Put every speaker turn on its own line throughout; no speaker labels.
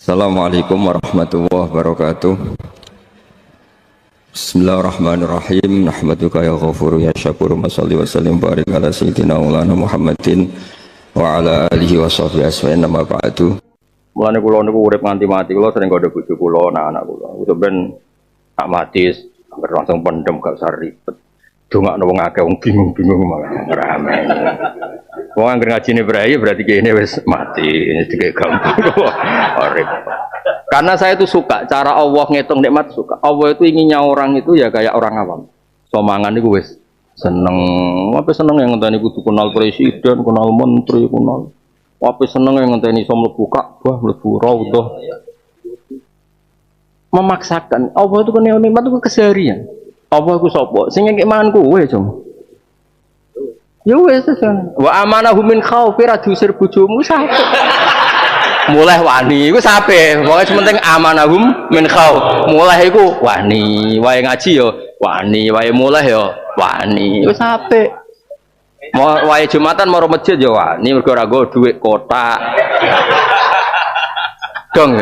Assalamualaikum warahmatullahi wabarakatuh. Bismillahirrahmanirrahim. Nahmaduka ya ghafuru ya syakuru. Mashalli wa sallim barik ala sayyidina maulana Muhammadin wa ala alihi wa sahbihi asma'in nama ba'du. Mulane kula niku urip nganti mati, kula sering godho bojo kula, anak-anak kula. Itu ben tak mati langsung pendem gak usah ribet. Dongakno wong akeh wong bingung-bingung malah rame. Wong anggere ngajine brahi berarti kene wis mati, ini dikek gampang kok. Karena saya itu suka cara Allah ngitung nikmat, suka. Allah itu inginnya orang itu ya kayak orang awam. Somangan iku wis seneng. Apa seneng yang ngenteni kudu kenal presiden, kenal menteri, kenal. Apa seneng yang ngenteni iso mlebu Ka'bah, mlebu Raudhah. Memaksakan. Allah itu kan nikmat itu keseharian. Allah iku sapa? Sing ngek mangan kowe, Jom. Ya wis wa amanahu min khaufi ra diusir bojomu sapa. Mulai wani iku sape. Pokoke sementing amanahum min khauf. Mulai iku wani, wae ngaji yo wani, wae mulai yo wani. Iku sape. Mau wae Jumatan mau masjid yo wani mergo ora nggo dhuwit kotak. Dong.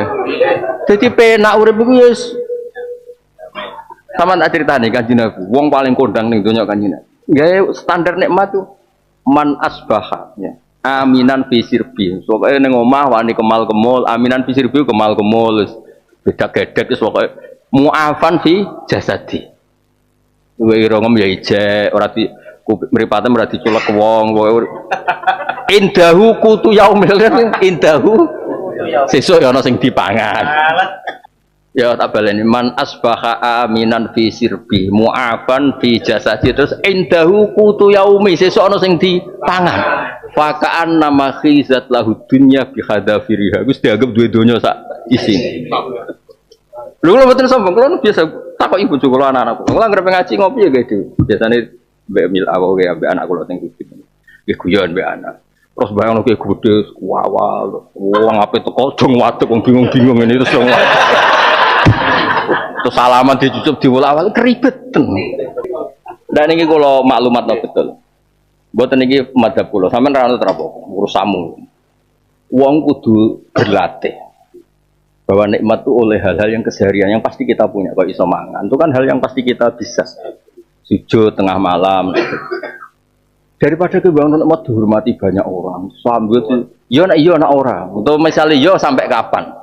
Dadi penak urip iku wis sama tak ceritane Kanjeng Nabi. Wong paling kondang ning donya Kanjeng Nabi. Gawe standar nikmat tuh man asbaha ya. Aminan fi sirbi. Pokoke ning omah wani kemal kemul, aminan fi sirbi kemal kemul. Beda gedek wis pokoke mu'afan fi jasadi. Kowe ira ngem ya ijek, ora di mripate ora diculek wong, pokoke indahu kutu yaumil indahu sesuk ya ana sing dipangan. Ya tak baleni man asbaha aminan fi sirbi mu'afan fi jasadi terus indahu qutu yaumi sesuk ana sing dipangan fakaan nama khizat lahu dunya bi hadafiriha wis dianggap duwe donya sak isine lho kula mboten sombong kula biasa takoki bojo kula anak-anak kula anggere ngaji ngopi ya gede biasane mbek mil awake ambek anak kula teng iki nggih guyon mbek anak terus bayangno ki gede wawal wong ape teko dong waduk wong bingung-bingung ini terus dong terus salaman dicucup diwolak-walik keribetan. Dan ini kalau maklumat betul. Mboten niki madhab kula, sampean ra ono trapo ngurus samu. Wong kudu berlatih. Bahwa nikmat itu oleh hal-hal yang keseharian yang pasti kita punya. Kalau iso mangan, itu kan hal yang pasti kita bisa. Sujud tengah malam. Daripada kebangun nikmat dihormati banyak orang. Sambil yo nek orang. Untuk misalnya yo sampai kapan?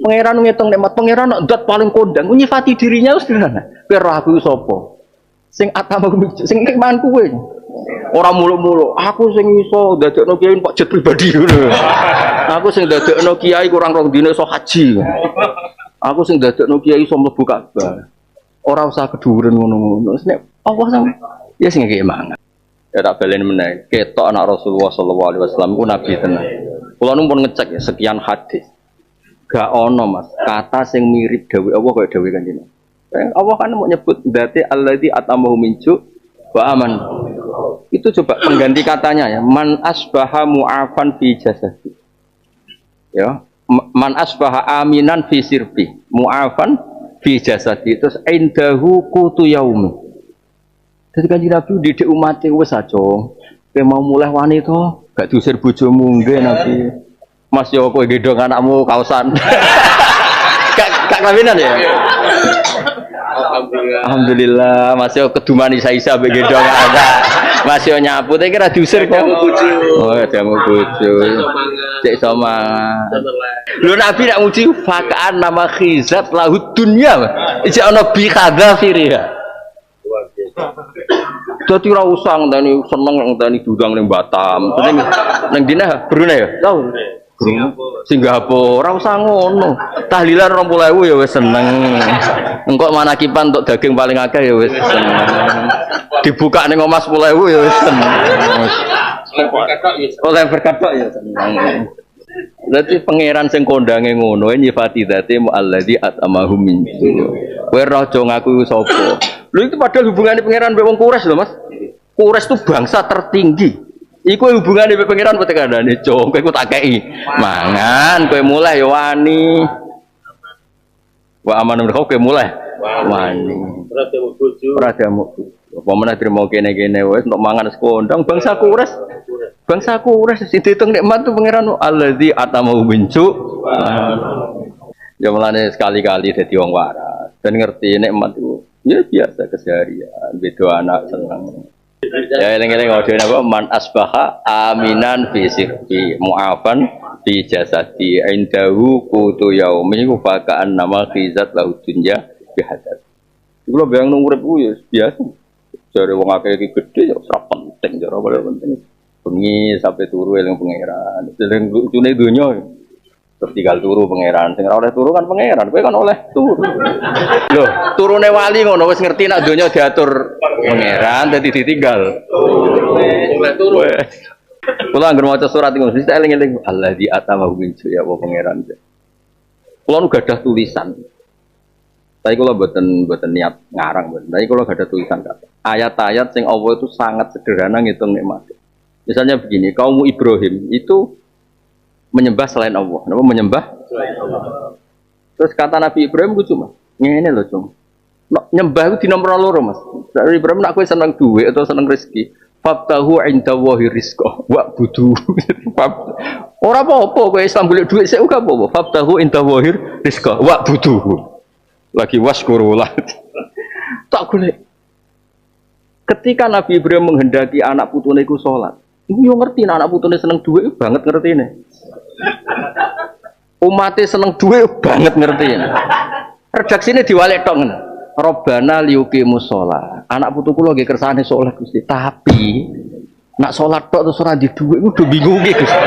Pangeran ngitung nikmat pangeran zat paling kondang nyifati dirinya wis sederhana. Kowe roh aku sapa? Sing atama sing mangan kowe. Ora muluk-muluk. Aku sing iso dadekno kiai Pak jet pribadi ngono. Aku sing dadekno kiai kurang rong dina iso haji. Aku sing dadekno kiai iso mlebu Ka'bah. Ora usah keduren ngono-ngono. Nek Allah sama ya sing ngekek mangan. Ya tak baleni meneh. Ketok anak Rasulullah sallallahu alaihi wasallam ku nabi tenan. Kula nu pun ngecek ya sekian hadis. Gak ono mas, kata sing mirip dawe Allah kaya dawe Kanjeng. Allah kan mau nyebut dzati alladzi atamahu min ju' wa aman. Itu coba pengganti katanya ya, man asbaha mu'afan fi jasadi. Ya, man asbaha aminan fi sirbi, mu'afan fi jasadi. Terus indahu qutu yaumi. Dadi Kanjeng Nabi didik umat wis aja. Kowe mau mulai wani to, gak diusir bojomu nggih Nabi. Mas yo kowe gedhong anakmu kausan. Kak kawinan ya? Alhamdulillah. Mas yo keduman isa-isa mbek gedhong anak. Mas yo nyapu ta kira diusir kok. Oh, jamu bojo. Cek semangat. Lho Nabi nak muji fakaan nama khizat lahu dunya. Iki ana bi khadzafiriha. Dadi ora usah ngenteni seneng ngenteni diundang ning Batam. Ning dina Brunei ya? Tahu. Singapura, ora usah ngono. Tahlilan 20.000 ya wis seneng. Engko manakipan untuk daging paling akeh ya wis seneng. Dibuka ning omah 10.000 ya wis seneng. Oleh berkatok ya seneng. Berarti pangeran sing kondange ngono nyifati dzate mu'alladzi atamahu min. Kowe roh aja ngaku sapa. Lho itu padahal hubungane pangeran mbek wong Quraisy lho Mas. Quraisy itu bangsa tertinggi. Iku hubungane mbek pangeran apa tekandane, Cong, kowe tak kei. Mangan, kowe mulai ya wani. Wa amanun kowe mulai. Wani. Ora jamu. Apa meneh trimo kene-kene wis untuk mangan sekondang bangsa Quraisy. Bangsa Quraisy sing diitung nikmat tu pangeran allazi atamahu bincu Ya mulane sekali-kali dadi wong waras dan ngerti nikmat itu ya biasa keseharian, beda anak seneng. Ya eling-eling ngode napa man asbaha aminan fi sirri mu'afan fi jasadi indahu qutu yaumi wa fakaan nama khizat lahu dunya bihadat. Iku lho bayang urip ku ya biasa. Jare wong akeh iki gedhe ya ora penting, ora penting. Bengi sampai turu eling pangeran. Eling lucune donya. Terus tinggal turu pangeran. Sing ora oleh turu kan pangeran. Kowe kan oleh turu. Lho, turune wali ngono wis ngerti nek donya diatur pangeran dadi ditinggal. Oleh turu. Kula anggere maca surat iku mesti eling-eling allazi atamahu min ya apa pangeran. Kula nu gadah tulisan. Tapi kula mboten niat ngarang mboten. Tapi kula gadah tulisan kata. Ayat-ayat sing Allah itu sangat sederhana ngitung nikmat. Misalnya begini, kaum Ibrahim itu menyembah selain Allah. Kenapa menyembah? Selain Allah. Terus kata Nabi Ibrahim itu cuma, ngene loh cuma. Nyembah itu di nomor loro mas. Dari Ibrahim nak kowe seneng duit atau seneng rezeki. Fabtahu inda wahi rizqah wa budu. Ora apa-apa kowe Islam golek duit sik uga apa-apa. Fabtahu inda wahi rizqah wa budu. Lagi waskurulah. Tak golek. Ketika Nabi Ibrahim menghendaki anak putune iku salat. Iku yo ngerti anak putune seneng duit banget ngertine. Umatnya seneng duit banget ngertine. Redaksine diwalek tok ngene. Robbana liyuqimus shalah. Anak putuku lagi kersane saleh Gusti, tapi nak salat tok terus ora di dhuwit kudu bingung iki Gusti.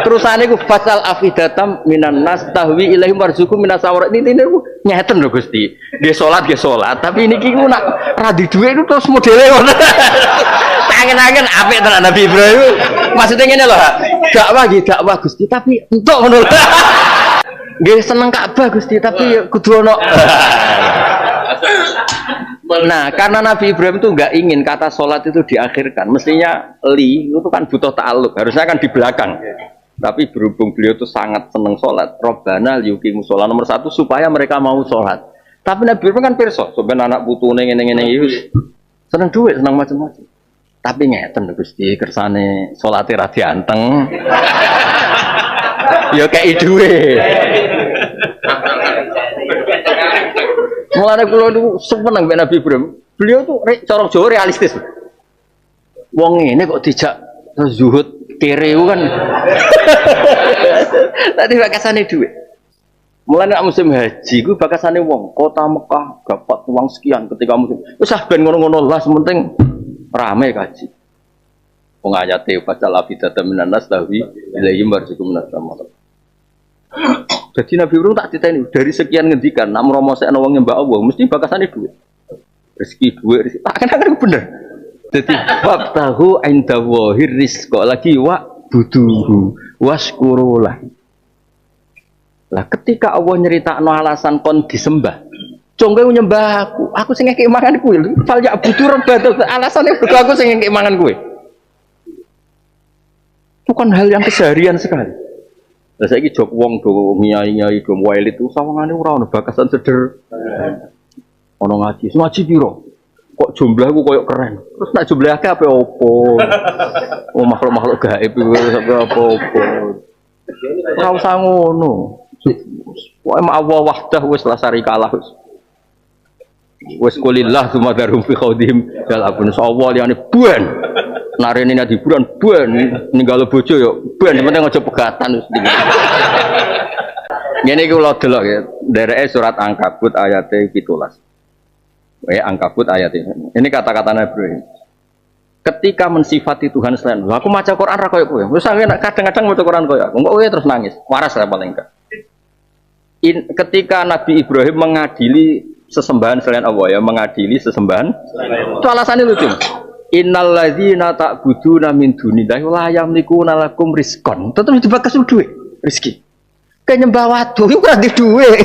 Terusane ku fasal afidatam minan nas tahwi ilahi marzuqu minas sawara. Ini ku nyeten lho Gusti. Nggih salat, tapi niki ku nak ora di dhuwit itu terus modele ngono. Tangen-tangen apik tenan Nabi Ibrahim. Maksudnya ngene lho, dakwah Gusti, tapi entuk ngono. Nggih seneng Ka'bah Gusti, tapi kudu ono. Nah, karena Nabi Ibrahim itu nggak ingin kata sholat itu diakhirkan. Mestinya itu kan butuh ta'aluk, harusnya kan di belakang. Tapi berhubung beliau itu sangat senang sholat, Robbana liyuqimus sholat nomor satu supaya mereka mau sholat. Tapi Nabi Ibrahim kan perso, sebenarnya anak putune ngene-ngene iki seneng duit, seneng macam-macam. Tapi ngeten Gusti kersane sholate ra dianteng. Ya kayak duit. Mulane kula niku seneng mbek Nabi Ibrahim. Beliau tuh cara Jawa realistis. Wong ngene kok dijak zuhud kere kan. Tadi bakasane dhuwit. Mulane nek musim haji ku bakasane wong kota Mekah dapat uang sekian ketika musim. Wis ben ngono-ngono lah sementing rame kaji. Wong ayate fasal afidata minan nas tahwi ilahi marzukum minas sama. Jadi Nabi Ibrahim tak diteni dari sekian ngendikan nak mromosekno wong nyembah Allah mesti bakasane duit. Rezeki duit tak kan bener. Jadi bab tahu inda wahir rizqa lagi wa buduhu waskurulah. Lah ketika Allah nyeritakno alasan kon disembah, congke nyembah aku sing ngekek mangan kuwi lho. Fal ya butuh rebat alasane aku sing ngekek mangan kuwi. Itu kan hal yang keseharian sekali. Lah saiki jog wong do nyai-nyai do wailit itu sawangane ora ono bakasan seder. Ono ngaji piro? Kok jumlahku koyo keren. Terus nak jumlah akeh apa opo? Oh makhluk-makhluk gaib iku apa-apa. Ora usah ngono. Pokoke Allah wahdah wis la syarikalah. Wis kulillah sumadarum fi khawdihim dal abun sawal liyane buan. Narene nek hiburan buan ninggalo bojo yo buan penting aja pegatan wis. Ngene iki kula delok ya, dereke surat Ankabut ayat 17. Ankabut ayat ini. Ini kata-kata Nabi Ibrahim. Ketika mensifati Tuhan selain, aku maca Quran ra koyo kowe. Wis kadang-kadang maca Quran koyo aku. Engko kowe terus nangis. Waras lah paling enggak. Ketika Nabi Ibrahim mengadili sesembahan selain Allah ya, mengadili sesembahan. Itu alasannya lucu. Innal ladzina ta'buduna min dunillahi la yamlikuna lakum rizqan. Tetep dibakas duit, rezeki. Kenyembah watu iku ora di duit.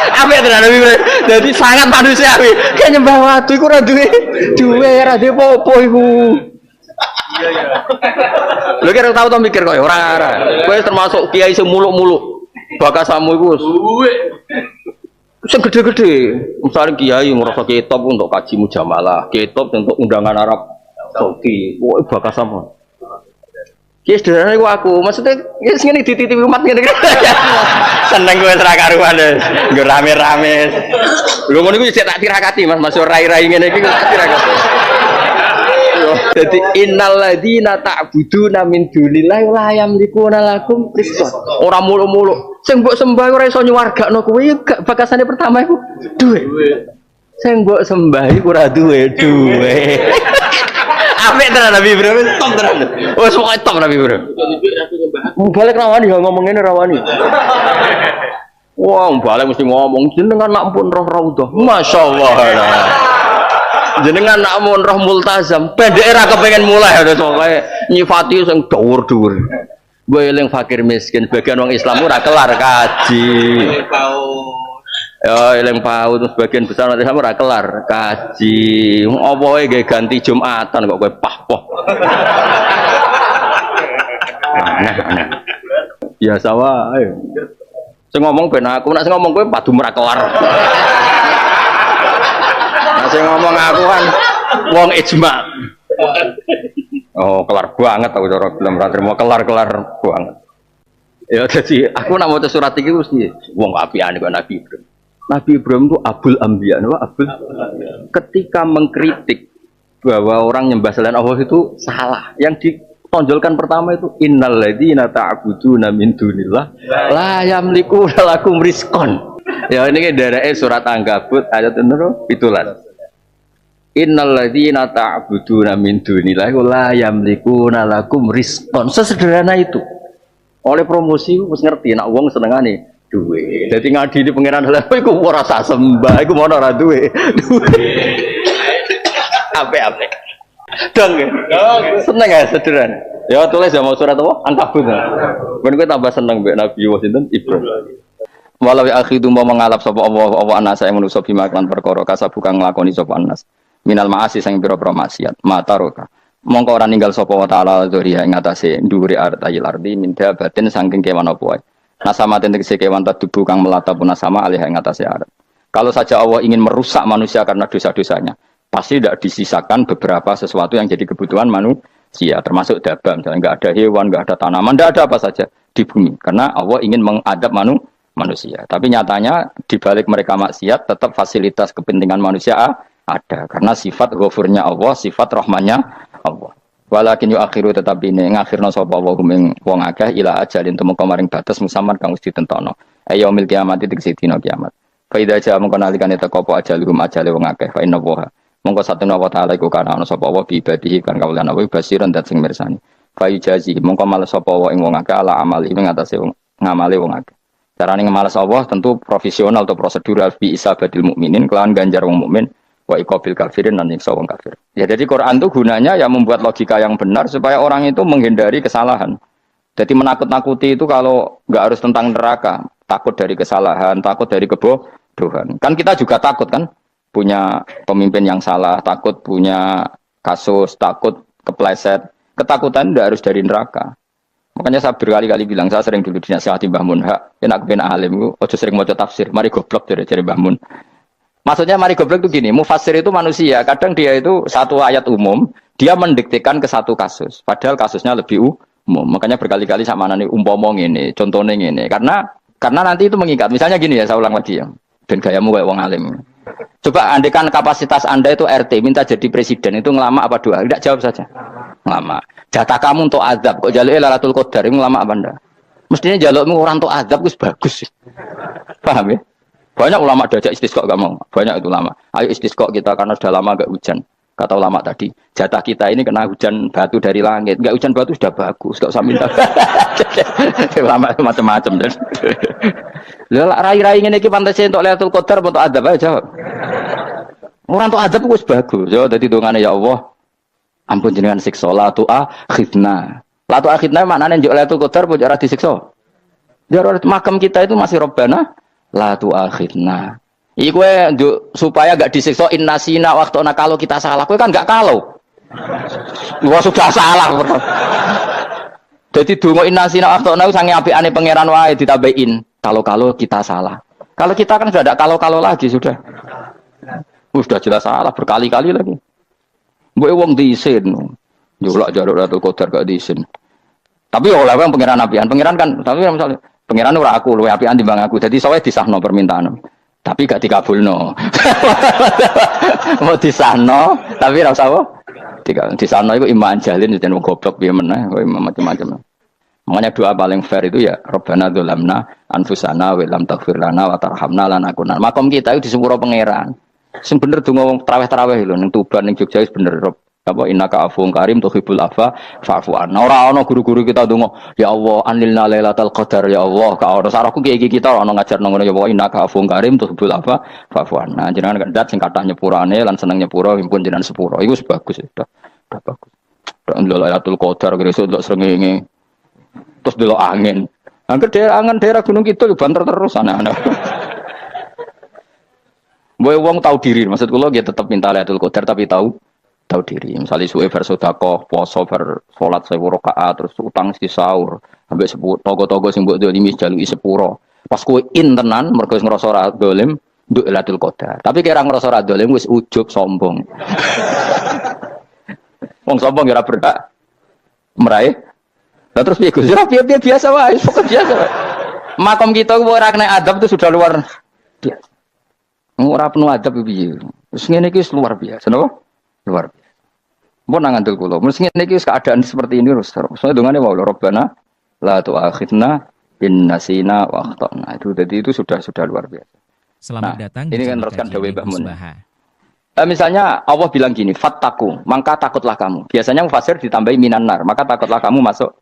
Apa tenan Nabi Ibrahim? Jadi sangat manusiawi. Kenyembah watu iku ora duwe ora di apa-apa iku. Iya. Lho kira tau to mikir koyo ora. Kowe termasuk kiai sing muluk-muluk. Bakasamu iku duwe. Sing gede-gede, misalnya kiai merasa kitab untuk kaji mujamalah, kitab untuk undangan Arab Saudi, wah bakas sama. Ki sederhana iku aku. Maksudnya ya ngene dititipi umat ngene. Seneng kowe ra karuan deh. Nggo rame-rame. Lho ngono iku tak tirakati Mas, Mas rai-rai ngene iki tak tirakati. Jadi innal ladzina ta'buduna min dunillahi la yamlikuna lakum rizqan. Ora mulu-mulu. Sing mbok sembah ora iso nyuwargakno kuwi gak bakasane pertama iku duwe. Sing mbok sembah iku ora duwe duwe. Apik tenan Nabi Ibrahim top tenan. Wes pokoke top Nabi Ibrahim. Balik rawani ya ngomong ngene rawani. Wah, balik mesti ngomong jenengan nak pun roh raudhah. Masyaallah. Jenengan nak mun roh multazam, pendek era kepengen mulai ada soalnya nyifati sing dhuwur-dhuwur. Gue eling fakir miskin, sebagian orang Islam ora kelar kaji. Ya eling paut, sebagian besar orang Islam ora kelar kaji. Apa wae ge ganti Jumatan kok kowe pah-poh. Aneh. Biasa wae. Sing ngomong ben aku, nek sing ngomong kowe padu ora kelar. Sing ngomong aku kan wong ijma. Oh, kelar banget aku cara film ra trimo kelar-kelar banget. Ya jadi aku nak maca surat iki mesti wong apiane kok Nabi Ibrahim. Nabi Ibrahim itu abul anbiya, abul. Ketika mengkritik bahwa orang nyembah selain Allah itu salah. Yang ditonjolkan pertama itu innal ladzina ta'buduna min dunillah la yamliku lakum rizqan. Ya ini dari surat Ankabut ayat 17. Innal ladzina ta'buduna min dunillahi la yamlikuna lakum rizqan. Sesederhana itu. Oleh promosi wis ngerti nek wong senengane duwe. Dadi ngadili pangeran lha iku ora sak sembah, iku mono ora duwe. Ape-ape. Dong. Seneng ya sederhana. Ya tulis ya mau surat apa? Ankabut. Ben kowe tambah seneng mbek Nabi sinten Ibrahim. Walau akhidu mau mengalap sapa Allah anas saya manusa bima kan perkara kasabuka nglakoni sapa anas. Minal maasi sang pira-pira maksiat mataroka mongko ora ninggal sapa wa taala dzuriya ing atase dhuwure artayil ardi minda batin saking kewan apa wae nasamaten tegese kewan tadubu kang melata punasama alih ing atase arat. Kalau saja Allah ingin merusak manusia karena dosa-dosanya pasti tidak disisakan beberapa sesuatu yang jadi kebutuhan manusia termasuk dabam misalnya enggak ada hewan enggak ada tanaman enggak ada apa saja di bumi karena Allah ingin mengadab manusia tapi nyatanya di balik mereka maksiat tetap fasilitas kepentingan manusia ada karena sifat ghafurnya Allah, sifat rahmannya Allah. Walakin yu akhiru tetapi ini ngakhirna sapa wa ing wong akeh ila ajalin tumeka maring batas musamman kang wis ditentono. Yaumil kiamat tegese dina kiamat. Fa idza jaa mongko nalikane teka apa ajaluhum ajale wong akeh fa inna wa mongko satuna wa taala iku kana ana sapa wa bi ibadihi kan kawulan wa basiran dat sing mirsani. Fa yujazi mongko males sapa wa ing wong akeh ala amali ing atase ngamale wong akeh. Carane ngemales Allah tentu profesional atau prosedural bi isabadil mukminin kelawan ganjar wong mukmin. Wa iqabil kafirin dan nyiksa wong kafir. Ya jadi Quran itu gunanya ya membuat logika yang benar supaya orang itu menghindari kesalahan. Jadi menakut-nakuti itu kalau nggak harus tentang neraka, takut dari kesalahan, takut dari kebodohan. Kan kita juga takut kan punya pemimpin yang salah, takut punya kasus, takut kepleset. Ketakutan tidak harus dari neraka. Makanya saya berkali-kali bilang, saya sering dulu dinasihati Mbah Mun, enak ben alim, ojo sering maca tafsir, mari goblok dari Mbah Mun. Maksudnya mari goblok itu gini, mufassir itu manusia, kadang dia itu satu ayat umum, dia mendiktekan ke satu kasus, padahal kasusnya lebih umum. Makanya berkali-kali sama nani umpomong ini, contohnya ini, karena nanti itu mengikat. Misalnya gini ya, saya ulang lagi ya, dan gayamu kayak wong alim. Coba andekan kapasitas Anda itu RT, minta jadi presiden, itu ngelama apa doa? Tidak jawab saja. Ngelama. Jatah kamu untuk azab, kok jaluk Lailatul Qadar, itu ngelama apa Anda? Mestinya jalukmu orang untuk azab itu bagus. Paham ya? Banyak ulama diajak istisqa gak mau. Banyak itu ulama. Ayo istisqa kita karena sudah lama gak hujan. Kata ulama tadi, jatah kita ini kena hujan batu dari langit. Gak hujan batu sudah bagus, gak usah minta. Ulama macam-macam. Lah rai-rai ngene iki pantese entuk Lailatul Qadar untuk adab aja jawab. Orang untuk adab wis bagus. Yo dadi dongane ya Allah. Ampun jenengan siksa la tu akhidna. La tu akhidna maknane njuk Lailatul Qadar pun ora disiksa. Biar makam kita itu masih Rabbana la tu akhidna. Iku supaya gak disiksa innasina waktu kalau kita salah. Kowe kan gak kalau. Wah sudah salah. Jadi donga innasina waktu sange apikane pangeran wae ditambahin. Kalau kita salah. Kalau kita kan sudah ada kalau lagi sudah. Sudah jelas salah berkali-kali lagi. Mbok wong diisin. Njolak jaruk Lailatul Qadar gak diisin.
Tapi oleh yang pangeran apian, pangeran kan, tapi misalnya pangeran ora aku, luwe apian timbang aku. Jadi soalnya disahno permintaan. Tapi gak dikabulno. Mau disahno, tapi ora usah apa? Disahno iku iman jalin dan goblok piye meneh, macam-macam. Makanya doa paling fair itu ya Rabbana dzalamna anfusana wa lam taghfir lana wa tarhamna lanakunanna. Makom kita itu disepuro pangeran. Sing bener donga wong traweh-traweh lho ning Tuban ning Jogja wis bener. Apa innaka afuwun karim tuhibbul afwa fa'fu anna. Ora ana guru-guru kita donga, ya Allah anilna lailatul qadar ya Allah. Ka ora sarahku iki kita ana ngajarno ngono ya Allah innaka afuwun karim tuhibbul afwa fa'fu anna. Jenengan kandat sing kathah nyepurane lan seneng nyepuro himpun jenengan sepuro. Iku wis bagus sudah bagus. Lailatul qadar gresuk ndelok srengenge. Terus ndelok angin. Angger daerah Gunung Kidul banter terus anak-anak. Boy wong tahu diri, maksud kula dia tetap minta Lailatul Qadar tapi tahu diri. Misalnya suwe bersedekah, poso ber salat 1000 rakaat, terus utang si sahur, ambek togo-togo sing mbok dolimi jaluki sepuro. Pas kowe tenan mergo wis ngrasa ora dolim, nduk Lailatul Qadar. Tapi kira ngrasa ora dolim wis ujug sombong. Wong sombong ora berhak meraih. Lah terus piye Gus? Ya piye biasa wae, pokok biasa wae. Makom kita ora kena adab itu sudah luar biasa. Ora penuh adab piye. Wis ngene iki luar biasa, napa? Luar biasa. Mbok nang ngandel kula. Mesti ngene iki keadaan seperti ini terus. Soale dongane wae Rabbana la tu'akhidna in nasina wa akhtana. Itu jadi itu sudah luar biasa.
Selamat datang
ini kan teruskan dawuh Mbak Mun.
Misalnya Allah bilang gini, fattaku, maka takutlah kamu. Biasanya mufasir ditambahi minan nar, maka takutlah kamu masuk.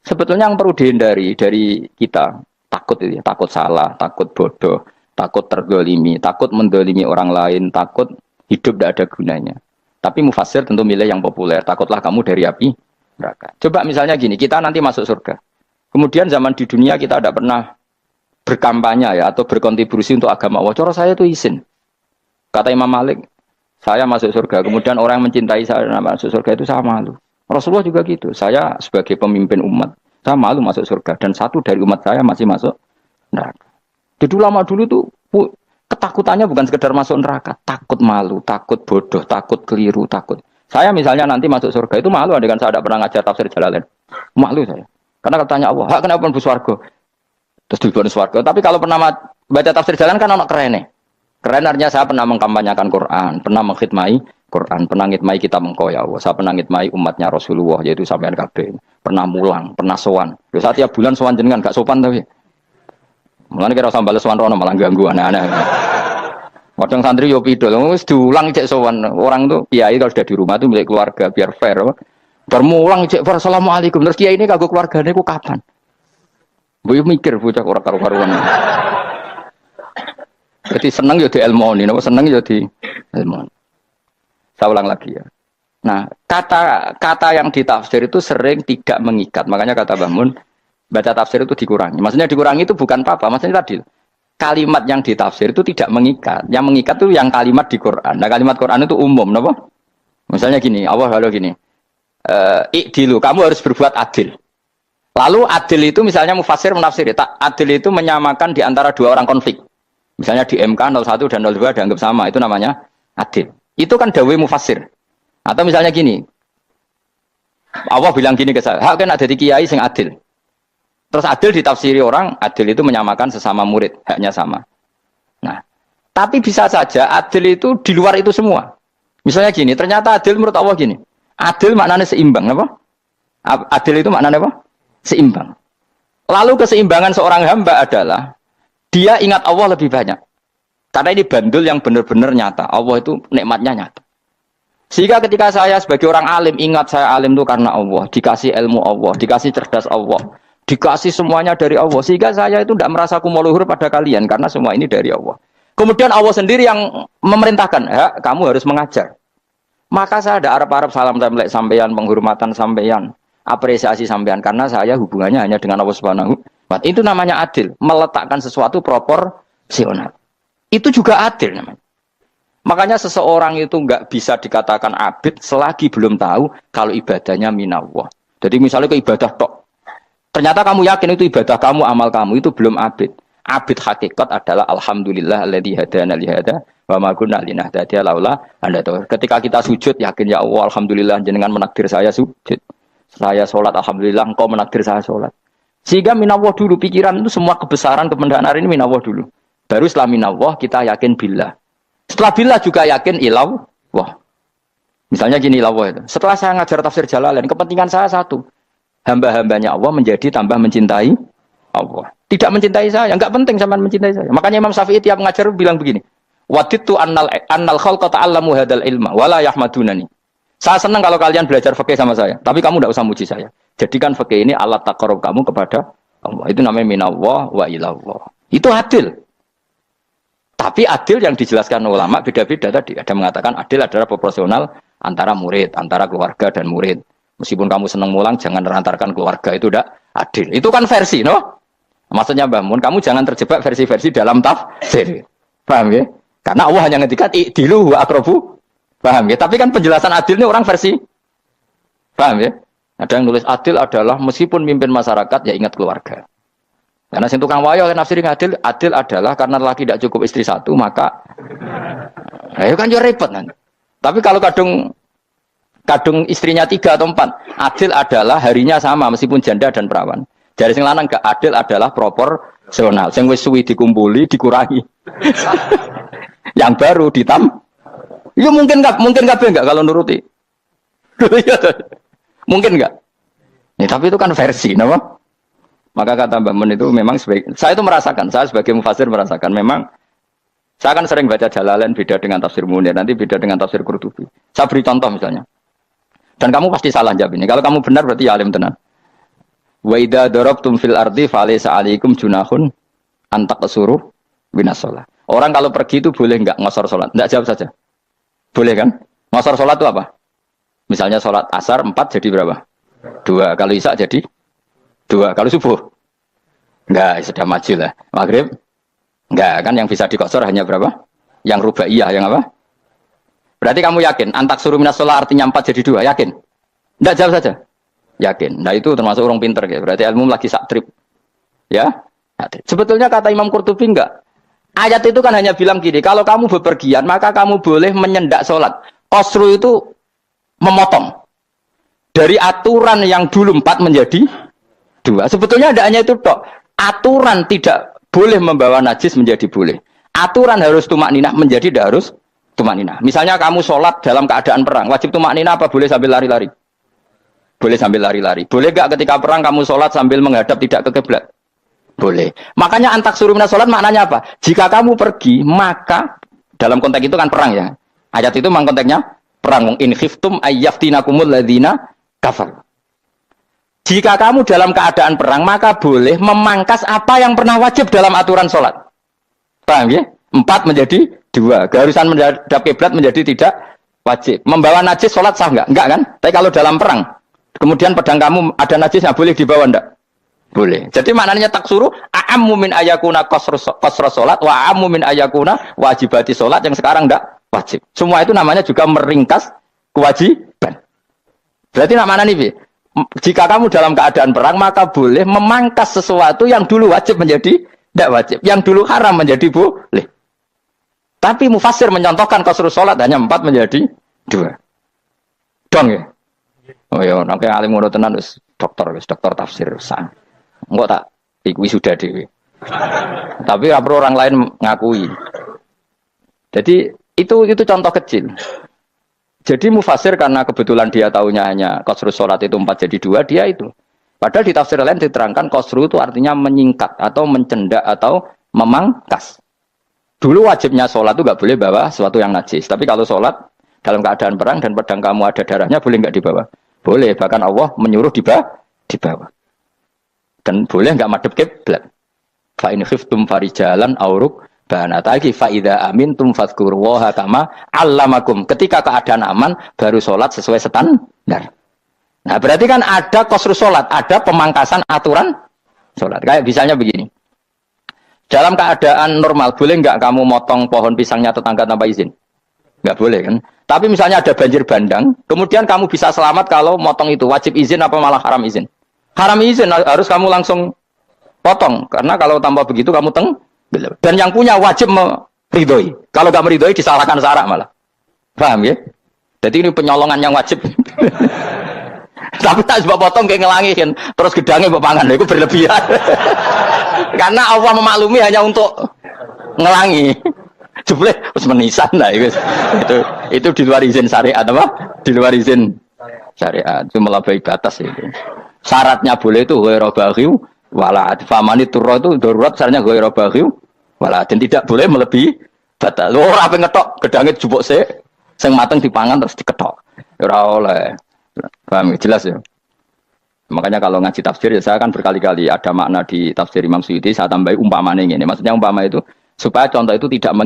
Sebetulnya yang perlu dihindari dari kita takut itu ya, takut salah, takut bodoh, takut tergolimi, takut mendolimi orang lain, takut hidup tidak ada gunanya. Tapi mufasir tentu milih yang populer. Takutlah kamu dari api neraka. Coba misalnya gini, kita nanti masuk surga. Kemudian zaman di dunia kita tidak pernah berkampanye ya atau berkontribusi untuk agama Allah. Cara saya itu izin. Kata Imam Malik, saya masuk surga. Kemudian orang yang mencintai saya masuk surga itu saya malu. Rasulullah juga gitu. Saya sebagai pemimpin umat, saya malu masuk surga. Dan satu dari umat saya masih masuk neraka. Jadi ulama dulu tuh ketakutannya bukan sekedar masuk neraka, takut malu, takut bodoh, takut keliru, takut. Saya misalnya nanti masuk surga itu malu, andaikan saya tidak pernah ngajar tafsir Jalalain. Malu saya. Karena kalau tanya Allah, kenapa pun swarga? Terus diberi swarga. Tapi kalau pernah baca tafsir Jalalain kan anak keren nih. Keren artinya saya pernah mengkampanyakan Quran, pernah mengkhidmai Quran, pernah ngitmai kitab engkau ya Allah. Saya pernah ngitmai umatnya Rasulullah, yaitu sampean kabeh. Pernah mulang, pernah sowan. Lho saat tiap bulan sowan jenengan gak sopan tapi. Mulane kira usah bales sowan rono malah ganggu anak-anak. Kadang santri yo pidol, wis diulang cek sowan. Orang tuh kiai kalau sudah di rumah tuh milik keluarga biar fair. Bermulang cek assalamualaikum. Terus kiai ini kagok keluargane ku kapan? Mbok mikir bocah ora karo-karuan. Jadi seneng ya di ilmoni, seneng ya di ilmoni. Saya ulang lagi ya. Nah, kata yang ditafsir itu sering tidak mengikat. Makanya kata Mbah Mun, baca tafsir itu dikurangi. Maksudnya dikurangi itu bukan apa-apa. Maksudnya tadi, kalimat yang ditafsir itu tidak mengikat. Yang mengikat itu yang kalimat di Quran. Nah, kalimat Quran itu umum, kenapa? Misalnya gini, Allah lalu gini, ikdilu, kamu harus berbuat adil. Lalu adil itu misalnya mufasir menafsiri, adil itu menyamakan di antara dua orang konflik. Misalnya di MK 01 dan 02 dianggap sama, itu namanya adil. Itu kan dawai mufasir. Atau misalnya gini, Allah bilang gini ke saya, hak kan ada di kiai sing adil. Terus adil ditafsiri orang, adil itu menyamakan sesama murid, haknya sama. Nah, tapi bisa saja adil itu di luar itu semua. Misalnya gini, ternyata adil menurut Allah gini, adil maknanya seimbang, apa? Adil itu maknanya apa? Seimbang. Lalu keseimbangan seorang hamba adalah dia ingat Allah lebih banyak. Karena ini bandul yang benar-benar nyata. Allah itu nikmatnya nyata. Sehingga ketika saya sebagai orang alim, ingat saya alim itu karena Allah. Dikasih ilmu Allah, dikasih cerdas Allah. Dikasih semuanya dari Allah. Sehingga saya itu tidak merasa kumuh pada kalian. Karena semua ini dari Allah. Kemudian Allah sendiri yang memerintahkan, ya, kamu harus mengajar. Maka saya ada Arab-Arab salam templek sampeyan, penghormatan sampeyan, apresiasi sampeyan. Karena saya hubungannya hanya dengan Allah Subhanahu. Itu namanya adil. Meletakkan sesuatu proporsional. Itu juga adil namanya. Makanya seseorang itu nggak bisa dikatakan abid selagi belum tahu kalau ibadahnya minallah. Jadi misalnya ke ibadah tok. Ternyata kamu yakin itu ibadah kamu, amal kamu itu belum abid. Abid hakikat adalah alhamdulillah alladzi hadana li hada wa ma kunna linahtadiya laula anda tahu. Ketika kita sujud yakin ya Allah alhamdulillah jenengan menakdir saya sujud.
Saya sholat, alhamdulillah, engkau menakdir saya sholat. Sehingga minallah dulu, pikiran itu semua kebesaran kebenaran hari ini minallah dulu. Baru setelah minallah kita yakin billah. Setelah billah juga yakin ilah. Wah, misalnya gini ilah itu. Setelah saya ngajar tafsir Jalalain, kepentingan saya satu. Hamba-hambanya Allah menjadi tambah mencintai Allah. Tidak mencintai saya, enggak penting sama mencintai saya. Makanya Imam Syafi'i tiap ngajar bilang begini. Waditu annal khalqa ta'allamu hadal ilma wala yahmadunani. Saya senang kalau kalian belajar fikih sama saya, tapi kamu tidak usah muji saya. Jadikan fikih ini alat taqarrub kamu kepada Allah. Itu namanya minallah wa ilallah. Itu adil. Tapi adil yang dijelaskan ulama beda-beda tadi. Ada mengatakan adil adalah proporsional antara murid, antara keluarga dan murid. Meskipun kamu senang mulang, jangan merantarkan keluarga, itu tidak adil. Itu kan versi, no? Maksudnya Mbah Mun, kamu jangan terjebak versi-versi dalam tafsir. Paham ya? Karena Allah hanya ngendikan i'dilu wa aqrabu. Paham ya? Tapi kan penjelasan adil ini orang versi. Paham ya? Ada yang nulis adil adalah meskipun mimpin masyarakat ya ingat keluarga. Karena sing tukang wayo nafsirin adil adalah karena laki tidak cukup istri satu maka ayo kan yo repot kan. Tapi kalau kadung istrinya 3 atau 4, adil adalah harinya sama meskipun janda dan perawan. Dari sing lanang gak adil adalah proporsional. Sing wis suwi dikumpuli dikurangi. Yang baru ya mungkin kabeh enggak kalau nuruti. Mungkin enggak? Ya, tapi itu kan versi, nama. Maka kata Mbak Mun itu memang saya itu merasakan, saya sebagai mufasir merasakan memang saya kan sering baca Jalalain beda dengan tafsir Munir, nanti beda dengan tafsir Qurtubi. Saya beri contoh misalnya. Dan kamu pasti salah jawab ini. Kalau kamu benar berarti ya alim tenan. Wa idza darabtum fil ardi falaysa 'alaikum junahun an taqsuru binas shalah. Orang kalau pergi itu boleh enggak ngosor salat? Enggak, jawab saja. Boleh kan? Ngosor salat itu apa? Misalnya salat asar 4 jadi berapa? 2. Kalau isya jadi 2. Kalau subuh? Enggak, sudah maju lah. Maghrib? Enggak, kan yang bisa dikosor hanya berapa? Yang rubaiyah, yang apa? Berarti kamu yakin? Antak suruh minas sholat artinya 4 jadi 2, yakin? Enggak, jawab saja. Yakin. Nah itu termasuk orang pinter. Ya. Berarti ilmu lagi sak trip. Ya? Sebetulnya kata Imam Qurtubi enggak. Ayat itu kan hanya bilang gini, kalau kamu bepergian, maka kamu boleh menyendak sholat. Qasru itu memotong. Dari aturan yang dulu 4 menjadi 2. Sebetulnya tidak hanya itu tok. Aturan tidak boleh membawa najis menjadi boleh. Aturan harus tumak ninah menjadi tidak harus tumak ninah. Misalnya kamu sholat dalam keadaan perang. Wajib tumak ninah apa boleh sambil lari-lari? Boleh sambil lari-lari. Boleh gak ketika perang kamu sholat sambil menghadap tidak ke kiblat? Boleh. Makanya antak suruh minas sholat maknanya apa? Jika kamu pergi, maka dalam konteks itu kan perang ya. Ayat itu memang konteksnya perang. In khiftum ayyaftinakumul ladzina kafar. Jika kamu dalam keadaan perang, maka boleh memangkas apa yang pernah wajib dalam aturan sholat. Paham ya? 4 menjadi 2. Keharusan menghadap kiblat menjadi tidak wajib. Membawa najis sholat sah enggak? Enggak kan? Tapi kalau dalam perang, kemudian pedang kamu ada najisnya, boleh dibawa enggak? Boleh. Jadi maknanya taksuru a'ammu min ayakuna qasra sholat wa a'ammu min ayakuna wajibati sholat yang sekarang enggak wajib. Semua itu namanya juga meringkas kewajiban. Berarti nak mana nih? Jika kamu dalam keadaan perang, maka boleh memangkas sesuatu yang dulu wajib menjadi tidak wajib. Yang dulu haram menjadi boleh. Tapi mufassir mencontohkan qasru sholat hanya 4 menjadi 2. Dong ya? Oh ya, nanti alim ngono tenan wis dokter tafsir san. Enggak tak iku sudah dhewe. Tapi ora perlu orang lain ngakui. Jadi itu contoh kecil. Jadi mufassir karena kebetulan dia tahunya hanya qasru sholat itu 4 jadi 2, dia itu. Padahal di tafsir lain diterangkan qasru itu artinya menyingkat atau mencendak atau memangkas. Dulu wajibnya sholat itu nggak boleh bawa sesuatu yang najis. Tapi kalau sholat dalam keadaan perang dan pedang kamu ada darahnya, boleh nggak dibawa? Boleh. Bahkan Allah menyuruh dibawa. Dan boleh nggak madhep kiblat. Fa in khiftum farijalan auruk banataki fa idza amintum fadhkurullaha kama 'allamakum. Ketika keadaan aman baru sholat sesuai standar. Nah, berarti kan ada qasru sholat, ada pemangkasan aturan sholat. Kayak misalnya begini. Dalam keadaan normal boleh nggak kamu motong pohon pisangnya tetangga tanpa izin? Nggak boleh kan? Tapi misalnya ada banjir bandang, kemudian kamu bisa selamat kalau motong itu wajib izin apa malah haram izin? Haram izin, harus kamu langsung potong karena kalau tanpa begitu kamu dan yang punya wajib meridhoi. Kalau nggak meridhoi disalahkan syarak malah. Paham ya? Jadi ini penyolongan yang wajib. Tapi tak sebab potong kayak ngelangin, terus gedangnya mbok pangan, itu berlebihan. Karena Allah memaklumi hanya untuk ngelangi. Jebule wis menisan lah itu di luar izin syariat apa? Di luar izin syariat. Itu melampaui batas itu. Syaratnya boleh itu ghairu baghiw wala famani turra itu darurat syaratnya ghairu baghiw wala dan tidak boleh melebihi batas. Ora ape ngetok gedange jupuk sik sing mateng dipangan terus diketok. Ora oleh. Paham jelas ya. Makanya kalau ngaji tafsir ya saya kan berkali-kali ada makna di tafsir Imam Suyuti saya tambahi umpamanya ini. Maksudnya umpama itu supaya contoh itu tidak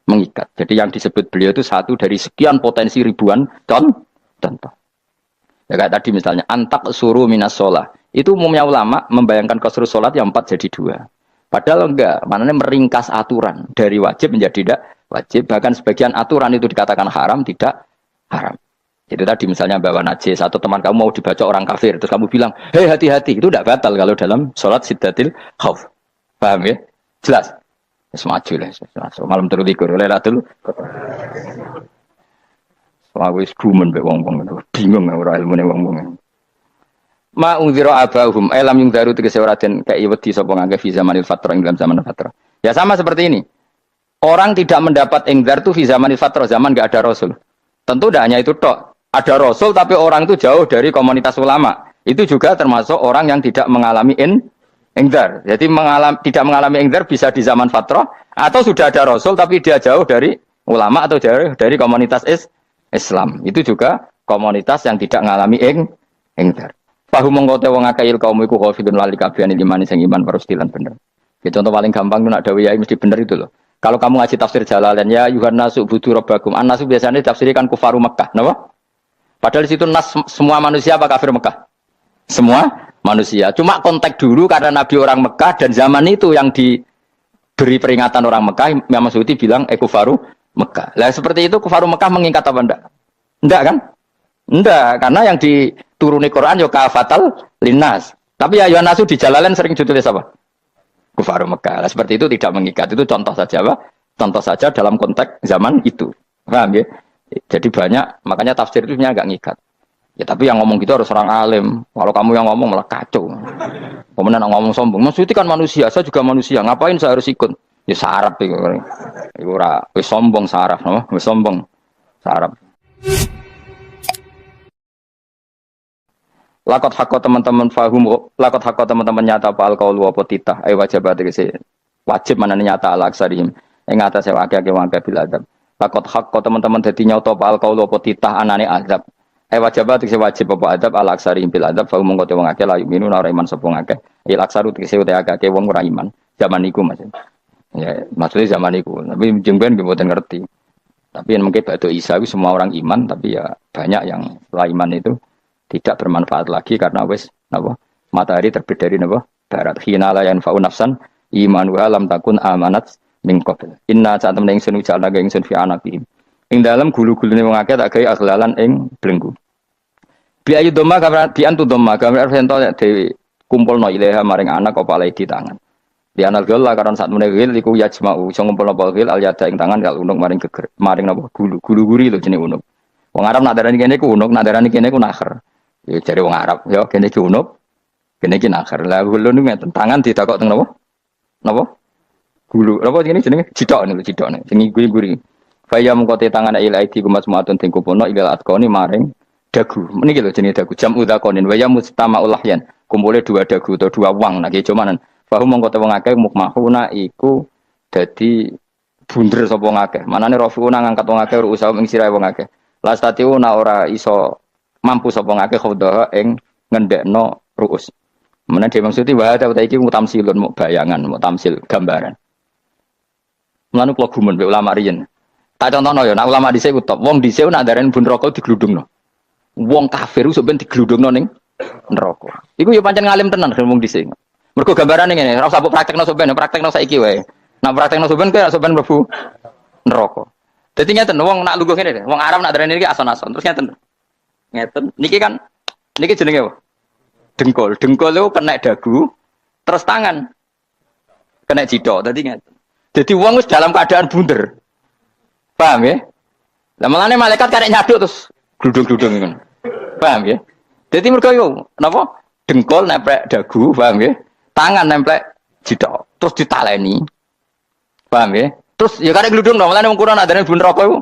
mengikat. Jadi yang disebut beliau itu satu dari sekian potensi ribuan contoh. Ya kayak tadi misalnya antak suruh minas sholah. Itu umumnya ulama membayangkan qasrus sholat yang 4 jadi 2. Padahal enggak, maknanya meringkas aturan dari wajib menjadi tidak wajib. Bahkan sebagian aturan itu dikatakan haram, tidak haram. Itu tadi misalnya bawa najis atau teman kamu mau dibaca orang kafir terus kamu bilang, hei hati-hati, itu tidak batal kalau dalam sholat siddatil khauf. Paham ya? Jelas? Semaju lah, malam terus likur, lelah dulu. Aku wis gumen mbek wong-wong itu, bingung ora ilmune wong-wong. Ma unzira abahum, lam yung daru tegese ora den kei wedi sapa ngangge fi zamanil fatrah ing dalam zaman fatrah. Ya sama seperti ini. Orang tidak mendapat ingdar itu fi zamanil fatrah, zaman enggak ada rasul. Tentu tidak hanya itu tok. Ada rasul tapi orang itu jauh dari komunitas ulama. Itu juga termasuk orang yang tidak mengalami ingdar. Jadi tidak mengalami ingdar bisa di zaman fatrah atau sudah ada rasul tapi dia jauh dari ulama atau jauh dari komunitas Islam. Itu juga komunitas yang tidak mengalami ingdar. Fahu mengkote wong akail kaum iku khafidun lali kabian iman sing iman parustilan bener. Ya, contoh paling gampang itu nak dawuh yai mesti bener itu loh. Kalau kamu ngaji tafsir Jalalain ya Yuhannasu budu rabbakum. An-nasu biasanya tafsirkan kufaru Mekah, napa? Padahal di situ nas semua manusia apa kafir Mekah? Semua manusia. Cuma konteks dulu karena Nabi orang Mekah dan zaman itu yang diberi peringatan orang Mekah, Imam Suyuti bilang kufaru Mekah. Lah seperti itu kufaru Mekah mengikat apa enggak? Enggak kan? Enggak, karena yang dituruni Quran yo kafatal linnas. Tapi ya Yuhannasu di Jalalain sering ditulis apa? Kufaru Mekah. Lah seperti itu tidak mengikat. Itu contoh saja apa? Contoh saja dalam konteks zaman itu. Paham ya? Jadi banyak, makanya tafsir itu sebenarnya agak ngikat. Ya tapi yang ngomong gitu harus orang alim. Kalau kamu yang ngomong malah kacau. Kemudian ngomong sombong. Maksudnya kan manusia, saya juga manusia. Ngapain saya harus ikut? Ya sarap itu. Itu ora wis sombong sarap, no? Wis sombong sarap. Lakot hakko teman-teman fahum, lakot hakko teman-teman nyata pal kaul wa potitah. Wajib berarti wajib mana nyata al aksarihim. Ing atase akeh-akeh wangke bil adab. Lakot hakko teman-teman dadi nyata pal kaul wa potitah anane azab. Wajib wajib apa adab al aksarihim bil adab fahum mengko wong akeh la yuminu ora iman sapa akeh. Il aksaru tegese akeh wong ora iman. Zaman iku Mas. Ya, maksudnya zaman iku. Tapi jengben mboten ngerti. Tapi yang mungkin batu Isa itu semua orang iman, tapi ya banyak yang setelah iman itu tidak bermanfaat lagi karena wes napa matahari terbit dari napa barat khina la yanfa'u nafsan imanuha lam takun amanat min qabl inna satam ing sunu jana ing sun fi anaqihim ing dalam gulu-gulune wong akeh tak gawe aghlalan ing blenggu bi ayu doma kamar bi antu doma kamar sento dewi kumpulno ilaha maring anak apa di tangan di anal gol lah karena saat menegil iku yajma'u iso ngumpulno gil al yada ing tangan kal unuk maring geger maring napa gulu-guri lho jenenge unuk wong Arab nak darani kene ku unuk nak darani kene ku nakher. Ya cari wong Arab, ya kene iki unuk, kene iki nakher. Lah gulu niku ngeten, tangan ditakok teng napa? Napa? Gulu. Napa jenenge cidok niku cidokne. Sing guri-guri. Faya mengkote tangan ila iki kumas muatun teng kupono ila atkoni maring dagu. Meniki lho jenenge dagu. Jam udzakonin waya mustamaul lahyan. Kumpule dua dagu atau dua wang nah ki cumanan. Fahu mengkote wong akeh mukmahuna iku dadi bunder sapa wong akeh. Manane rafiuna ngangkat wong akeh usaha ing sirahe wong akeh. Lastatiu na ora iso mampu sapa ngake khodaha ing ngendekno ruus. Menawa dhewe maksudi wae ta iki mutamsilun mu bayangan, mu tamsil gambaran. Mulane kula gumun mbek ulama riyen. Tak contohno ya, nek ulama dhisik ku top. Wong dhisik nak darani bun neraka digludungno. Wong kafir sok ben digludungno ning neraka. Iku ya pancen ngalim tenan wong dhisik. Mergo gambarane ngene, ora usah praktekno sok ben, praktekno saiki wae. Nak praktekno sok ben kaya sok ben mlebu neraka. Dadi ngeten wong nak lungguh ngene, wong Arab nak darani iki ason-ason. Terus ngeten. Ngeten, niki kan, niki jenenge apa? Dengkul, dengkul itu kena dagu, terus tangan kena cidok, tadi ngeten. Jadi uang itu dalam keadaan bunder, paham ya? Lah malane malaikat karek nyaduk terus gludung-gludung kan, paham ya? Jadi mergo yo napa? Dengkul nemplek dagu, paham nggih? Tangan nemplek jidok, terus ditaleni. Paham nggih? Terus ya karek gludung dong, mulane wong Quran adane bun rokok iku.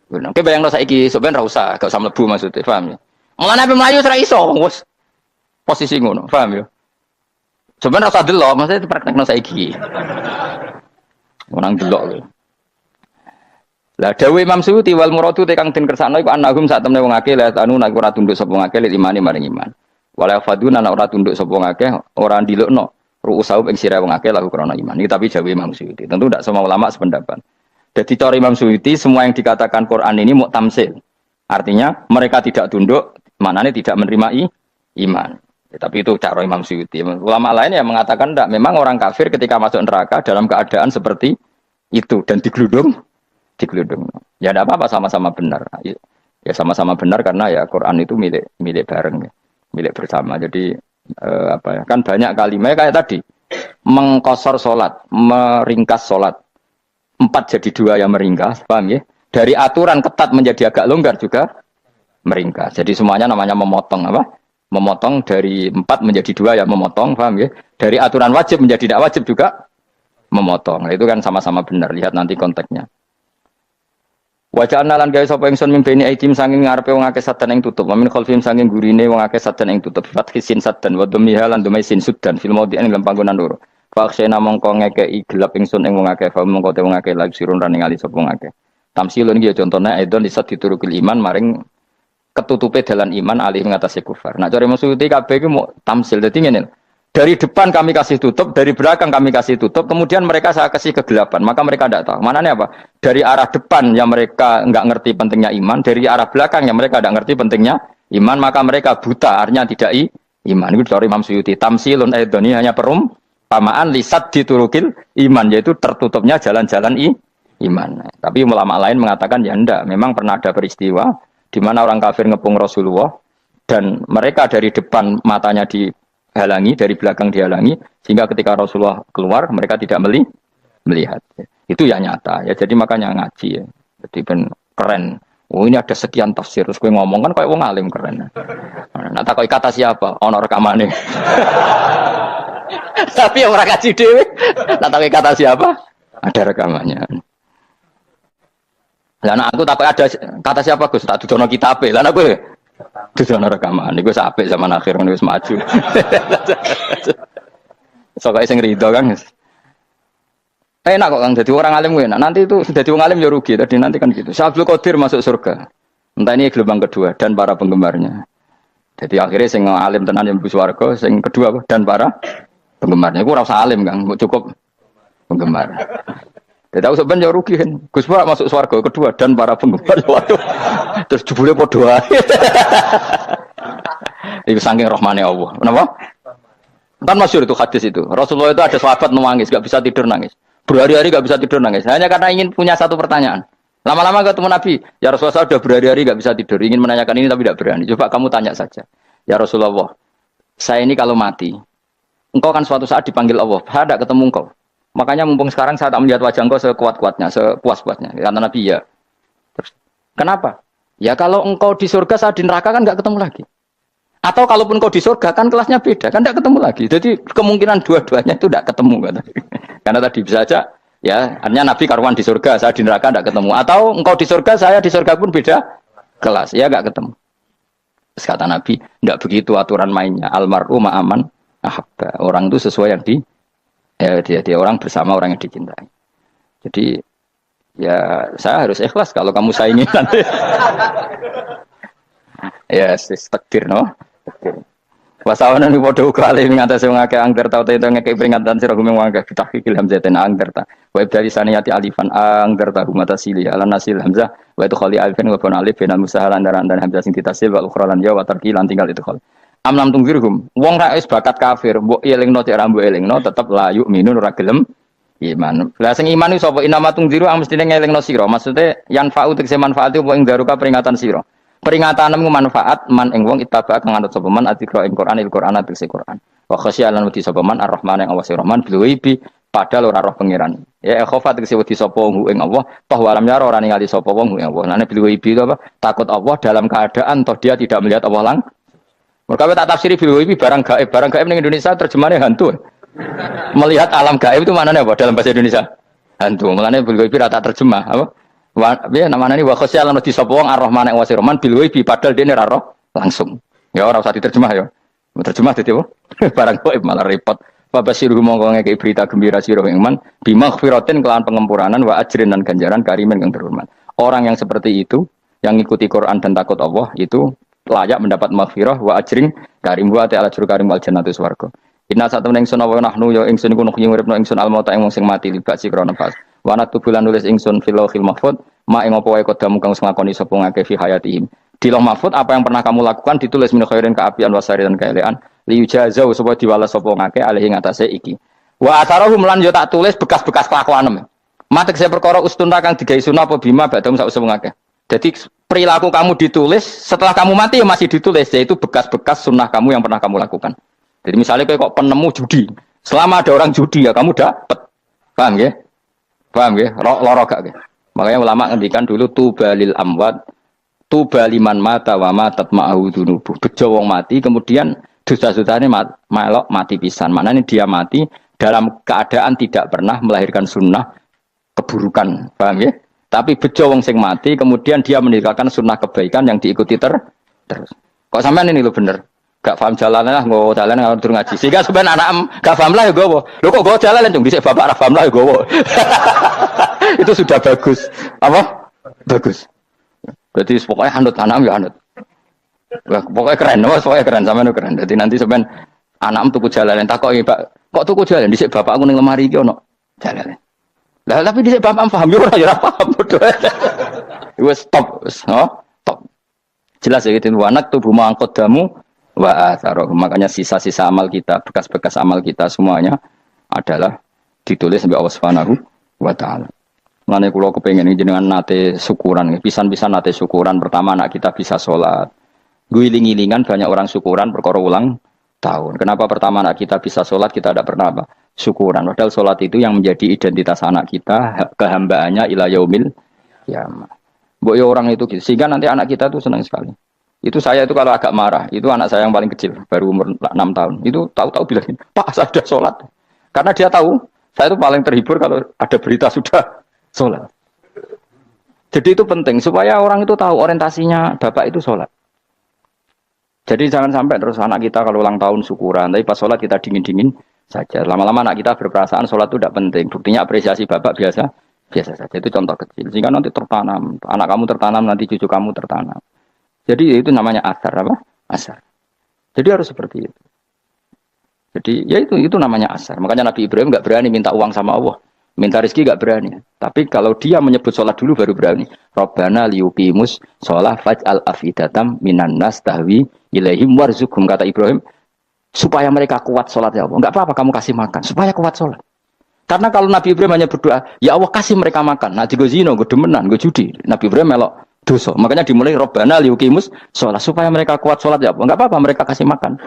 Bener. Oke bayangno saiki sampean ra usah, gak usah mlebu maksudnya, paham ya? Mulane ape mlayu ora iso, wis posisi ngono, paham ya? Sampeyan ra usah delok, maksudnya dipraktekno saiki. Orang delok lho. Lah dawuh Imam Suyuti wal muradu te kang den kersakno iku annahum sak temne wong akeh la anu nek ora tunduk sapa wong akeh imani maring iman. Wala faduna nek ora tunduk sapa wong akeh ora ndilukno ru'usau ing sira wong akeh lahu krana iman. Iki tapi dawuh Imam Suyuti. Tentu tidak semua ulama sependapat. Jadi cara Imam Suyuti semua yang dikatakan Quran ini mau tamsil. Artinya mereka tidak tunduk, maknanya tidak menerima iman. Ya, tapi itu cara Imam Suyuti. Ulama lain yang mengatakan tidak. Memang orang kafir ketika masuk neraka dalam keadaan seperti itu dan digeludung. Ya tidak apa-apa sama-sama benar. Ya sama-sama benar karena ya Quran itu milik bareng, ya. Milik bersama. Jadi apa ya? Kan banyak kalimat kayak tadi mengkosor solat, meringkas solat. 4 jadi 2 yang meringkas, paham ya? Dari aturan ketat menjadi agak longgar juga meringkas. Jadi semuanya namanya memotong apa? Memotong dari 4 menjadi 2 ya memotong, paham ya? Dari aturan wajib menjadi tidak wajib juga memotong. Nah, itu kan sama-sama benar. Lihat nanti konteksnya. Wajah analan gawe sapa ingsun mimpeni aitim sanging ngarepe wong akeh sadan ing tutup. Min khalfim sanging gurine wong akeh sadan ing tutup. Fathisin sadan wa dhummiha lan dhumai sin sudan fil maudhi'in ing panggonan loro. Faksena mongko ngekeki gelap ingsun ing wong akeh fa mongko te wong akeh lagi sirun ran ningali sapa wong akeh. Tamsilun iki ya contone aidon disat diturukil iman maring ketutupe dalan iman alih ngatasi kufar. Nah cara maksud kabeh iki mau tamsil. Dadi ngene. Dari depan kami kasih tutup, dari belakang kami kasih tutup, kemudian mereka saya kasih kegelapan. Maka mereka tidak tahu. Mananya apa? Dari arah depan yang mereka enggak ngerti pentingnya iman, dari arah belakang yang mereka enggak ngerti pentingnya iman, maka mereka buta, artinya tidak iman. Itu dari Imam Suyuti. Tamsilun aidoni hanya perumpamaan lisat diturukil iman, yaitu tertutupnya jalan-jalan iman. Tapi ulama lain mengatakan ya enggak. Memang pernah ada peristiwa di mana orang kafir ngepung Rasulullah dan mereka dari depan matanya dihalangi, dari belakang dihalangi, sehingga ketika Rasulullah keluar mereka tidak melihat. Itu ya nyata ya. Jadi makanya ngaji ya. Jadi ben keren. Oh ini ada sekian tafsir. Terus gue ngomong kan kayak wong alim keren. Nah tak kata siapa? Ono rekamane. Tapi orang ngaji dhewe. Nah tak kata siapa? Ada rekamannya. Lah anak aku takut ada kata siapa Gus? Tak dudono kitabe. Lah aku dudono rekaman. Iku apik zaman akhir ngono wis maju. Sokoke sing rido kan. Enak kok Kang jadi orang alim enak. Nanti itu sudah jadi orang alim ya rugi. Tadi nanti kan gitu. Syabdul Qadir masuk surga. Entah ini gelombang kedua dan para penggemarnya. Jadi akhirnya sing alim tenan yang mlebu swarga, sing kedua dan para penggemarnya. Iku ora usah alim Kang, cukup penggemar. Tidak tahu sebenarnya rugi kan. Gus Pak masuk swarga kedua dan para penggemar. Waduh. Terus jebule padha ae. Iku saking rahmane Allah. Kenapa? Kan masyhur itu hadis itu. Rasulullah itu ada sahabat nangis, enggak bisa tidur nangis. Berhari-hari enggak bisa tidur nangis. Hanya karena ingin punya satu pertanyaan. Lama-lama ketemu Nabi, ya Rasulullah saya sudah berhari-hari enggak bisa tidur, ingin menanyakan ini tapi tidak berani. Coba kamu tanya saja. Ya Rasulullah, saya ini kalau mati, engkau kan suatu saat dipanggil Allah. Saya tidak ketemu engkau. Makanya mumpung sekarang saya tak melihat wajah engkau sekuat-kuatnya, sepuas-puasnya. Kata Nabi ya. Terus, kenapa? Ya kalau engkau di surga, saya di neraka kan enggak ketemu lagi. Atau kalaupun engkau di surga kan kelasnya beda, kan enggak ketemu lagi. Jadi kemungkinan dua-duanya itu enggak ketemu. Kata. Karena tadi bisa saja, ya artinya Nabi karuan di surga, saya di neraka enggak ketemu. Atau engkau di surga, saya di surga pun beda kelas, ya enggak ketemu. Terus kata Nabi, enggak begitu aturan mainnya. Almar'u ma'aman ahabba. Orang itu sesuai yang dia orang bersama orang yang dicintai. Jadi ya saya harus ikhlas kalau kamu saingi nanti. Ya takdir no. Wasawana ni padha uga ali ngatasi wong akeh angger tau tento ngekek peringatan sira gumeng wong akeh tahqiqil hamzatin angger ta. Wa dari saniyati alifan angger ta humata sili ala nasil hamzah wa itu khali alifan wa kun alif binal musahalan dan hamzah sing ditasil wa ukhra lan ya wa tarqilan tinggal itu khali. Amlam tungzirhum wong ra wis bakat kafir mbok elingno cek ra mbok elingno tetep la yuk minun ora gelem iman. Lah sing iman iku sapa inama tungziru ang mestine ngelingno sira. Maksude yan fa'u tegese manfaat apa ing daruka peringatan sira. Peringatanmu manfaat man ing wong ittaba kang anut sapa man atikra ing Qur'anil Qur'an tegese Qur'an. Wa khasyialan wedi sapa man ar-rahman ing awase rahman bil ghaibi padahal ora roh pangeran. Ya khofa tegese wedi sapa ing Allah toh walam yara ora ningali sapa wong ing Allah. Nane bil ghaibi itu apa? Takut Allah dalam keadaan toh dia tidak melihat Allah Mereka tak tafsiri bil ghaibi barang gaib ning Indonesia terjemahannya hantu. Melihat alam gaib itu maknanya apa dalam bahasa Indonesia? Hantu. Mulane bil ghaibi rata terjemah apa? Ya namanya ini wa khosya lan di sapa wong ar-rahman wa sirman bil ghaibi padahal dene ra roh langsung. Ya ora usah diterjemah ya. Terjemah dadi apa? Barang gaib malah repot. Fa basiru monggo ngeke berita gembira sira iman bimaghfiratin kelawan pengempuranan wa ajrin dan ganjaran karimin kang terhormat. Orang yang seperti itu yang ngikuti Quran dan takut Allah itu layak mendapat maghfirah wa ajrin karim wa ta'ala juru karim wal jannatu swarga. Inna satamna ingsun wa nahnu ya ingsun iku nuhyi uripna ingsun al mauta ing wong sing mati libak sikra nafas. Wa natubulan nulis ingsun fil lauhil mahfuz ma ing apa wae kodamu kang nglakoni sapa ngake fi hayatihim. Di lauh mahfuz apa yang pernah kamu lakukan ditulis min khairin kaapian wasari dan kaelean li yujazau supaya diwales sapa ngake alih ing atase iki. Wa atharahum lan yo tak tulis bekas-bekas kelakuanem. Matek saya perkara ustuna kang digawe sunah apa bima badam sak usum ngake. Jadi perilaku kamu ditulis setelah kamu mati ya masih ditulis yaitu bekas-bekas sunnah kamu yang pernah kamu lakukan. Jadi misalnya kayak kok penemu judi, selama ada orang judi ya kamu dapat, paham ya? Paham ya? Loro gak ya? Makanya ulama ngendikan dulu tubalil amwat, tubaliman mata wa matat ma'ahu dunubuh. Bejo wong mati kemudian dosa-dosanya melok mati pisan. Maknanya dia mati dalam keadaan tidak pernah melahirkan sunnah keburukan, paham ya? Tapi bejo wong sing mati kemudian dia meninggalkan sunnah kebaikan yang diikuti terus. Kok sampean ini lo bener? Gak paham jalannya lah, nggo jalan kalau turun ngaji. Sehingga sebenarnya anak gak paham lah ya gowo. Lo kok gowo jalan cung dhisik bapak ra paham lah ya gowo. Itu sudah bagus. Apa? Bagus. Berarti pokoknya anut anam ya anut. Wah, pokoknya keren, pokoknya keren sampean keren. Jadi nanti sampean anam tuku jalan takoki, Pak. Kok tuku jalan dhisik bapak aku ning lemari iki ono jalan. Lah tapi dhisik bapak paham yo ora paham bodoh. Wes stop, stop. Jelas ya gitu anak tubuh mangkot damu wa atharoh. Makanya sisa-sisa amal kita, bekas-bekas amal kita semuanya adalah ditulis sampai Allah Subhanahu wa taala. Mulane kula kepengin jenengan nate syukuran, pisan-pisan nate syukuran. Pertama anak kita bisa sholat. Guling-gilingan banyak orang syukuran perkara ulang tahun. Kenapa pertama anak kita bisa sholat kita tidak pernah apa? Syukuran. Padahal sholat itu yang menjadi identitas anak kita, kehambaannya ila yaumil qiyamah. Mbok yo orang itu gitu. Sehingga nanti anak kita tuh senang sekali. Itu saya itu kalau agak marah, itu anak saya yang paling kecil, baru umur 6 tahun. Itu tahu-tahu bilang, "Pak, saya sudah sholat." Karena dia tahu, saya itu paling terhibur kalau ada berita sudah sholat. Jadi itu penting supaya orang itu tahu orientasinya bapak itu sholat. Jadi jangan sampai terus anak kita kalau ulang tahun syukuran, tapi pas sholat kita dingin-dingin saja. Lama-lama anak kita berperasaan sholat itu tidak penting. Buktinya apresiasi bapak biasa saja. Itu contoh kecil. Sehingga nanti tertanam, anak kamu tertanam, nanti cucu kamu tertanam. Jadi itu namanya asar apa? Asar. Jadi harus seperti itu. Jadi ya itu namanya asar. Makanya Nabi Ibrahim nggak berani minta uang sama Allah, minta rezeki nggak berani. Tapi kalau dia menyebut sholat dulu baru berani. Robbana liyuqimus sholat faj'al afidatam minan nas tahwi ilaihim warzuqhum, kata Ibrahim, supaya mereka kuat sholat ya Allah. Nggak apa-apa kamu kasih makan supaya kuat sholat. Karena kalau Nabi Ibrahim hanya berdoa, ya Allah kasih mereka makan. Nah gue zino, gue demenan, gue judi. Nabi Ibrahim melok dosa. Makanya dimulai Robbana liyuqimus sholat supaya mereka kuat sholat ya Allah. Enggak apa-apa mereka kasih makan.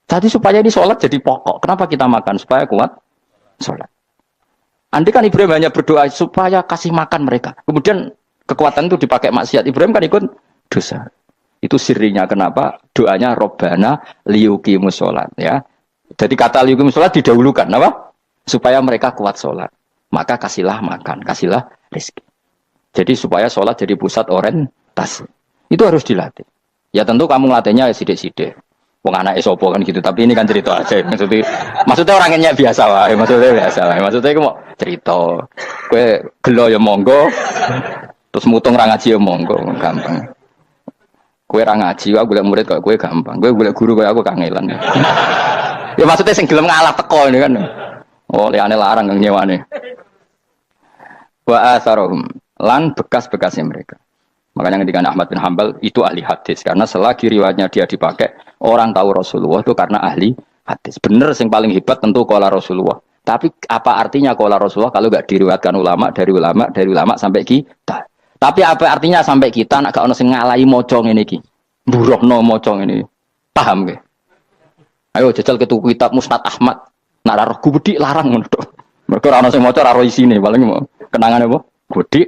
Jadi supaya ini sholat jadi pokok. Kenapa kita makan? Supaya kuat sholat. Andai kan Ibrahim hanya berdoa supaya kasih makan mereka. Kemudian kekuatan itu dipakai maksiat. Ibrahim kan ikut dosa. Itu sirinya kenapa doanya Robbana liyuqimus sholat ya. Jadi kata liyuqimus sholat didahulukan apa? Supaya mereka kuat sholat. Maka kasihlah makan, kasihlah rezeki. Jadi supaya sholat jadi pusat orientasi. Itu harus dilatih. Ya tentu kamu ngelatihnya sidik-sidik. Wong anake sapa kan gitu. Tapi ini kan cerita aja. Maksudnya orangnya biasa wae. Maksudnya aku mau cerita. Kowe gelo ya monggo. Terus mutung ra ngaji ya monggo, gampang. Kowe ra ngaji, aku golek murid kok kowe gampang. Kowe golek guru kaya aku kangelan. Ya maksudnya sing gelem ngalah teko ini kan. Oh, liane larang kang nyewane. Wa asarohum lan bekas-bekasnya mereka. Makanya ketika Ahmad bin Hambal itu ahli hadis karena selagi riwayatnya dia dipakai orang tahu Rasulullah itu karena ahli hadis. Bener yang paling hebat tentu qala Rasulullah. Tapi apa artinya qala Rasulullah kalau enggak diriwayatkan dari ulama sampai kita. Tapi apa artinya sampai kita nak gak ono sing ngalahi maca ngene iki. Mburohno maca ngene. Paham nggih? Ayo jajal ke tuku kitab Musnad Ahmad. Nak ra roh gudhi larang ngono tok. Mergo ora ono sing maca ora ro isine paling kenangane apa? Gudhi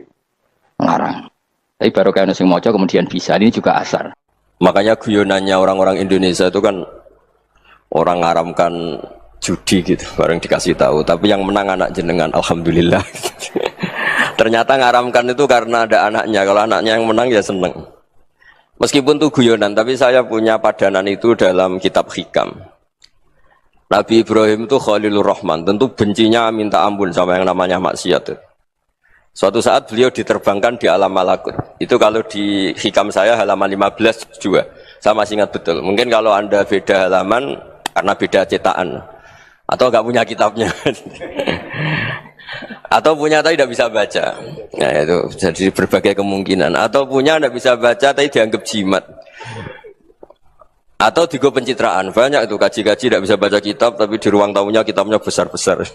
larang. Tapi baru kayak sing maca kemudian bisa ini juga asar.
Makanya guyonannya orang-orang Indonesia itu kan orang ngaramkan judi gitu, bareng dikasih tahu. Tapi yang menang anak jenengan, alhamdulillah. Ternyata ngaramkan itu karena ada anaknya. Kalau anaknya yang menang ya seneng. Meskipun itu guyonan, tapi saya punya padanan itu dalam kitab Hikam. Nabi Ibrahim itu Khalilur Rahman, tentu bencinya minta ampun sama yang namanya maksiat. Suatu saat beliau diterbangkan di alam malakut. Itu kalau di Hikam saya halaman 15 juga. Saya masih ingat betul. Mungkin kalau Anda beda halaman karena beda cetakan. Atau nggak punya kitabnya. Atau punya tapi tidak bisa baca. Nah itu jadi berbagai kemungkinan. Atau punya tidak bisa baca tapi dianggap jimat. Atau digo pencitraan. Banyak itu kaji-kaji tidak bisa baca kitab tapi di ruang tamunya kitabnya besar-besar.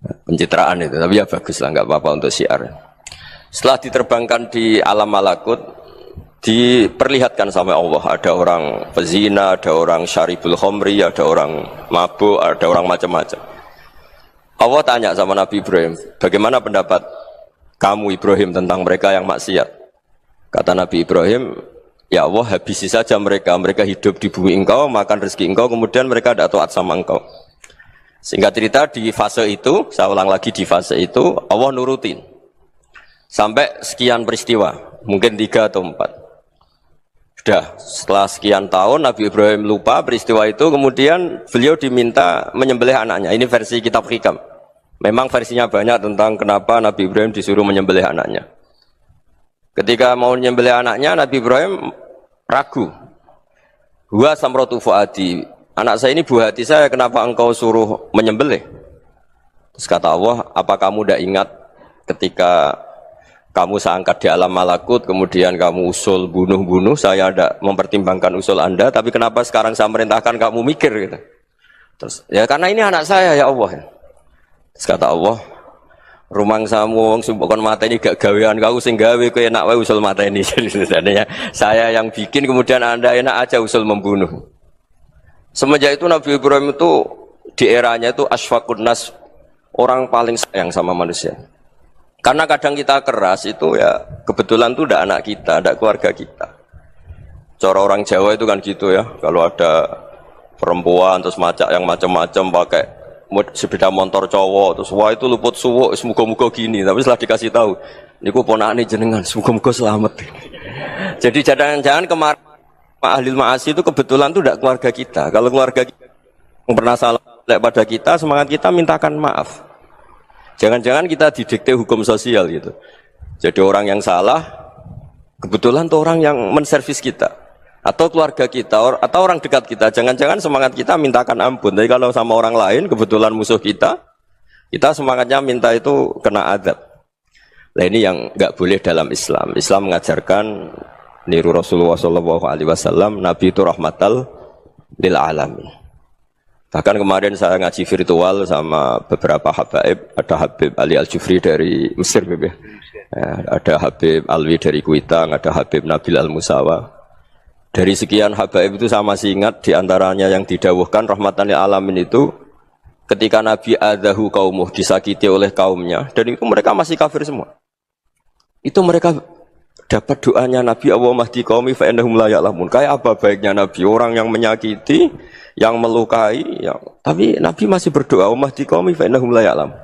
Pencitraan itu, tapi ya bagus lah, nggak apa-apa untuk syiar. Setelah diterbangkan di alam malakut, diperlihatkan sama Allah, ada orang pezina, ada orang syaribul khomri, ada orang mabuk, ada orang macam-macam. Allah tanya sama Nabi Ibrahim, bagaimana pendapat kamu Ibrahim tentang mereka yang maksiat? Kata Nabi Ibrahim, ya Allah habisi saja mereka, mereka hidup di bumi engkau, makan rezeki engkau, kemudian mereka tidak taat sama engkau. Singkat cerita di fase itu, saya ulang lagi di fase itu, Allah nurutin. Sampai sekian peristiwa, mungkin 3 atau 4. Sudah, setelah sekian tahun Nabi Ibrahim lupa peristiwa itu, kemudian beliau diminta menyembelih anaknya. Ini versi kitab Hikam. Memang versinya banyak tentang kenapa Nabi Ibrahim disuruh menyembelih anaknya. Ketika mau menyembelih anaknya, Nabi Ibrahim ragu. Huwa samratu fuadi. Anak saya ini buah hati saya, kenapa engkau suruh menyembelih? Terus kata Allah, apa kamu tidak ingat ketika kamu saya angkat di alam malakut, kemudian kamu usul bunuh-bunuh, saya tidak mempertimbangkan usul Anda, tapi kenapa sekarang saya merintahkan kamu mikir gitu? Terus, ya karena ini anak saya ya Allah. Terus kata Allah, rumang samu wong sumpah kon mata ini gak gawean kau sing gawe kowe enak wae usul mata ini. Jadi sebenarnya saya yang bikin, kemudian Anda enak aja usul membunuh. Semenjak itu Nabi Ibrahim itu di eranya itu asfaqun nas, orang paling sayang sama manusia. Karena kadang kita keras itu ya kebetulan itu tidak anak kita, tidak keluarga kita. Cara orang Jawa itu kan gitu ya, kalau ada perempuan terus macak yang macam-macam pakai sepeda motor cowok terus wah itu luput suwuk, semoga-moga gini. Tapi setelah dikasih tahu, niku ponakane jenengan, semoga-moga selamat. Jadi jangan-jangan kemarin ahli ma'asi itu kebetulan itu tidak keluarga kita. Kalau keluarga kita yang pernah salah pada kita, semangat kita mintakan maaf. Jangan-jangan kita didikte hukum sosial gitu. Jadi orang yang salah, kebetulan itu orang yang menservis kita. Atau keluarga kita, atau orang dekat kita. Jangan-jangan semangat kita mintakan ampun. Tapi kalau sama orang lain, kebetulan musuh kita semangatnya minta itu kena adab. Nah ini yang nggak boleh dalam Islam. Islam mengajarkan niru Rasulullah SAW, Nabi itu rahmatal lil alamin. Bahkan kemarin saya ngaji virtual sama beberapa habaib, ada Habib Ali Al-Jufri dari Mesir, ya, ada Habib Alwi dari Kuitang, ada Habib Nabil Al-Musawa. Dari sekian habaib itu saya masih ingat diantaranya yang didawuhkan rahmatan lil alamin itu ketika Nabi adahu kaumuh, disakiti oleh kaumnya, dan itu mereka masih kafir semua. Itu mereka dapat doanya Nabi, Allah mahdi qaumi fa innahum la ya'lamun. Kayak apa baiknya Nabi, orang yang menyakiti, yang melukai, tapi Nabi masih berdoa, Allah mahdi qaumi fa innahum la ya'lamun.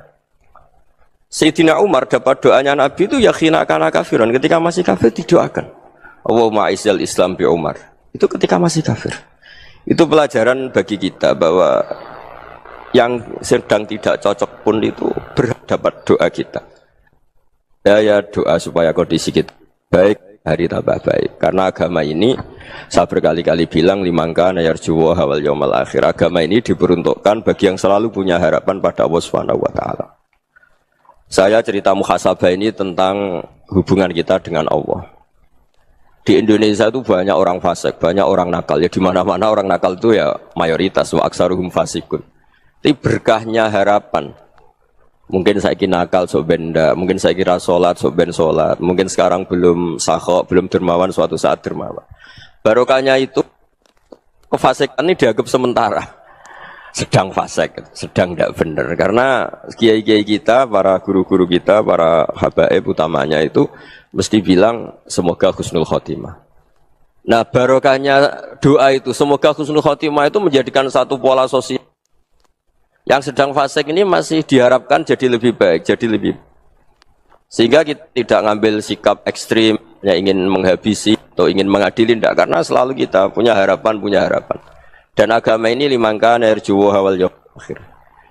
Sayyidina Umar dapat doanya Nabi itu ya khina kana kafiran, ketika masih kafir didoakan. Allahumma aizzal Islam bi Umar. Itu ketika masih kafir. Itu pelajaran bagi kita bahwa yang sedang tidak cocok pun itu berdapat doa kita. Ya doa supaya kondisi kita baik, hari tambah baik. Karena agama ini, saya berkali-kali bilang, limangka nayarjuwa hawal yawmal akhir. Agama ini diperuntukkan bagi yang selalu punya harapan pada Allah Subhanahu wa Ta'ala. Saya cerita muhasabah ini tentang hubungan kita dengan Allah. Di Indonesia itu banyak orang fasik, banyak orang nakal. Ya di mana-mana orang nakal itu ya mayoritas, wa aksaruhum fasikun. Tapi berkahnya harapan. Mungkin saya kira nakal sok benda, mungkin saya kira sholat sok ben sholat, mungkin sekarang belum sakhok, belum dermawan, suatu saat dermawan. Barokahnya itu kefasikan ini dianggap sementara, sedang fasik, sedang tidak benar. Karena kiai-kiai kita, para guru-guru kita, para habaib utamanya itu mesti bilang semoga husnul khotimah. Nah, barokahnya doa itu, semoga husnul khotimah itu menjadikan satu pola sosial. Yang sedang fasik ini masih diharapkan jadi lebih baik, jadi lebih. Sehingga kita tidak ngambil sikap ekstrim, ya ingin menghabisi atau ingin mengadili, tidak. Karena selalu kita punya harapan. Dan agama ini limangkan erjuwo hawal yawm akhir.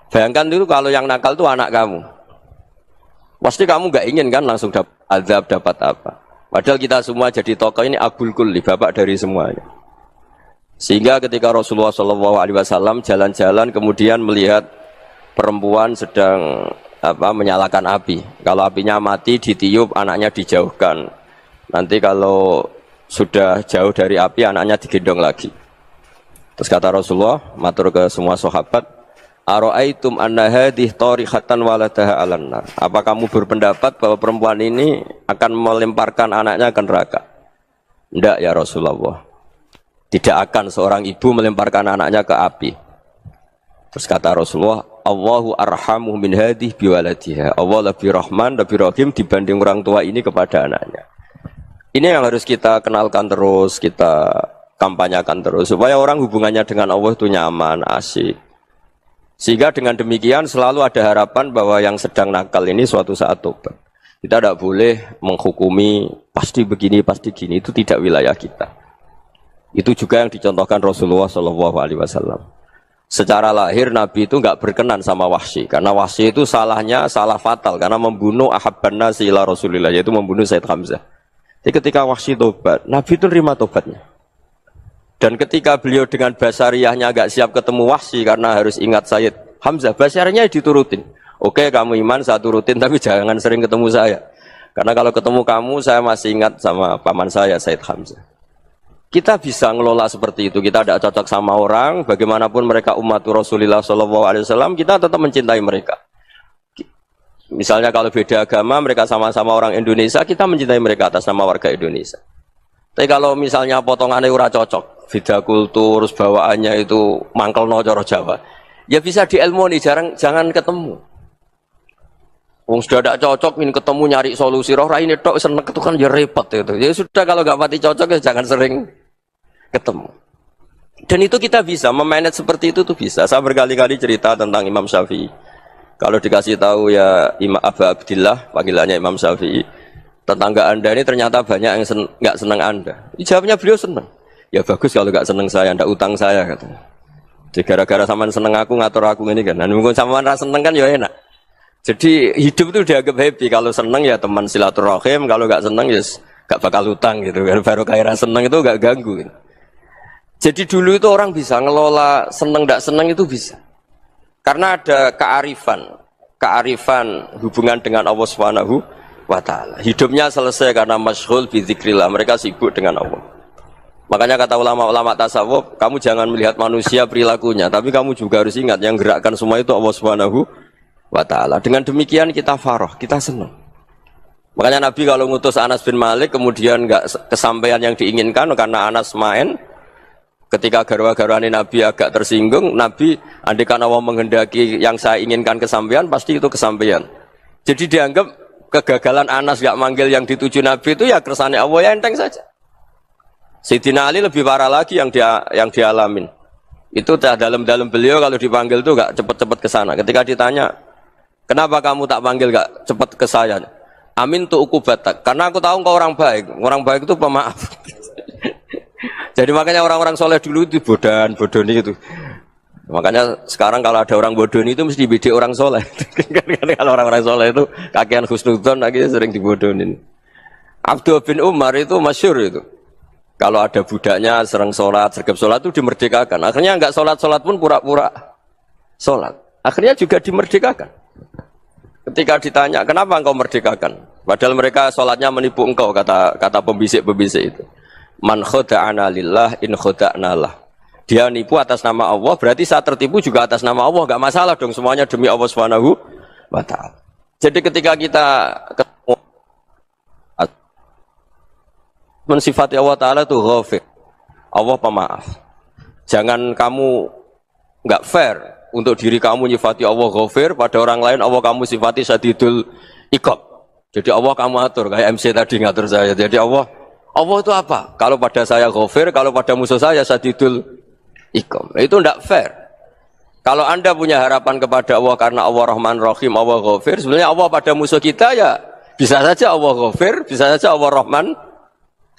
Bayangkan dulu kalau yang nakal itu anak kamu. Pasti kamu nggak ingin kan langsung dapat azab, dapat apa. Padahal kita semua jadi tokoh ini abul kulli, bapak dari semuanya. Sehingga ketika Rasulullah SAW jalan-jalan kemudian melihat perempuan sedang menyalakan api. Kalau apinya mati ditiup, anaknya dijauhkan. Nanti kalau sudah jauh dari api, anaknya digendong lagi. Terus kata Rasulullah, matur ke semua sahabat, Aro'aitum anna hadih tarihatan waladaha alan nar. Apa kamu berpendapat bahwa perempuan ini akan melemparkan anaknya ke neraka? Tidak ya Rasulullah. Tidak akan seorang ibu melemparkan anaknya ke api. Terus kata Rasulullah, Allahu arhamu min hadih biwaladiha. Allah lebih rahman, lebih rahim dibanding orang tua ini kepada anaknya. Ini yang harus kita kenalkan terus, kita kampanyakan terus. Supaya orang hubungannya dengan Allah itu nyaman, asik. Sehingga dengan demikian selalu ada harapan bahwa yang sedang nakal ini suatu saat tobat. Kita tidak boleh menghukumi pasti begini, pasti gini. Itu tidak wilayah kita. Itu juga yang dicontohkan Rasulullah SAW. Secara lahir Nabi itu nggak berkenan sama Wahsy, karena Wahsy itu salahnya salah fatal karena membunuh ahabban nasi ila Rasulillah, yaitu membunuh Said Hamzah. Jadi ketika Wahsy tobat, Nabi itu terima tobatnya. Dan ketika beliau dengan basariyahnya agak siap ketemu Wahsy karena harus ingat Said Hamzah, basariyahnya diturutin. Oke, kamu iman, saya turutin, tapi jangan sering ketemu saya. Karena kalau ketemu kamu, saya masih ingat sama paman saya, Said Hamzah. Kita bisa ngelola seperti itu. Kita tidak cocok sama orang, bagaimanapun mereka umat Rasulullah SAW, kita tetap mencintai mereka. Misalnya kalau beda agama, mereka sama-sama orang Indonesia, kita mencintai mereka atas nama warga Indonesia. Tapi kalau misalnya potongannya ora cocok, beda kultur, bawaannya itu mangkel no coro Jawa, ya bisa diilmoni, jangan ketemu. Wong sudah tidak cocok, ingin ketemu nyari solusi. Roh ini tok seneng itu kan ya repot itu. Ya sudah kalau nggak pati cocok ya jangan sering ketemu. Dan itu kita bisa memanage seperti itu tuh bisa. Saya berkali-kali cerita tentang Imam Syafi'i. Kalau dikasih tahu ya Imam Abu Abdillah, panggilannya Imam Syafi'i, tetangga anda ini ternyata banyak yang nggak senang anda. Jawabnya beliau senang. Ya bagus kalau nggak senang saya, ndak utang saya katanya. Jadi gara-gara saman seneng aku ngatur aku ini kan. Dan mungkin saman rasa seneng kan ya enak. Jadi hidup itu dianggap happy. Kalau seneng ya teman silaturahim, kalau nggak seneng ya nggak bakal utang gitu. Baru kaya seneng itu nggak ganggu. Gitu. Jadi dulu itu orang bisa ngelola seneng nggak seneng itu bisa. Karena ada kearifan hubungan dengan Allah Subhanahu wa Ta'ala. Hidupnya selesai karena masyghul bi dzikrillah. Mereka sibuk dengan Allah. Makanya kata ulama-ulama tasawuf, kamu jangan melihat manusia perilakunya, tapi kamu juga harus ingat yang gerakkan semua itu Allah Subhanahu wa Ta'ala. Dengan demikian kita farah, kita senang. Makanya Nabi kalau ngutus Anas bin Malik kemudian nggak kesampaian yang diinginkan karena Anas main, ketika garwa-garwani Nabi agak tersinggung, Nabi andaikan Allah menghendaki yang saya inginkan kesampaian, pasti itu kesampaian. Jadi dianggap kegagalan Anas nggak manggil yang dituju Nabi itu ya kersane Allah, ya enteng saja. Sayyidina Ali lebih parah lagi yang dialamin. Itu dalam beliau kalau dipanggil tuh nggak cepet-cepet ke sana. Ketika ditanya, kenapa kamu tak panggil nggak cepet ke saya? Amin tuh ukubatak. Karena aku tahu kau orang baik. Orang baik itu pemaaf. Jadi makanya orang-orang soleh dulu itu bodoni itu. Makanya sekarang kalau ada orang bodoni itu mesti beda orang soleh. Kalau orang-orang soleh itu kakean husnudzon lagi sering dibodonin. Abdul bin Umar itu masyhur itu. Kalau ada budaknya sering sholat, sergap sholat itu dimerdekakan. Akhirnya nggak sholat pun pura-pura sholat. Akhirnya juga dimerdekakan. Ketika ditanya, kenapa engkau merdekakan? Padahal mereka sholatnya menipu engkau, kata pembisik-pembisik itu. Man khoda'ana lillah in khoda'na lah. Dia nipu atas nama Allah, berarti saat tertipu juga atas nama Allah. Nggak masalah dong, semuanya demi Allah Subhanahu wa Ta'ala. Jadi ketika kita ketemu mensifati Allah Ta'ala itu ghafir, Allah pemaaf. Jangan kamu nggak fair untuk diri kamu nyifati Allah ghafir, pada orang lain Allah kamu sifati syadidul iqab. Jadi Allah kamu atur, kayak MC tadi ngatur saya. Jadi Allah Allah itu apa? Kalau pada saya ghafir, kalau pada musuh saya sadidul iqam. Itu tidak fair. Kalau Anda punya harapan kepada Allah karena Allah Rahman Rahim, Allah ghafir, sebenarnya Allah pada musuh kita ya bisa saja Allah ghafir, bisa saja Allah Rahman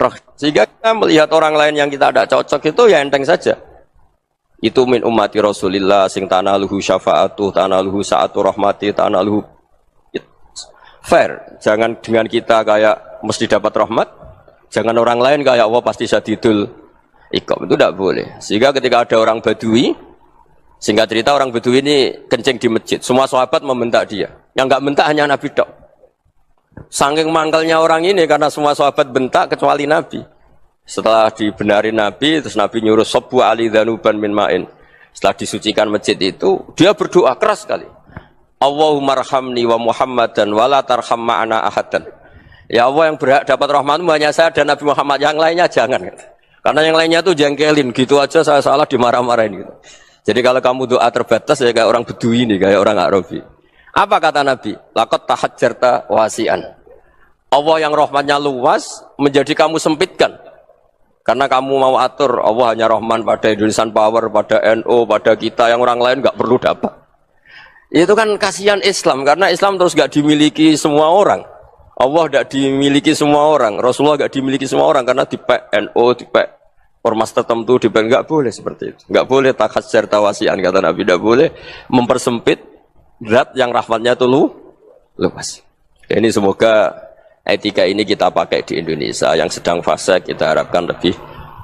Rahim. Sehingga kita melihat orang lain yang kita tidak cocok itu ya enteng saja. Itu min ummati Rasulillah sing tanaluhu syafa'atuh, tanaluhu sa'atu rahmati, tanaluhu fair. Jangan dengan kita kayak mesti dapat rahmat, jangan orang lain kayak Allah pasti sadidul iqam. Itu tidak boleh. Sehingga ketika ada orang Badui, singkat cerita orang Badui ini kencing di masjid, semua sahabat membentak dia. Yang enggak bentak hanya Nabi tok. Saking mangkalnya orang ini karena semua sahabat bentak kecuali Nabi. Setelah dibenarin Nabi, terus Nabi nyuruh Sobbu ali dhanuban min ma'in. Setelah disucikan masjid itu, dia berdoa keras sekali. Allahumma arhamni wa Muhammadan wa la tarham ma'ana ahadan. Ya Allah, yang berhak dapat rahmatmu hanya saya dan Nabi Muhammad, yang lainnya jangan. Karena yang lainnya tuh jengkelin, gitu aja saya salah dimarah-marahin gitu. Jadi kalau kamu doa terbatas ya kayak orang Bedui ini, kayak orang Arabi. Apa kata Nabi? Laqad tahajjarta wasi'an. Allah yang rahmatnya luas menjadi kamu sempitkan. Karena kamu mau atur Allah hanya Rahman pada Indonesian Power, pada NU, pada kita, yang orang lain nggak perlu dapat. Itu kan kasihan Islam, karena Islam terus nggak dimiliki semua orang. Allah nggak dimiliki semua orang, Rasulullah nggak dimiliki semua orang karena dipek NU, dipek ormas tertentu, dipek nggak boleh seperti itu. Nggak boleh takhasyar tawasian, kata Nabi, nggak boleh mempersempit zat yang rahmatnya itu luas. Ini semoga etika ini kita pakai di Indonesia. Yang sedang fase kita harapkan lebih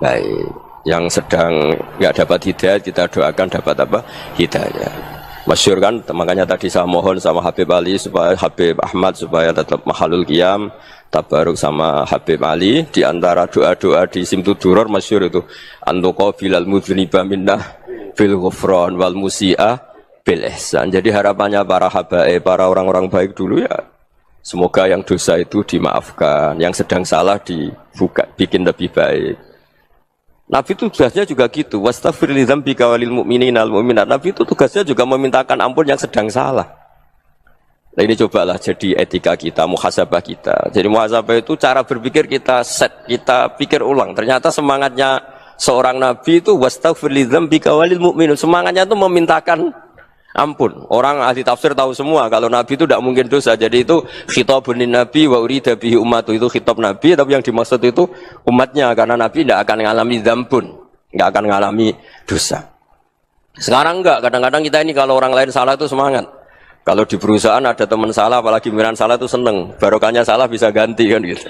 baik. Yang sedang nggak dapat hidayah kita doakan dapat apa? Hidayah. Masyhur kan, makanya tadi saya mohon sama Habib Ali supaya Habib Ahmad supaya tetap mahalul qiyam, tabaruk sama Habib Ali. Di antara doa-doa di Simtud Duror masyhur itu antuqa bilal mudhniba minnah bil ghufran wal musi'ah bil ihsan. Jadi harapannya para habaib, para orang-orang baik dulu ya, semoga yang dosa itu dimaafkan, yang sedang salah dibuka, bikin lebih baik. Nabi itu tugasnya juga gitu. Wastaghfir li dzambika walil mu'minina wal mu'minat. Nabi itu tugasnya juga memintakan ampun yang sedang salah. Nah ini cobalah jadi etika kita, muhasabah kita. Jadi muhasabah itu cara berpikir kita set, kita pikir ulang. Ternyata semangatnya seorang Nabi itu wastaghfir li dzambika walil mu'minun. Semangatnya itu memintakan ampun. Orang ahli tafsir tahu semua kalau Nabi itu tidak mungkin dosa. Jadi itu khitabun Nabi wa urida bihi ummatu, itu khitab Nabi, tapi yang dimaksud itu umatnya, karena Nabi tidak akan mengalami dzambun, tidak akan mengalami dosa. Sekarang enggak, kadang-kadang kita ini kalau orang lain salah itu semangat. Kalau di perusahaan ada teman salah, apalagi miran salah itu seneng, barokahnya salah bisa ganti kan gitu.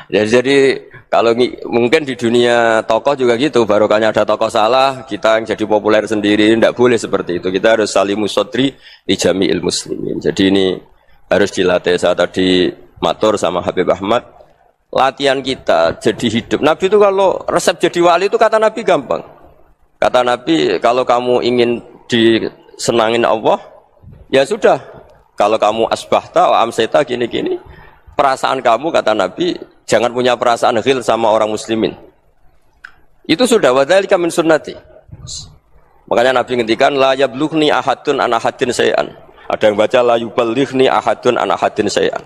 Jadi kalau mungkin di dunia tokoh juga gitu, barokahnya ada tokoh salah, kita yang jadi populer sendiri, tidak boleh seperti itu. Kita harus salimus sodri di jami'il muslimin. Jadi ini harus dilatih. Saya tadi matur sama Habib Ahmad, latihan kita jadi hidup. Nabi itu kalau resep jadi wali itu kata Nabi gampang. Kata Nabi, kalau kamu ingin disenangin Allah, ya sudah. Kalau kamu asbahta wa amseta gini-gini, perasaan kamu, kata Nabi, jangan punya perasaan ghil sama orang muslimin. Itu sudah wadzalika min sunnati. Makanya Nabi ngendikan la yablughni ahadun an ahadin syai'an. Ada yang baca la yuballighni ahadun an ahadin syai'an.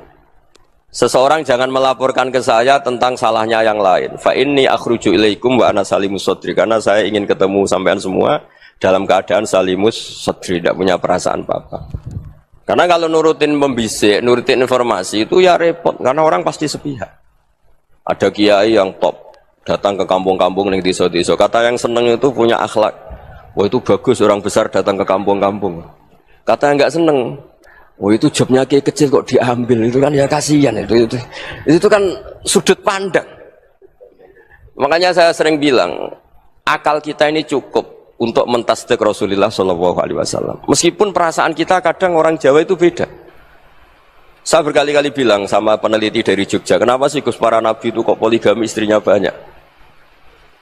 Seseorang jangan melaporkan ke saya tentang salahnya yang lain. Fa inni akhruju ilaikum wa ana salimus sadri. Karena saya ingin ketemu sampean semua dalam keadaan salimus sadri, tidak punya perasaan apa-apa. Karena kalau nurutin membisik, nurutin informasi itu ya repot, karena orang pasti sepihak. Ada kiai yang top, datang ke kampung-kampung ning desa-desa. Kata yang seneng itu punya akhlak. Wah itu bagus orang besar datang ke kampung-kampung. Kata yang nggak seneng, wah itu jobnya kiai kecil kok diambil, itu kan ya kasihan itu kan sudut pandang. Makanya saya sering bilang, akal kita ini cukup untuk mentasdik Rasulullah SAW. Meskipun perasaan kita kadang orang Jawa itu beda. Saya berkali-kali bilang sama peneliti dari Jogja, kenapa sih Gus para nabi itu kok poligami istrinya banyak?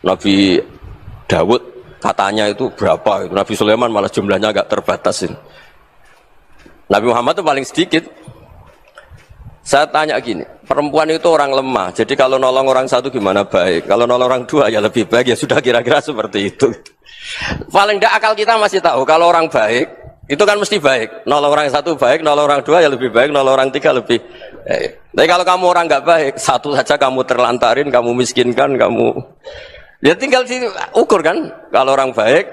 Nabi Dawud katanya itu berapa? Nabi Sulaiman malah jumlahnya agak terbatasin. Nabi Muhammad itu paling sedikit. Saya tanya gini, perempuan itu orang lemah, jadi kalau nolong orang satu gimana baik, kalau nolong orang dua ya lebih baik, ya sudah kira-kira seperti itu. Paling tidak akal kita masih tahu kalau orang baik Itu kan mesti baik. 0 orang 1 baik, 0 orang 2 ya lebih baik, 0 orang 3 lebih baik. Tapi kalau kamu orang nggak baik, 1 saja kamu terlantarin, kamu miskinkan, kamu ya tinggal ukur kan. Kalau orang baik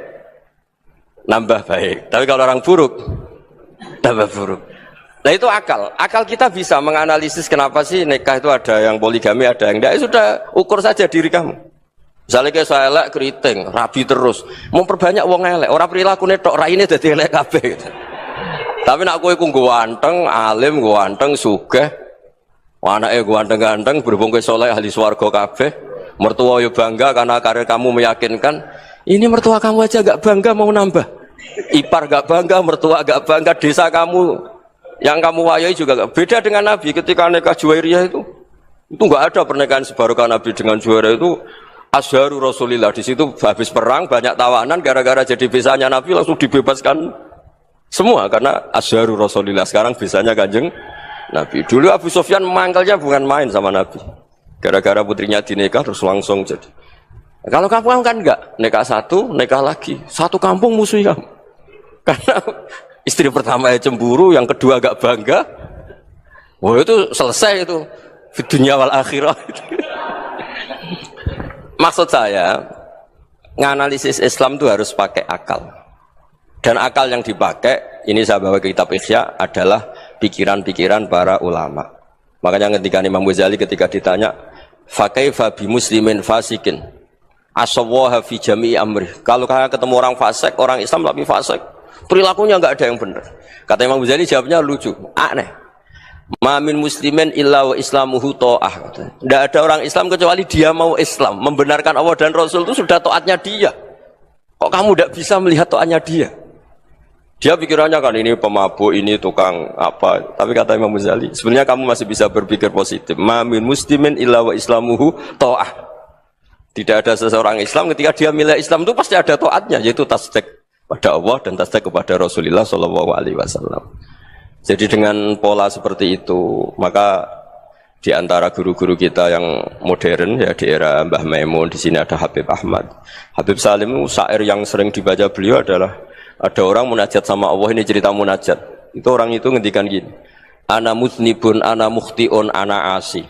nambah baik. Tapi kalau orang buruk tambah buruk. Nah itu akal. Akal kita bisa menganalisis kenapa sih nikah itu ada yang poligami, ada yang enggak. Ya sudah, ukur saja diri kamu. Misalnya kayak saya elek keriting, rabi terus, mau perbanyak wong elek, orang perilaku netok raine dadi elek kabeh. Gitu. Tapi nak kowe ku ganteng, alim, ganteng, sugih, anake ganteng-ganteng, berhubung kowe saleh ahli swarga kabeh, mertua yo bangga karena karir kamu meyakinkan. Ini mertua kamu aja enggak bangga mau nambah. Ipar enggak bangga, mertua enggak bangga, desa kamu yang kamu wayai juga enggak. Beda dengan Nabi ketika nikah Juwairiyah itu enggak ada pernikahan sebarokah Nabi dengan Juwairiyah itu. Azharu Rasulillah, di situ habis perang banyak tawanan gara-gara jadi bisanya Nabi langsung dibebaskan semua karena Azharu Rasulillah. Sekarang bisanya Kanjeng Nabi. Dulu Abu Sufyan mangkalnya bukan main sama Nabi. Gara-gara putrinya dinikah terus langsung jadi. Kalau kamu kan enggak, nikah 1, nikah lagi. 1 kampung musuh kamu. Karena istri pertama ya cemburu, yang kedua agak bangga. Wah itu selesai itu. Di dunia wal akhirah. Maksud saya, nganalisis Islam itu harus pakai akal. Dan akal yang dipakai, ini saya bawa ke kitab Ihya, adalah pikiran-pikiran para ulama. Makanya ketika Imam Ghazali ketika ditanya, fakaifa bi muslimin fasikin asawwaha fi jami'i amri. Kalau kalian ketemu orang fasik, orang Islam tapi fasik, perilakunya enggak ada yang benar. Kata Imam Ghazali jawabnya lucu, aneh. Ma min muslimin illa wa islamuhu ta'ah. Tidak ada orang Islam kecuali dia mau Islam, membenarkan Allah dan Rasul itu sudah taatnya dia. Kok kamu tidak bisa melihat taatnya dia? Dia pikirannya kan ini pemabuk, ini tukang apa. Tapi kata Imam Ghazali, sebenarnya kamu masih bisa berpikir positif. Ma min muslimin illa wa islamuhu ta'ah. Tidak ada seseorang Islam ketika dia milih Islam itu pasti ada taatnya, yaitu tasdik pada Allah dan tasdik kepada Rasulullah sallallahu alaihi wasallam. Jadi dengan pola seperti itu, maka di antara guru-guru kita yang modern ya di era Mbah Maimun, di sini ada Habib Ahmad. Habib Salim syair yang sering dibaca beliau adalah ada orang munajat sama Allah, ini cerita munajat. Itu orang itu ngendikan gini. Ana muznibun, ana mukhtiun, ana asi.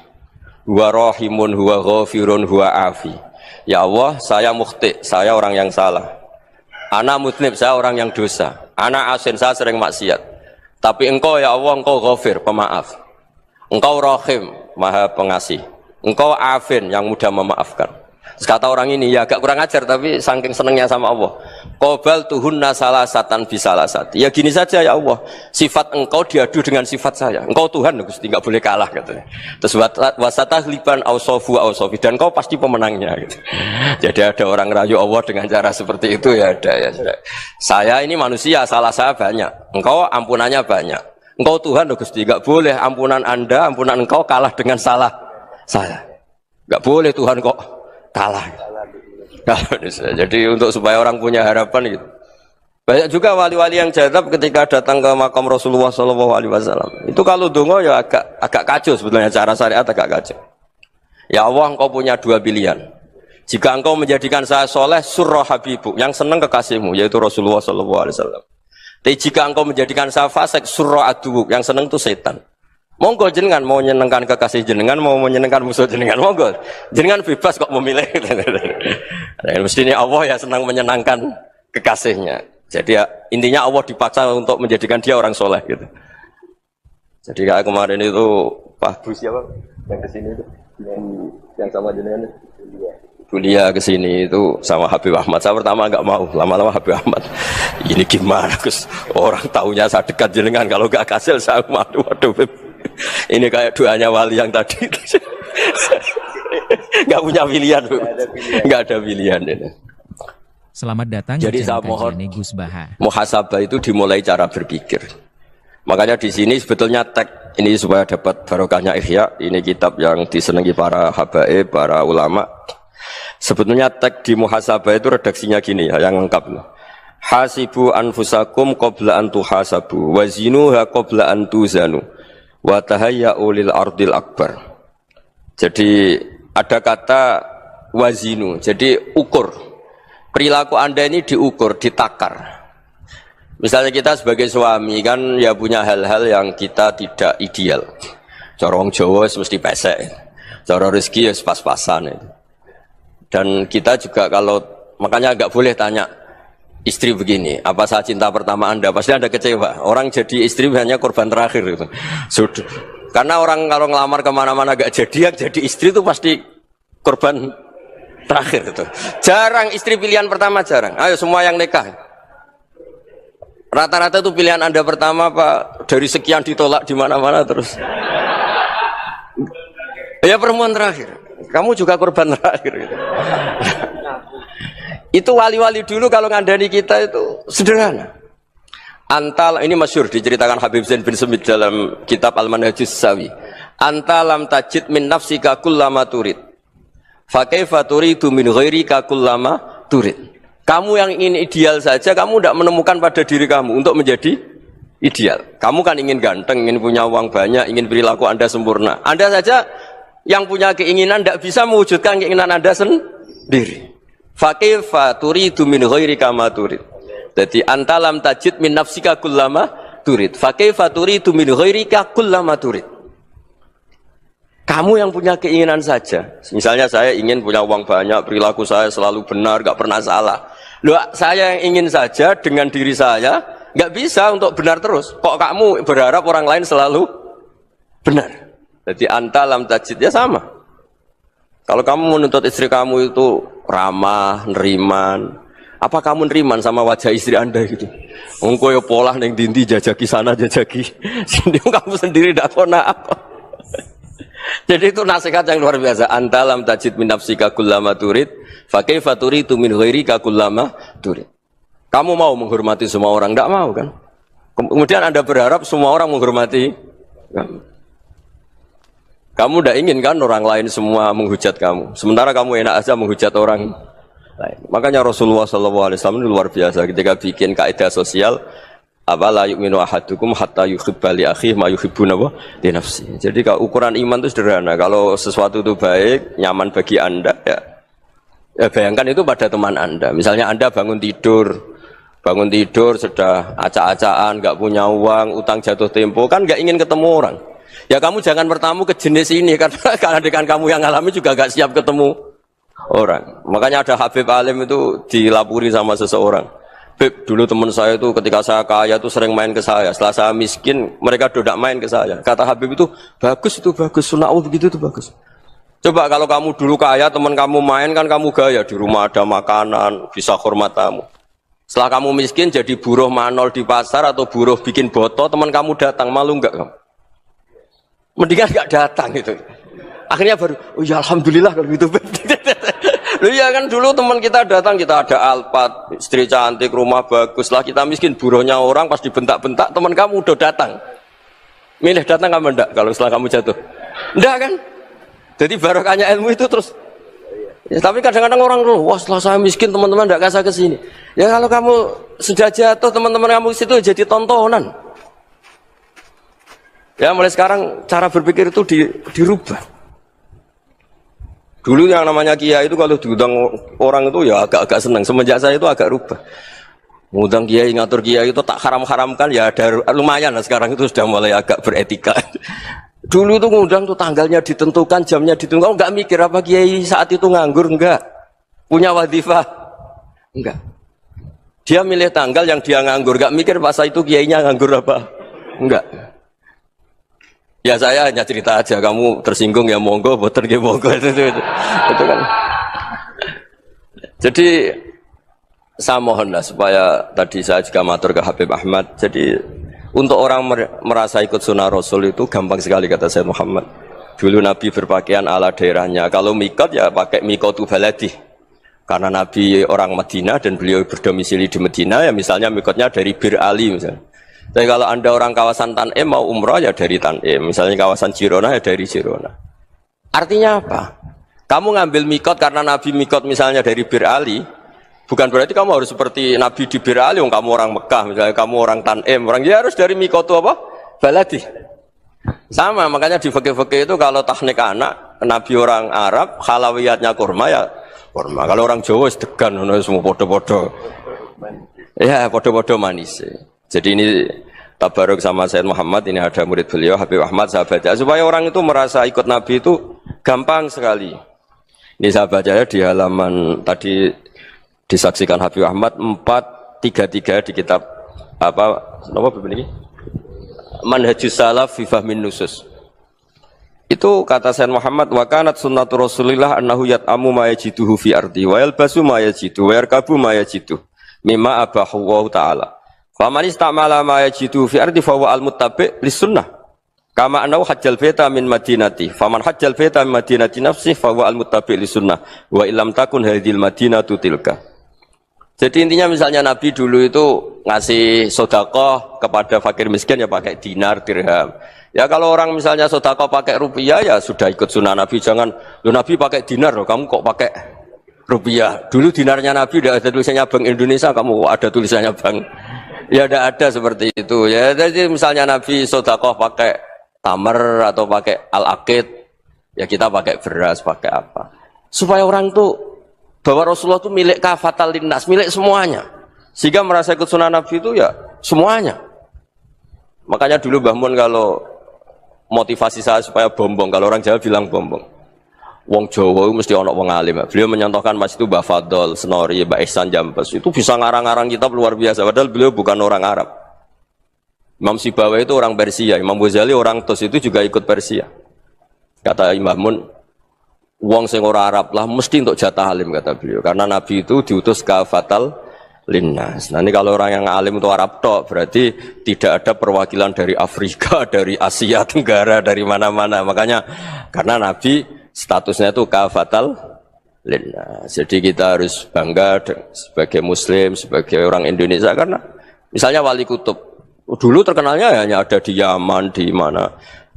Huwa rahimun, huwa ghafirun, huwa afi. Ya Allah, saya mukhti, saya orang yang salah. Ana muznib, saya orang yang dosa. Ana asin, saya sering maksiat. Tapi engkau ya Allah, engkau ghafir, pemaaf. Engkau rahim, maha pengasih. Engkau afin, yang mudah memaafkan. Terus kata orang ini, ya agak kurang ajar, tapi saking senengnya sama Allah. Qobal tuhunna salasatan bisalasati. Ya gini saja ya Allah, sifat engkau diadu dengan sifat saya. Engkau Tuhan, Gusti, enggak boleh kalah katanya. Terus wasatah liban ausofu ausofi, dan engkau pasti pemenangnya gitu. Jadi ada orang rayu Allah dengan cara seperti itu ya ada ya. Saya ini manusia, salah saya banyak. Engkau ampunannya banyak. Engkau Tuhan, Gusti, enggak boleh ampunan Anda, ampunan engkau kalah dengan salah saya. Enggak boleh Tuhan kok kalah. Jadi untuk supaya orang punya harapan gitu. Banyak juga wali-wali yang jadab ketika datang ke makam Rasulullah SAW. Itu kalau dongo ya agak kacau sebetulnya, cara syariat agak kacau. Ya Allah, engkau punya 2 pilihan. Jika engkau menjadikan saya soleh, surah habibu, yang senang kekasihmu, yaitu Rasulullah SAW. Tapi jika engkau menjadikan saya fasik, surah adubu, yang senang itu setan. Monggo jenengan mau menyenangkan kekasih jenengan, mau menyenangkan musuh jenengan, monggo. Jenengan bebas kok memilih. Mestinya Allah ya senang menyenangkan kekasihnya. Jadi ya, intinya Allah dipaksa untuk menjadikan dia orang soleh gitu. Jadi kayak kemarin itu Pak Bu siapa yang kesini itu, yang sama jenengan Bulia kesini itu sama Habib Ahmad. Saya pertama nggak mau, lama-lama Habib Ahmad. Ini gimana Gus? Orang tahunya saya dekat jenengan, kalau nggak kasil saya waduh. Ini kayak doanya wali yang tadi. Nggak punya pilihan, nggak ada pilihan.
Selamat datang.
Jadi saya mohon
Gus Baha.
muhasabah itu dimulai cara berpikir. Makanya di sini sebetulnya teks ini supaya dapat barokahnya Ihya. Ini kitab yang disenangi para habaib, para ulama. Sebetulnya teks di muhasabah itu redaksinya gini ya, yang lengkap. Hasibu anfusakum qabla an tuhasabu, wazinuha qabla an tuzanu. Wa tahayya'u lil ardil akbar. Jadi ada kata wazinu, jadi ukur. Perilaku Anda ini diukur, ditakar. Misalnya kita sebagai suami kan ya punya hal-hal yang kita tidak ideal. Cara wong Jawa mesti pesek. Cara rezeki ya pas-pasan itu. Dan kita juga kalau makanya nggak boleh tanya istri begini, apa saat cinta pertama Anda? Pasti Anda kecewa. Orang jadi istri hanya korban terakhir itu. Sudah. Karena orang kalau ngelamar kemana-mana gak jadi, yang jadi istri itu pasti korban terakhir itu. Jarang istri pilihan pertama, jarang. Ayo semua yang nikah. Rata-rata itu pilihan Anda pertama Pak, dari sekian ditolak di mana-mana terus. Ya perempuan terakhir. Kamu juga korban terakhir gitu. Itu wali-wali dulu kalau ngandani kita itu sederhana. Antal ini masyhur diceritakan Habib Zain bin Sumit dalam kitab Al-Manhajus Sawi. Antalam tajid min nafsika kullama turid. Fa kaifa turidu min ghairika kullama turid. Kamu yang ingin ideal saja, kamu tidak menemukan pada diri kamu untuk menjadi ideal. Kamu kan ingin ganteng, ingin punya uang banyak, ingin perilaku Anda sempurna. Anda saja yang punya keinginan tidak bisa mewujudkan keinginan Anda sendiri. Fakifa turidu min ghairika ma turid. Jadi antalam tajid min nafsika kullama turid. Fakifa turidu min ghairika kullama turid. Kamu yang punya keinginan saja. Misalnya saya ingin punya uang banyak, perilaku saya selalu benar, gak pernah salah. Loh, saya yang ingin saja dengan diri saya, gak bisa untuk benar terus. Kok kamu berharap orang lain selalu benar? Jadi anta lam tajid, ya sama. Kalau kamu menuntut istri kamu itu ramah, neriman, apa kamu neriman sama wajah istri Anda gitu? Engko ya pola neng dindi jajaki sana jajaki sini, kamu sendiri ndak kona apa. Jadi itu nasihat yang luar biasa. Antalam tajid min nafsika kullama turid, fa kaifa turidu min ghairika kullama turid. Kamu mau menghormati semua orang? Enggak mau kan? Kemudian Anda berharap semua orang menghormati kamu. Kamu tidak ingin kan orang lain semua menghujat kamu. Sementara kamu enak aja menghujat orang lain. Makanya Rasulullah SAW ini luar biasa ketika bikin kaidah sosial. Apa la yu'minu ahadukum hatta yuhibba li akhihi ma yuhibbu li nafsi. Jadi kalau ukuran iman itu sederhana. Kalau sesuatu itu baik, nyaman bagi Anda ya bayangkan itu pada teman Anda. Misalnya Anda bangun tidur sudah acak-acakan, enggak punya uang, utang jatuh tempo, kan enggak ingin ketemu orang. Ya kamu jangan bertamu ke jenis ini karena dengan kamu yang alami juga enggak siap ketemu orang. Makanya ada Habib Alim itu dilapuri sama seseorang. Beb, dulu teman saya itu ketika saya kaya itu sering main ke saya. Setelah saya miskin, mereka tidak main ke saya. Kata Habib itu bagus, sunau begitu itu bagus. Coba kalau kamu dulu kaya, teman kamu main kan kamu gaya. Di rumah ada makanan, bisa hormat kamu. Setelah kamu miskin jadi buruh manol di pasar atau buruh bikin boto, teman kamu datang, malu enggak kamu? Mendingan enggak datang itu. Akhirnya baru, oh ya alhamdulillah kalau gitu. Loh ya kan dulu teman kita datang, kita ada Alphard, istri cantik, rumah bagus lah, kita miskin, buruhnya orang pas dibentak-bentak, teman kamu udah datang. Milih datang kamu enggak kalau setelah kamu jatuh? Enggak kan? Jadi barokahnya ilmu itu terus. Ya, tapi kadang-kadang orang loh, wah setelah saya miskin teman-teman enggak kasih ke sini. Ya kalau kamu sudah jatuh, teman-teman kamu situ jadi tontonan. Ya mulai sekarang cara berpikir itu dirubah. Dulu yang namanya kiai itu kalau diundang orang itu ya agak-agak senang. Semenjak saya itu agak rubah. Ngundang kiai, ngatur kiai itu tak haram-haramkan ya ada lumayan lah sekarang itu sudah mulai agak beretika. Dulu itu ngundang tuh tanggalnya ditentukan, jamnya ditentukan. Enggak mikir apa kiai saat itu nganggur, enggak. Punya wadifah, enggak. Dia milih tanggal yang dia nganggur, enggak mikir pas itu kiainya nganggur apa, enggak. Ya saya hanya cerita aja, kamu tersinggung ya monggo, boten ya monggo itu kan. Jadi saya mohonlah supaya tadi saya juga matur ke Habib Ahmad. Jadi untuk orang merasa ikut sunnah Rasul itu gampang sekali kata Sayyid Muhammad. Dulu Nabi berpakaian ala daerahnya. Kalau mikot ya pakai mikotu baladi. Karena Nabi orang Madinah dan beliau berdomisili di Madinah ya misalnya mikotnya dari Bir Ali misalnya. Tapi kalau Anda orang kawasan Tanim mau umrah ya dari Tanim, misalnya kawasan Jirona ya dari Jirona. Artinya apa? Kamu ngambil mikot karena Nabi mikot misalnya dari Bir Ali, bukan berarti kamu harus seperti Nabi di Bir Ali, kamu orang Mekah, misalnya kamu orang Tanim, orang dia harus dari mikot itu apa? Baladi. Sama, makanya di fikih-fikih itu kalau tahnik anak, Nabi orang Arab, halawiyatnya kurma ya kurma. Kalau orang Jawa sedegan, semua podo-podo. Ya, podo-podo manis. Jadi ini tabaruk sama Sayyid Muhammad, ini ada murid beliau Habib Ahmad, saya baca supaya orang itu merasa ikut Nabi itu gampang sekali. Ini saya baca ya di halaman tadi disaksikan Habib Ahmad 433 di kitab apa ini? Manhajus Salaf fi Fahmin Nusus. Itu kata Sayyid Muhammad, wa kanat sunnatu Rasulillah annahu yat'amu ma yajiduhu fi ardi wa yalbasu ma yajidu wa yarkabu ma yajidu mimma abahu wa ta'ala. Faman istamala ma yajidu fi ardi fa huwa al-muttabi' lis sunnah. Kama annahu hajjal baita min madinati. Faman hajjal baita min madinati nafsi fa huwa al-muttabi' lis sunnah. Wa illam takun hadhil madinatu tilka. Jadi intinya misalnya Nabi dulu itu ngasih sedekah kepada fakir miskin ya pakai dinar, dirham. Ya kalau orang misalnya sedekah pakai rupiah ya sudah ikut sunnah Nabi. Jangan, lu Nabi pakai dinar loh, kamu kok pakai rupiah. Dulu dinarnya Nabi udah ada tulisannya Bank Indonesia, kamu ada tulisannya Bank. Ya tidak ada seperti itu. Ya jadi misalnya Nabi sedekah pakai tamar atau pakai al-aqid, ya kita pakai beras, pakai apa. Supaya orang tuh bahwa Rasulullah itu milik kafatal linnas, milik semuanya. Sehingga merasa ikut sunnah Nabi itu ya semuanya. Makanya dulu Mbah Mun kalau motivasi saya supaya bombong, kalau orang Jawa bilang bombong. Wong Jawa mesti ono wong alim. Beliau menyontohkan Mas itu Mbah Fadol, Senori, Mbah Ihsan Jambes. Itu bisa ngarang-ngarang kitab luar biasa. Padahal beliau bukan orang Arab. Imam Sibawai itu orang Persia, Imam Ghazali orang Tos itu juga ikut Persia. Kata Imam Mun, wong sing ora Arab lah mesti untuk jatah alim kata beliau. Karena Nabi itu diutus kafatal linnas. Nah ini kalau orang yang alim itu Arab tok, berarti tidak ada perwakilan dari Afrika, dari Asia Tenggara, dari mana-mana. Makanya karena Nabi statusnya itu kafatal linnas. Jadi kita harus bangga sebagai Muslim, sebagai orang Indonesia karena misalnya Wali Kutub dulu terkenalnya hanya ada di Yaman, di mana.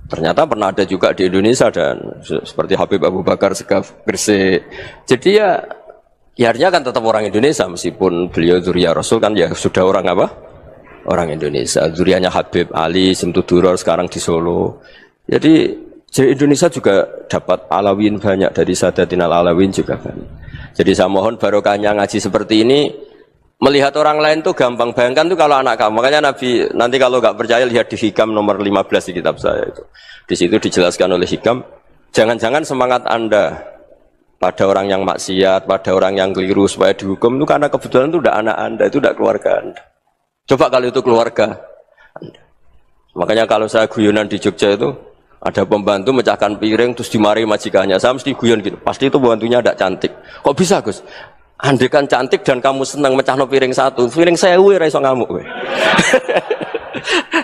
Ternyata pernah ada juga di Indonesia dan seperti Habib Abu Bakar Segaf Gresik. Jadi ya artinya kan tetap orang Indonesia meskipun beliau zuriyah Rasul kan ya sudah orang apa? Orang Indonesia. Zuriyahnya Habib Ali Simtuduror sekarang di Solo. Jadi Indonesia juga dapat alawin banyak dari Sadatin al-Alawin juga banyak. Jadi saya mohon barokahnya ngaji seperti ini. Melihat orang lain tuh gampang, bayangkan tuh kalau anak kamu. Makanya Nabi, nanti kalau nggak percaya lihat di Hikam nomor 15 di kitab saya itu. Di situ dijelaskan oleh Hikam, jangan-jangan semangat Anda pada orang yang maksiat, pada orang yang keliru supaya dihukum itu karena kebetulan itu udah anak Anda, itu udah keluarga Anda. Coba kalau itu keluarga Anda. Makanya kalau saya guyonan di Jogja itu, ada pembantu mecahkan piring terus dimarahi majikannya. Saya mesti guyon gitu, pasti itu pembantunya tidak cantik. Kok bisa Gus? Andai kan cantik dan kamu senang mecahno piring satu, piring 1000 ora iso ngamuk kowe.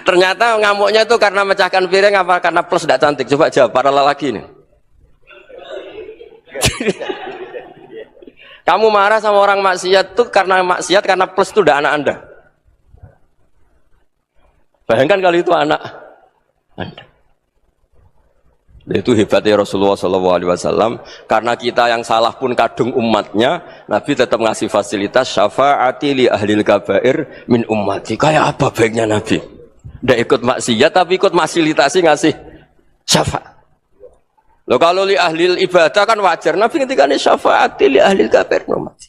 Ternyata ngamuknya itu karena mecahkan piring apa karena plus tidak cantik? Coba jawab para lelaki ini. Kamu marah sama orang maksiat itu karena maksiat karena plus itu udah anak Anda. Bayangkan kalau itu anak Anda. Itu hebatnya Rasulullah SAW karena kita yang salah pun kadung umatnya, Nabi tetap ngasih fasilitas syafaati li ahlil kabair min ummati. Kayak apa baiknya Nabi? Tidak ikut maksiat tapi ikut fasilitasi ngasih syafaat. Loh kalau li ahlil ibadah kan wajar, Nabi ketika ini syafaati li ahlil kabair min ummati.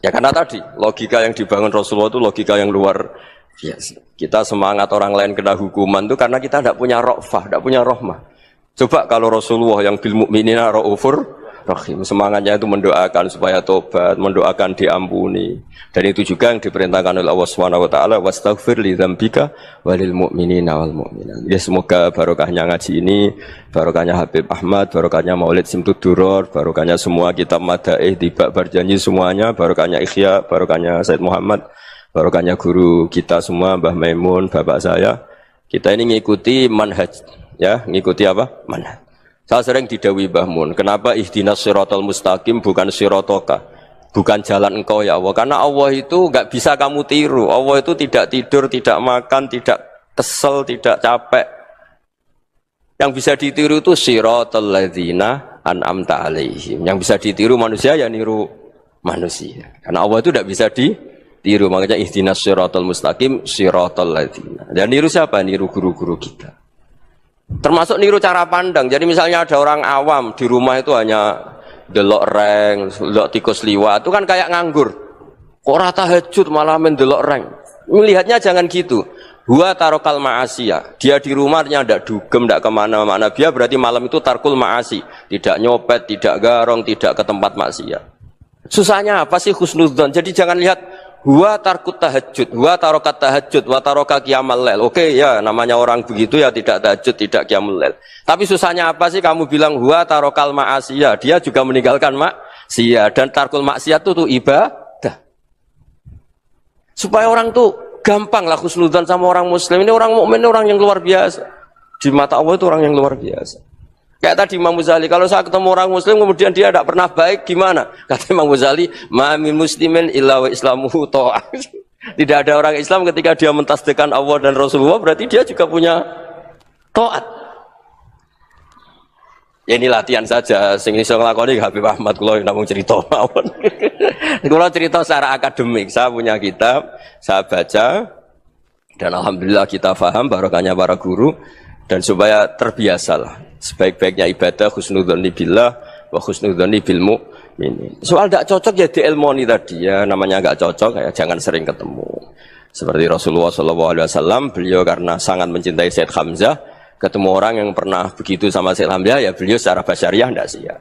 Ya karena tadi logika yang dibangun Rasulullah itu logika yang luar biasa. Kita semangat orang lain kena hukuman itu karena kita tidak punya ra'fah, tidak punya rahmah. Coba kalau Rasulullah yang bil mukminina raufur rahim, semangatnya itu mendoakan supaya tobat, mendoakan diampuni. Dan itu juga yang diperintahkan oleh Allah Subhanahu wa taala, wastaghfir li dzambika walil mu'minina wal mu'minat. Ya semoga barokahnya ngaji ini, barokahnya Habib Ahmad, barokahnya Maulid Simtuduror, barokahnya semua kitab Madaih, Tiba Berjanji semuanya, barokahnya Ikhya, barokahnya Said Muhammad, barokahnya guru kita semua, Mbah Maimun, bapak saya. Kita ini ngikuti manhaj, ya, ngikuti apa? Manhaj. Saya sering didhawuhi Mbah Mun, kenapa ihdinas siratal mustaqim bukan siratoka, bukan jalan engkau ya Allah? Karena Allah itu enggak bisa kamu tiru. Allah itu tidak tidur, tidak makan, tidak kesel, tidak capek. Yang bisa ditiru itu siratal ladzina an'amta alaihim. Yang bisa ditiru manusia ya niru manusia. Karena Allah itu tidak bisa ditiru, makanya ihdinas siratal mustaqim siratal ladzina. Dan niru siapa? Niru guru-guru kita. Termasuk niru cara pandang. Jadi misalnya ada orang awam di rumah itu hanya delok reng, delok tikus liwat, itu kan kayak nganggur. Kok ora tahajud malah mendelok rank. Melihatnya jangan gitu. Huwa tarokal ma'asiyah. Dia di rumahnya ndak dugem, ndak kemana-mana. Dia berarti malam itu tarkul ma'asi. Tidak nyopet, tidak garong, tidak ke tempat maksiat. Susahnya apa sih husnudzon? Jadi jangan lihat huwa tarkut tahajud, huwa tarokat tahajud, wa taroka qiyamul lail. Oke ya, namanya orang begitu ya tidak tahajud, tidak qiyamul lail. Tapi susahnya apa sih kamu bilang huwa tarokal ma'asiyah? Dia juga meninggalkan maksiat, dan tarkul maksiat itu ibadah. Supaya orang tuh gampang lah husnudzon sama orang muslim. Ini orang mukmin, orang yang luar biasa. Di mata Allah itu orang yang luar biasa. Kayak tadi Imam Ghazali, kalau saya ketemu orang muslim kemudian dia tidak pernah baik, gimana? Kata Imam Ghazali, ma min muslimin illa wa islamuhu ta'ah. Tidak ada orang Islam ketika dia mentasbihkan Allah dan Rasulullah, berarti dia juga punya taat. Ya ini latihan saja, sing iso nglakoni Habib Ahmad kula namung cerita mawon. Kula cerita secara akademik, saya punya kitab, saya baca dan alhamdulillah kita paham barokahnya para guru dan supaya terbiasalah. Sebaik-baiknya ibadah husnudzoni billah wa husnudzoni bil mu'minin. Soal tidak cocok ya diilmoni tadi ya, namanya enggak cocok ya jangan sering ketemu. Seperti Rasulullah SAW, beliau karena sangat mencintai Sayyid Hamzah, ketemu orang yang pernah begitu sama Sayyid Hamzah ya beliau secara basyariah tidak siap.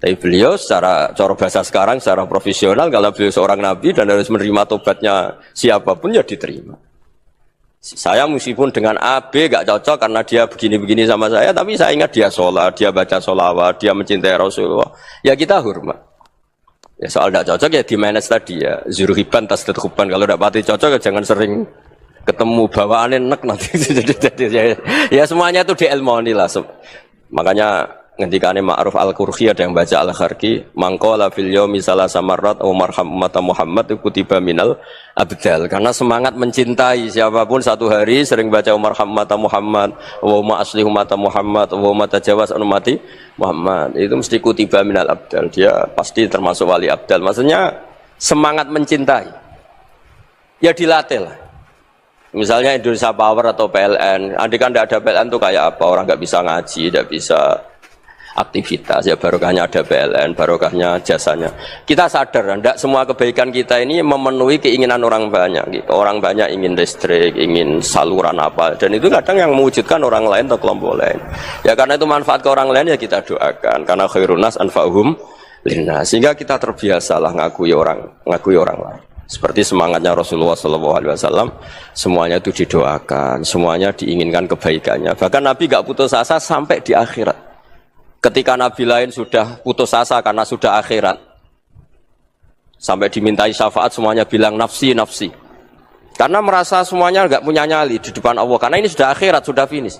Tapi beliau secara cara bahasa sekarang, secara profesional, kalau beliau seorang nabi dan harus menerima tobatnya siapapun ya diterima. Saya meskipun dengan A, B gak cocok karena dia begini-begini sama saya, tapi saya ingat dia sholat, dia baca sholawat, dia mencintai Rasulullah. Ya kita hormat. Ya soal gak cocok ya di manage tadi ya. Zuruhiban tas tetekuban. Kalau gak pati cocok ya jangan sering ketemu bawaannya enek nanti. Ya semuanya itu diilmoni lah. Makanya ngendikane Ma'ruf Al-Qurhi ada yang baca Al-Kharki, mangqala fil yaumi salasa marrat wa marham ummata Muhammad kutiba minal abdal. Karena semangat mencintai siapapun satu hari sering baca marham ummata Muhammad wa ma asli ummata Muhammad wa ma tajawaz an ummati Muhammad, itu mesti kutiba minal abdal. Dia pasti termasuk wali abdal. Maksudnya semangat mencintai ya dilatih lah. Misalnya Indonesia Power atau PLN, andai kan tidak ada PLN itu kayak apa? Orang nggak bisa ngaji, tidak bisa aktivitas, ya barokahnya ada PLN, barokahnya jasanya. Kita sadar, tidak semua kebaikan kita ini memenuhi keinginan orang banyak. Gitu. Orang banyak ingin listrik, ingin saluran apa, dan itu kadang yang mewujudkan orang lain atau kelompok lain. Ya karena itu manfaat ke orang lain ya kita doakan. Karena khairun nas anfa'uhum linnas. Sehingga kita terbiasalah ngakui orang lain. Seperti semangatnya Rasulullah SAW, semuanya itu didoakan, semuanya diinginkan kebaikannya. Bahkan Nabi gak putus asa sampai di akhirat. Ketika Nabi lain sudah putus asa karena sudah akhirat, sampai dimintai syafaat semuanya bilang nafsi, nafsi. Karena merasa semuanya enggak punya nyali di depan Allah. Karena ini sudah akhirat, sudah finish.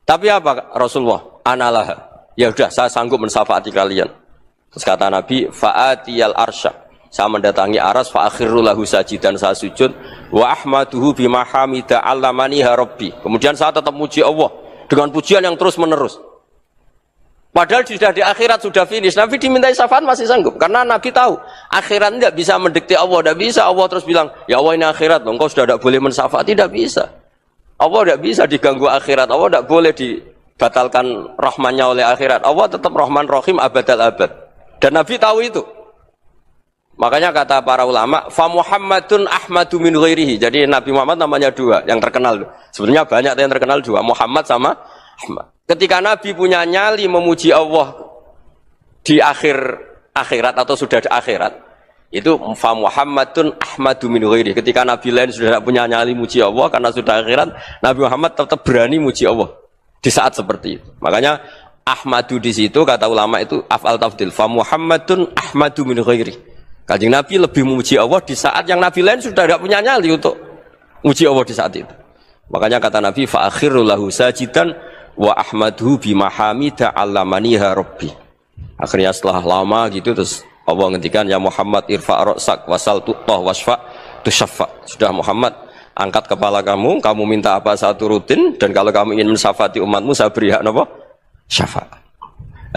Tapi apa Rasulullah? Analah. Ya sudah, saya sanggup mensyafaati kalian. Terus kata Nabi, fa'atiyal arsya. Saya mendatangi aras, fa'akhiru lahu sajidan, saya sujud. Wa ahmaduhu bimahamida allamaniha rabbi. Kemudian saya tetap muji Allah dengan pujian yang terus menerus. Padahal sudah di akhirat, sudah finish. Nabi dimintai syafaat masih sanggup. Karena Nabi tahu, akhirat tidak bisa mendikte Allah. Tidak bisa Allah terus bilang, ya Allah ini akhirat, engkau sudah tidak boleh mensyafaat. Tidak bisa. Allah tidak bisa diganggu akhirat. Allah tidak boleh dibatalkan rahmannya oleh akhirat. Allah tetap rahman rahim abadal abad. Dan Nabi tahu itu. Makanya kata para ulama, fa Muhammadun ahmadu min ghairihi. Jadi Nabi Muhammad namanya dua, yang terkenal. Sebenarnya banyak yang terkenal dua, Muhammad sama Ahmad. Ketika Nabi punya nyali memuji Allah di akhirat atau sudah di akhirat, itu fa Muhammadun ahmadu min ghairihi. Ketika Nabi lain sudah tidak punya nyali muji Allah karena sudah akhirat, Nabi Muhammad tetap berani muji Allah di saat seperti itu. Makanya ahmadu di situ kata ulama itu af'al tafdil, fa Muhammadun ahmadu min ghairihi. Kanjeng Nabi lebih memuji Allah di saat yang Nabi lain sudah tidak punya nyali untuk muji Allah di saat itu. Makanya kata Nabi, fa akhiru lahu sajidan wa ahmaduhu bimahamida allamaniha rabbi. Akhirnya setelah lama gitu terus Allah ngendikan, ya Muhammad irfa' ra'sak wasal tu'tah wasfa' tusyaffa. Sudah Muhammad, angkat kepala kamu minta apa saya turutin, dan kalau kamu ingin mensyafaati umatmu saya beri hak apa? Syafaat.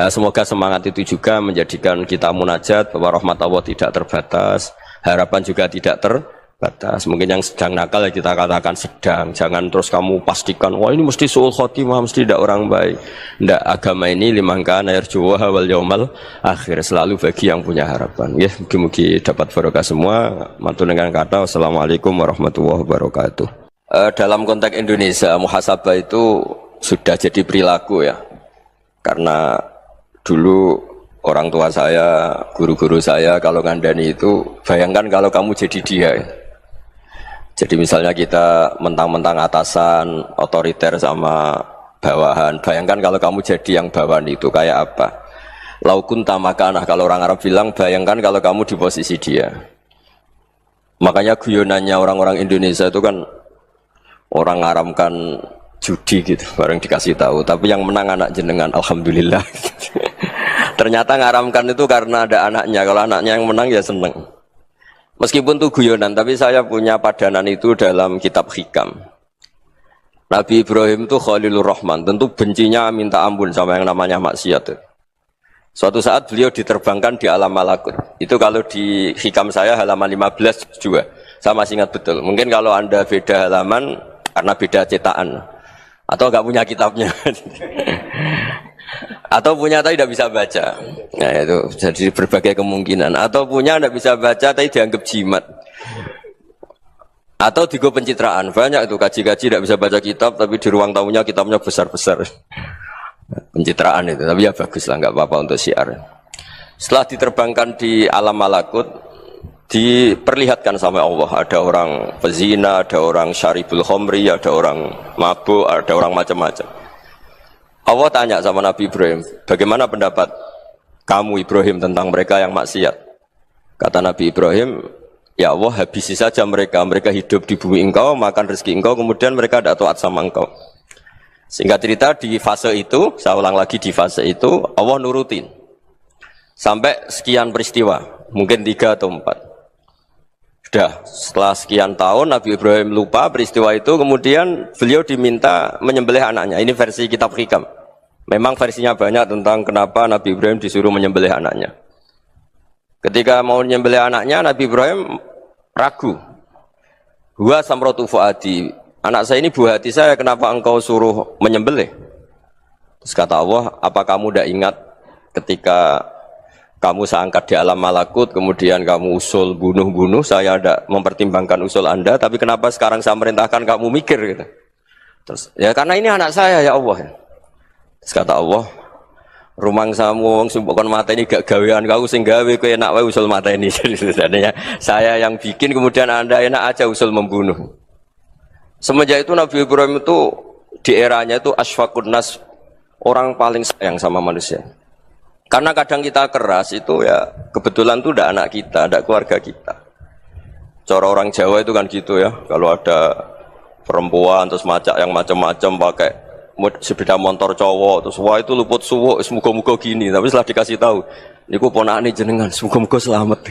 Semoga semangat itu juga menjadikan kita munajat bahwa rahmat Allah tidak terbatas, harapan juga tidak batas. Mungkin yang sedang nakal ya kita katakan sedang. Jangan terus kamu pastikan wah ini mesti suul khotimah, mesti tidak orang baik. Tidak, agama ini liman kana yarjuwa wal yaumal akhir, selalu bagi yang punya harapan. Ya, mugi-mugi dapat barokah semua. Mantul dengan kata wassalamualaikum warahmatullahi wabarakatuh. Dalam konteks Indonesia, muhasabah itu sudah jadi perilaku ya. Karena dulu orang tua saya, guru-guru saya kalau ngandani itu, bayangkan kalau kamu jadi dia. Jadi misalnya kita mentang-mentang atasan, otoriter sama bawahan. Bayangkan kalau kamu jadi yang bawahan itu kayak apa? Laukun tamakanah, kalau orang Arab bilang, bayangkan kalau kamu di posisi dia. Makanya guyonannya orang-orang Indonesia itu kan orang ngaramkan judi gitu, bareng dikasih tahu. Tapi yang menang anak jenengan, alhamdulillah. Ternyata ngaramkan itu karena ada anaknya. Kalau anaknya yang menang ya seneng. Meskipun itu guyonan, tapi saya punya padanan itu dalam kitab Hikam. Nabi Ibrahim itu Khalilur Rahman, tentu bencinya minta ampun sama yang namanya maksiat. Suatu saat beliau diterbangkan di alam malakut. Itu kalau di Hikam saya halaman 15 juga. Saya masih ingat betul. Mungkin kalau Anda beda halaman karena beda cetakan. Atau nggak punya kitabnya. Atau punya tapi tidak bisa baca. Nah itu jadi berbagai kemungkinan. Atau punya tidak bisa baca tapi dianggap jimat. Atau digo pencitraan. Banyak itu kaji-kaji tidak bisa baca kitab tapi di ruang tamunya kitabnya besar-besar. Pencitraan itu. Tapi ya bagus lah, nggak apa-apa untuk syiar. Setelah diterbangkan di alam malakut, diperlihatkan sama Allah. Ada orang pezina, ada orang syaribul khomri, ada orang mabuk, ada orang macam-macam. Allah tanya sama Nabi Ibrahim, bagaimana pendapat kamu Ibrahim tentang mereka yang maksiat? Kata Nabi Ibrahim, ya Allah habisi saja mereka. Mereka hidup di bumi engkau, makan rezeki engkau, kemudian mereka tidak taat sama engkau. Singkat cerita di fase itu, saya ulang lagi di fase itu, Allah nurutin. Sampai sekian peristiwa, mungkin 3 atau 4. Sudah, setelah sekian tahun Nabi Ibrahim lupa peristiwa itu, kemudian beliau diminta menyembelih anaknya. Ini versi kitab Hikam. Memang versinya banyak tentang kenapa Nabi Ibrahim disuruh menyembelih anaknya. Ketika mau menyembelih anaknya, Nabi Ibrahim ragu. Huwa samratu fuadi. Anak saya ini buah hati saya, kenapa engkau suruh menyembelih? Terus kata Allah, apa kamu tidak ingat ketika kamu saya angkat di alam malakut, kemudian kamu usul bunuh-bunuh, saya tidak mempertimbangkan usul Anda, tapi kenapa sekarang saya merintahkan kamu mikir gitu. Terus, ya karena ini anak saya ya Allah. Terus kata Allah, rumang samu wong sumpukon mata ini gak gawean kau sing gawe kowe enak wae usul mata ini. Jadi sebenarnya saya yang bikin, kemudian Anda enak aja usul membunuh. Semenjak itu Nabi Ibrahim itu di eranya itu asfaqun nas, orang paling sayang sama manusia. Karena kadang kita keras itu ya kebetulan itu tidak anak kita, tidak keluarga kita. Cara orang Jawa itu kan gitu ya. Kalau ada perempuan terus macak yang macam-macam pakai sepeda motor cowok terus wah itu luput suwuk, semoga-moga gini. Tapi setelah dikasih tahu, niku ponakane jenengan, semoga-moga selamat.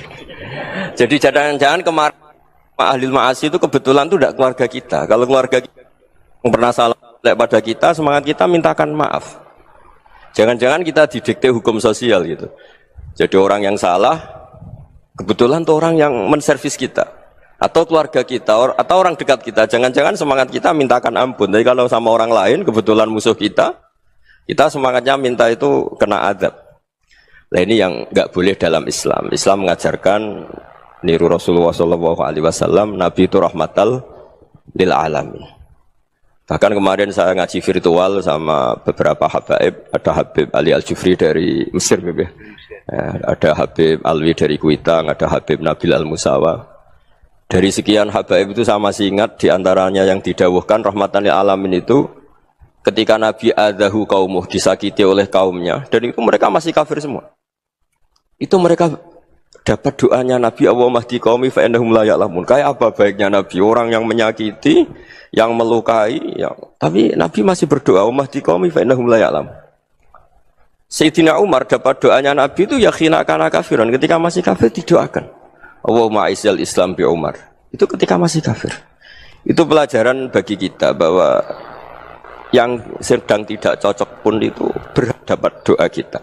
Jadi jangan-jangan kemarin ahli ma'asi itu kebetulan itu tidak keluarga kita. Kalau keluarga kita yang pernah salah pada kita, semangat kita mintakan maaf. Jangan-jangan kita didikte hukum sosial gitu. Jadi orang yang salah, kebetulan tuh orang yang menservis kita. Atau keluarga kita, atau orang dekat kita. Jangan-jangan semangat kita mintakan ampun. Tapi kalau sama orang lain, kebetulan musuh kita semangatnya minta itu kena adab. Nah ini yang nggak boleh dalam Islam. Islam mengajarkan, niru Rasulullah SAW, Nabi itu rahmatal lil alamin. Bahkan kemarin saya ngaji virtual sama beberapa habaib, ada Habib Ali Al-Jufri dari Mesir, ya. Ada Habib Alwi dari Kuitang, ada Habib Nabil Al-Musawa. Dari sekian habaib itu saya masih ingat diantaranya yang didawuhkan rahmatan lil alamin itu ketika Nabi adahu kaumuh, disakiti oleh kaumnya, dan itu mereka masih kafir semua. Itu mereka dapat doanya Nabi, Allah mahdi qaumi fa innahum la ya'lamun. Kayak apa baiknya Nabi, orang yang menyakiti, yang melukai, tapi Nabi masih berdoa, Allah mahdi qaumi fa innahum la ya'lamun. Sayyidina Umar dapat doanya Nabi itu ya khina kana kafiran, ketika masih kafir didoakan. Allahumma aizzal Islam bi Umar. Itu ketika masih kafir. Itu pelajaran bagi kita bahwa yang sedang tidak cocok pun itu berdapat doa kita.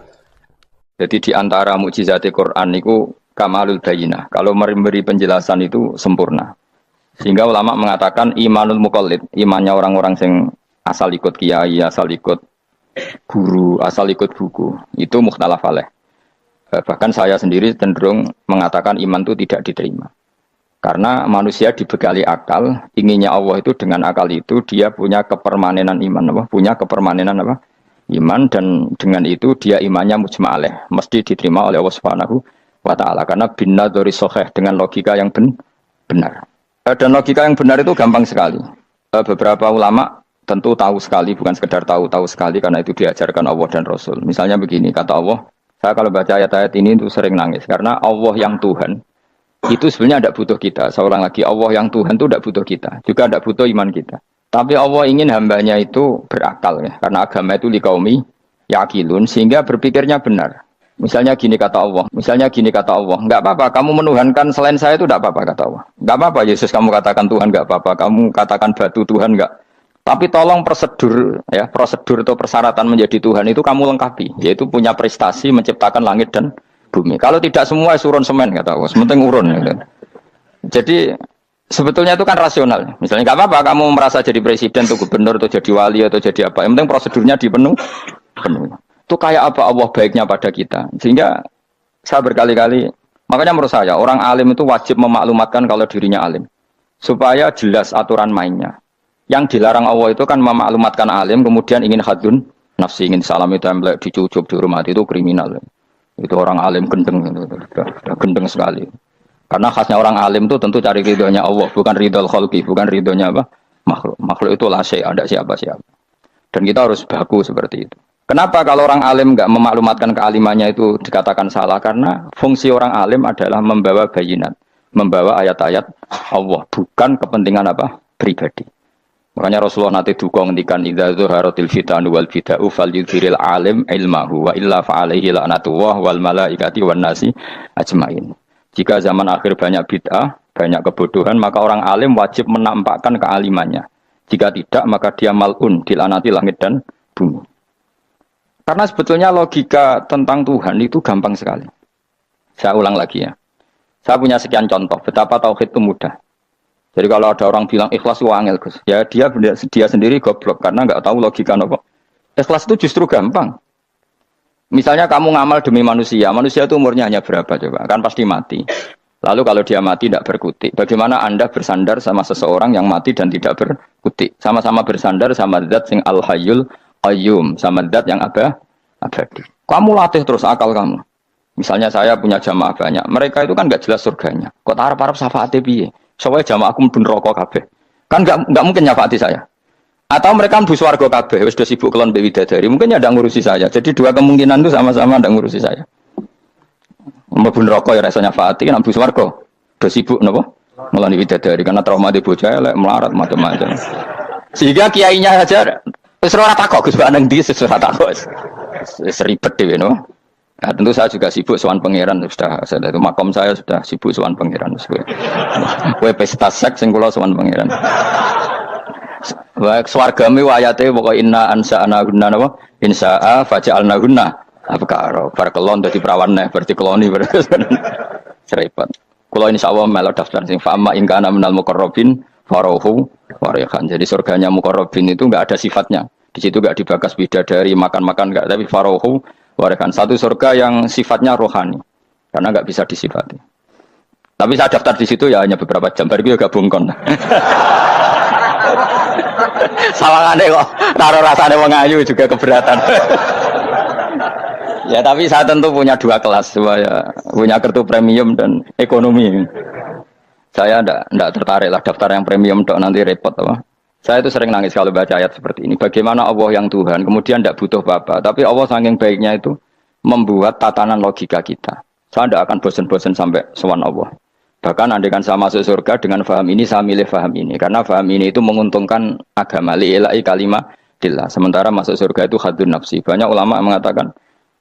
Jadi di antara mukjizat Quran itu kamalul bayinah. Kalau memberi penjelasan itu sempurna. Sehingga ulama mengatakan imanul muqallid, imannya orang-orang yang asal ikut kiai, asal ikut guru, asal ikut buku, itu mukhtalaf alaih. Bahkan saya sendiri cenderung mengatakan iman itu tidak diterima. Karena manusia dibekali akal, inginnya Allah itu dengan akal itu dia punya kepermanenan iman, apa? Punya kepermanenan apa? Iman, dan dengan itu dia imannya mujma' alaih, mesti diterima oleh Allah Subhanahu wa taala karena binnadzari shahih, dengan logika yang benar. Dan logika yang benar itu gampang sekali. Beberapa ulama tentu tahu sekali, bukan sekedar tahu sekali karena itu diajarkan Allah dan Rasul. Misalnya begini, kata Allah, saya kalau baca ayat-ayat ini itu sering nangis karena Allah yang Tuhan itu sebenarnya tidak butuh kita. Seorang lagi, Allah yang Tuhan itu tidak butuh kita, juga tidak butuh iman kita. Tapi Allah ingin hambanya itu berakal ya, karena agama itu liqaumi yaqilun, sehingga berpikirnya benar. Misalnya gini kata Allah, enggak apa-apa kamu menuhankan selain saya itu enggak apa-apa kata Allah. Enggak apa-apa Yesus kamu katakan Tuhan, enggak apa-apa kamu katakan batu Tuhan, enggak. Tapi tolong prosedur atau persyaratan menjadi Tuhan itu kamu lengkapi, yaitu punya prestasi menciptakan langit dan bumi. Kalau tidak semua surun semen kata Allah, sementing urun gitu. Jadi sebetulnya itu kan rasional. Misalnya enggak apa-apa kamu merasa jadi presiden atau gubernur atau jadi wali atau jadi apa, yang penting prosedurnya dipenuhi. Itu kayak apa Allah baiknya pada kita. Sehingga saya berkali-kali, makanya menurut saya orang alim itu wajib memaklumatkan kalau dirinya alim, supaya jelas aturan mainnya. Yang dilarang Allah itu kan memaklumatkan alim kemudian ingin hadun nafsi, ingin salami template, dicucuk, dihormati, itu kriminal. Itu orang alim gendeng, sudah gendeng sekali. Karena khasnya orang alim itu tentu cari ridhonya Allah, bukan ridhol khalqi, bukan ridhonya apa? Makhluk. Makhluk itu la syai', ada siapa-siapa. Dan kita harus baku seperti itu. Kenapa kalau orang alim enggak memaklumatkan kealimannya itu dikatakan salah? Karena fungsi orang alim adalah membawa bayinat, membawa ayat-ayat Allah, bukan kepentingan apa? Pribadi. Makanya Rasulullah nanti duka ngendikan idza zuharatil fitanu wal bid'u falyudhiril alim ilmahu wa illa fa'alaihi la'natullah wal malaikati wan nasi ajmain. Jika zaman akhir banyak bid'ah, banyak kebodohan, maka orang alim wajib menampakkan kealimannya. Jika tidak, maka dia mal'un, dilaknati langit dan bumi. Karena sebetulnya logika tentang Tuhan itu gampang sekali. Saya ulang lagi ya. Saya punya sekian contoh betapa tauhid itu mudah. Jadi kalau ada orang bilang ikhlas itu angel, Gus. Ya dia sendiri goblok karena nggak tahu logika apa. Ikhlas itu justru gampang. Misalnya kamu ngamal demi manusia itu umurnya hanya berapa coba? Kan pasti mati. Lalu kalau dia mati tidak berkutik. Bagaimana Anda bersandar sama seseorang yang mati dan tidak berkutik? Sama-sama bersandar sama zat sing al-hayyul qayyum, sama zat yang abadi. Kamu latih terus akal kamu. Misalnya saya punya jamaah banyak. Mereka itu kan enggak jelas surganya. Kok harap-harap syafaate piye? Soale jamaah aku mlebu neraka kabeh. Kan enggak mungkin nyafaati saya. Atau mereka mlebu swarga kabeh, wis do sibuk kelon mbek widadari. Mungkin ya ndak ngurusi saya. Jadi dua kemungkinan itu sama-sama ndak ngurusi saya. Mlebu neraka ya rasanya nyafaati, nek mlebu swarga do sibuk napa? Ngelani widadari karena trauma di bocah elek melarat macam-macam. Sehingga kiainya saja wis ora takok Gus nang ndi wis ora takok. Wis ribet dhewe no. Nah, tentu saya juga sibuk sowan pangeran sudah itu makom saya sudah sibuk sowan pangeran wis kowe pesta seks sing kula sowan pangeran. Wa swargame ayate pokoke inna ansa'ana gunna napa insa'a faja'alna gunna abkara bar kelon dadi perawan neh berarti keloni repot. Kula insyaallah melok daftar sing fa'ama in kana minal muqarrabin farohu warihan. Jadi surganya muqarrabin itu enggak ada sifatnya. Di situ enggak dibakas bidadari makan-makan enggak, tapi farohu warihan. Satu surga yang sifatnya rohani. Karena enggak bisa disifati. Tapi saya daftar di situ ya hanya beberapa jam. Baru juga gabung kon. Sawangane kok taruh rasane wong ayu juga keberatan. Ya tapi saya tentu punya dua kelas, punya kartu premium dan ekonomi. Saya enggak tertarik lah daftar yang premium dok nanti repot apa. Saya itu sering nangis kalau baca ayat seperti ini. Bagaimana Allah yang Tuhan kemudian enggak butuh apa-apa, tapi Allah saking baiknya itu membuat tatanan logika kita. Saya enggak akan bosan-bosan sampai sowan Allah. Bahkan andaikan saya masuk surga dengan faham ini, saya milih faham ini karena faham ini itu menguntungkan agama li'ilai kalimatillah. Sementara masuk surga itu hadun nafsi. Banyak ulama mengatakan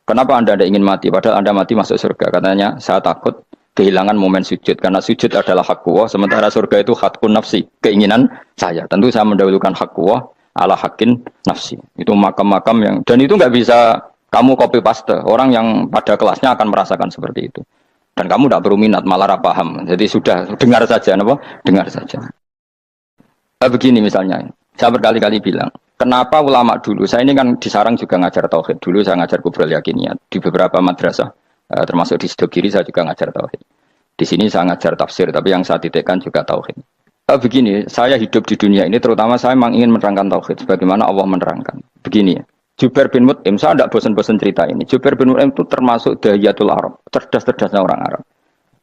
kenapa Anda ingin mati? Padahal Anda mati masuk surga. Katanya, saya takut kehilangan momen sujud. Karena sujud adalah hak Allah. Sementara surga itu hakun nafsi. Keinginan saya. Tentu saya mendahulukan hak Allah ala hakin nafsi. Itu makam-makam yang... Dan itu nggak bisa kamu copy paste. Orang yang pada kelasnya akan merasakan seperti itu. Dan kamu tidak perlu minat, malah paham. Jadi sudah dengar saja. Dengar saja. Begini misalnya, saya berkali-kali bilang, kenapa ulama dulu, saya ini kan di Sarang juga ngajar tauhid, dulu saya ngajar kubrul yakiniyat, di beberapa madrasah, termasuk di Sidogiri saya juga ngajar tauhid. Di sini saya ngajar tafsir, tapi yang saya titikkan juga tauhid. Begini, saya hidup di dunia ini, terutama saya memang ingin menerangkan tauhid, sebagaimana Allah menerangkan. Begini ya, Jubair bin Mut'im, saya tidak bosan-bosan cerita ini. Jubair bin Mut'im itu termasuk dahiyatul Arab, cerdas-cerdasnya orang Arab.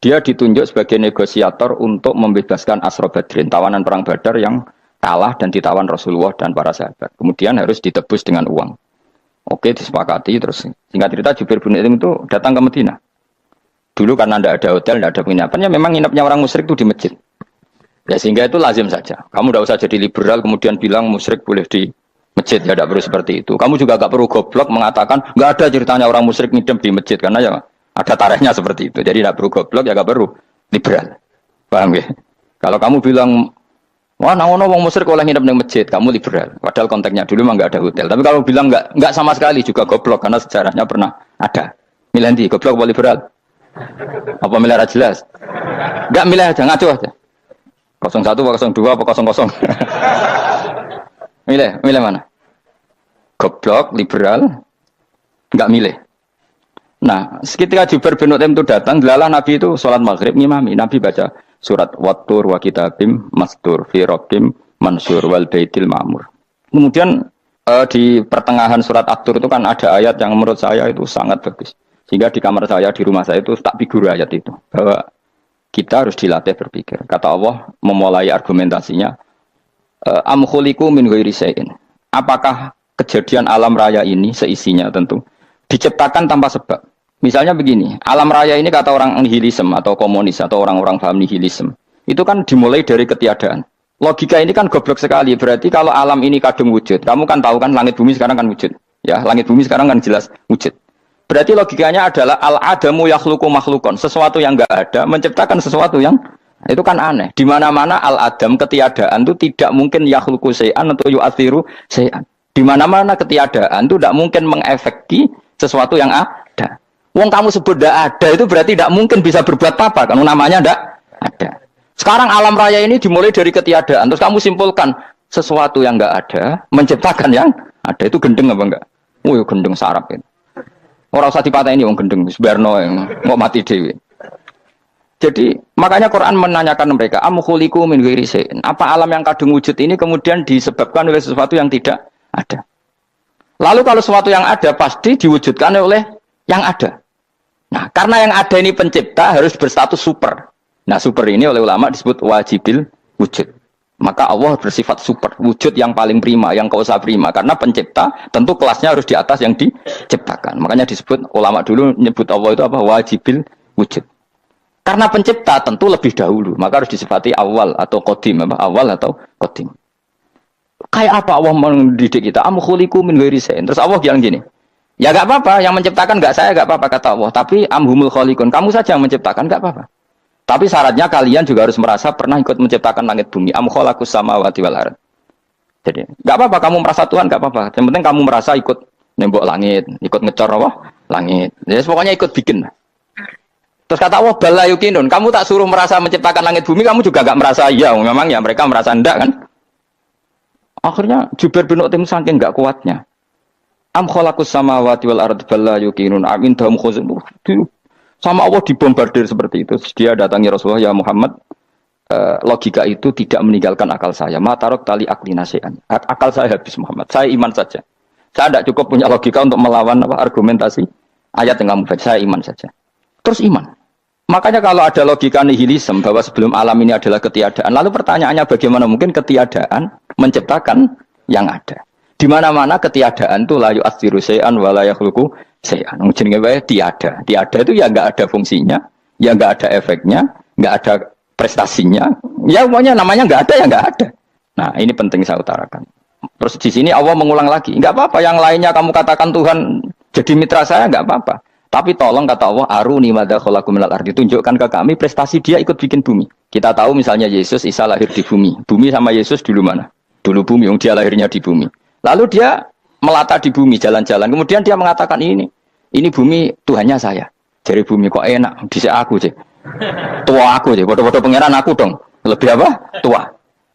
Dia ditunjuk sebagai negosiator untuk membebaskan Asra Badrin, tawanan perang Badar yang kalah dan ditawan Rasulullah dan para sahabat. Kemudian harus ditebus dengan uang. Oke, disepakati. Terus singkat cerita Jubair bin Mut'im itu datang ke Madinah. Dulu karena tidak ada hotel, tidak ada penginapan, ya memang nginapnya orang musyrik itu di masjid. Ya sehingga itu lazim saja. Kamu tidak usah jadi liberal kemudian bilang musyrik boleh di masjid, ya tidak perlu seperti itu. Kamu juga tidak perlu goblok mengatakan nggak ada ceritanya orang musyrik ngidam di masjid, karena ya ada tarehnya seperti itu. Jadi tidak perlu goblok, ya tidak perlu liberal. Paham ya? Kalau kamu bilang wah, nangono wong musyrik oleh ngidam di masjid, kamu liberal. Padahal konteksnya dulu memang nggak ada hotel. Tapi kalau bilang nggak sama sekali juga goblok, karena sejarahnya pernah ada. Milih di goblok apa liberal? Apa milih aja jelas? Enggak milih aja, ngaco aja. 01 apa 02 apa 00. Milih mana? Goblok, liberal, enggak milih. Nah, ketika Jubair bin Mut'im itu datang, delalah Nabi itu sholat maghrib ngimami. Nabi baca surat Wattur wa kitabim mastur fi rabbim mansur wal baitil ma'mur. Kemudian di pertengahan surat At-Tur itu kan ada ayat yang menurut saya itu sangat bagus. Sehingga di kamar saya, di rumah saya itu tak figur ayat itu. Bahwa kita harus dilatih berpikir. Kata Allah memulai argumentasinya. Am khuliqu min ghairi syai'in. Apakah kejadian alam raya ini seisinya tentu diciptakan tanpa sebab. Misalnya begini, alam raya ini kata orang nihilisme atau komunis atau orang-orang paham nihilisme. Itu kan dimulai dari ketiadaan. Logika ini kan goblok sekali. Berarti kalau alam ini kadung wujud. Kamu kan tahu kan langit bumi sekarang kan wujud. Ya, langit bumi sekarang kan jelas wujud. Berarti logikanya adalah al-adamu yakhluqu makhlukon, sesuatu yang enggak ada menciptakan sesuatu yang itu kan aneh. Di mana-mana al-adam ketiadaan itu tidak mungkin yakhluqu syai'an atau yu'athiru syai'an. Di mana-mana ketiadaan itu tidak mungkin mengefeki sesuatu yang ada. Wong kamu sebut tidak ada itu berarti tidak mungkin bisa berbuat apa kan namanya tidak ada. Sekarang alam raya ini dimulai dari ketiadaan terus kamu simpulkan sesuatu yang enggak ada menciptakan yang ada, itu gendeng apa enggak? Oh, gendeng sarap itu. Orang usah dipatahin wong gendeng, sebarno yang mau mati dewi. Jadi makanya Quran menanyakan mereka, am khuliqu min ghairi syai'in. Apa alam yang kadung wujud ini kemudian disebabkan oleh sesuatu yang tidak ada? Lalu kalau sesuatu yang ada pasti diwujudkan oleh yang ada. Nah, karena yang ada ini pencipta harus berstatus super. Nah, super ini oleh ulama disebut wajibil wujud. Maka Allah bersifat super, wujud yang paling prima, yang kausa prima. Karena pencipta tentu kelasnya harus di atas yang diciptakan. Makanya disebut, ulama dulu nyebut Allah itu apa? Wajibil wujud. Karena pencipta tentu lebih dahulu. Maka harus disifati awal atau qadim. Awal atau qadim. Kayak apa Allah mendidik kita? Am khuliqu min ghairi syai'in. Terus Allah bilang gini, ya gak apa-apa, yang menciptakan gak saya, gak apa-apa kata Allah. Tapi amhumul khaliqun, kamu saja yang menciptakan, gak apa-apa. Tapi syaratnya kalian juga harus merasa pernah ikut menciptakan langit bumi. Am khalaqus samawati wal ardh. Jadi, enggak apa-apa kamu merasa Tuhan, enggak apa-apa. Yang penting kamu merasa ikut nembok langit, ikut ngecor apa? Langit. Jadi pokoknya ikut bikin. Terus kata Allah, bala yukinun, kamu tak suruh merasa menciptakan langit bumi, kamu juga enggak merasa iya. Memang ya mereka merasa enggak kan? Akhirnya Jubair bin Mut'im saking enggak kuatnya. Am khalaqus samawati wal ardh bala yukinun amin dahum khuzun. Sama Allah dibombardir seperti itu. Dia datangi Rasulullah, ya Muhammad, logika itu tidak meninggalkan akal saya. Matarok tali akli nasihan. Akal saya habis Muhammad. Saya iman saja. Saya tidak cukup punya logika untuk melawan argumentasi ayat yang kamu baca. Saya iman saja. Terus iman. Makanya kalau ada logika nihilisme bahwa sebelum alam ini adalah ketiadaan, lalu pertanyaannya bagaimana mungkin ketiadaan menciptakan yang ada? Di mana-mana ketiadaan itu la yu'athiru syai'an wa la yakhluqu syai'an. Jenenge wae tiada. Tiada itu ya enggak ada fungsinya, ya enggak ada efeknya, enggak ada prestasinya. Ya pokoknya namanya enggak ada ya enggak ada. Nah, ini penting saya utarakan. Terus di sini Allah mengulang lagi, enggak apa-apa yang lainnya kamu katakan Tuhan jadi mitra saya enggak apa-apa. Tapi tolong kata Allah, aruni madza khalaqu minal ardi, tunjukkan ke kami prestasi dia ikut bikin bumi. Kita tahu misalnya Yesus, Isa lahir di bumi. Bumi sama Yesus dulu mana? Dulu bumi, dia lahirnya di bumi. Lalu dia melata di bumi, jalan-jalan. Kemudian dia mengatakan ini bumi Tuhannya saya. Jadi bumi kok enak, dhisik aku sih. Tua aku sih, bodoh-bodoh pangeran aku dong. Lebih apa? Tua.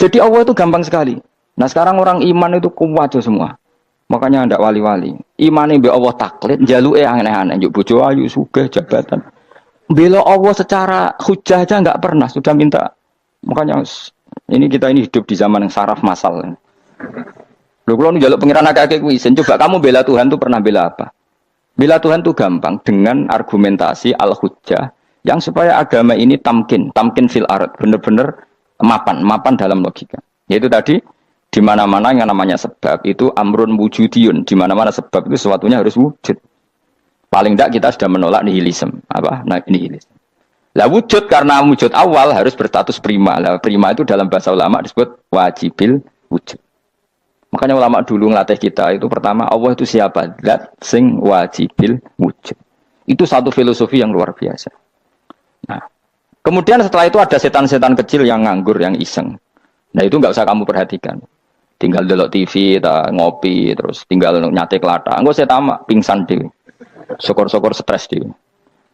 Jadi Allah itu gampang sekali. Nah sekarang orang iman itu kuat semua. Makanya ndak wali-wali. Imane mbek Allah taklid, jaluke aneh-aneh, njuk bojo ayu, sugih, jabatan. Bela Allah secara hujah aja enggak pernah, sudah minta. Makanya kita ini hidup di zaman yang saraf masal. Lho kula njaluk pengiran akeh-akeh kuwi, coba kamu bela Tuhan tuh pernah bela apa? Bela Tuhan tuh gampang dengan argumentasi al-hujjah yang supaya agama ini tamkin fil ard, benar-benar mapan dalam logika. Yaitu tadi di mana-mana yang namanya sebab itu amrun wujudiyun, di mana-mana sebab itu sesuatunya harus wujud. Paling tidak kita sudah menolak nihilisme. Apa? Nah, nihilisme. Lah wujud karena wujud awal harus berstatus prima. Lah prima itu dalam bahasa ulama disebut wajibil wujud. Makanya ulama dulu ngelatih kita itu pertama Allah itu siapa? Zat sing wajibil wujud. Itu satu filosofi yang luar biasa. Nah, kemudian setelah itu ada setan-setan kecil yang nganggur, yang iseng. Nah itu nggak usah kamu perhatikan. Tinggal delok TV, ngopi, terus tinggal nyate kelata. Enggak saya tamak, pingsan deh. Syukur-syukur stres deh.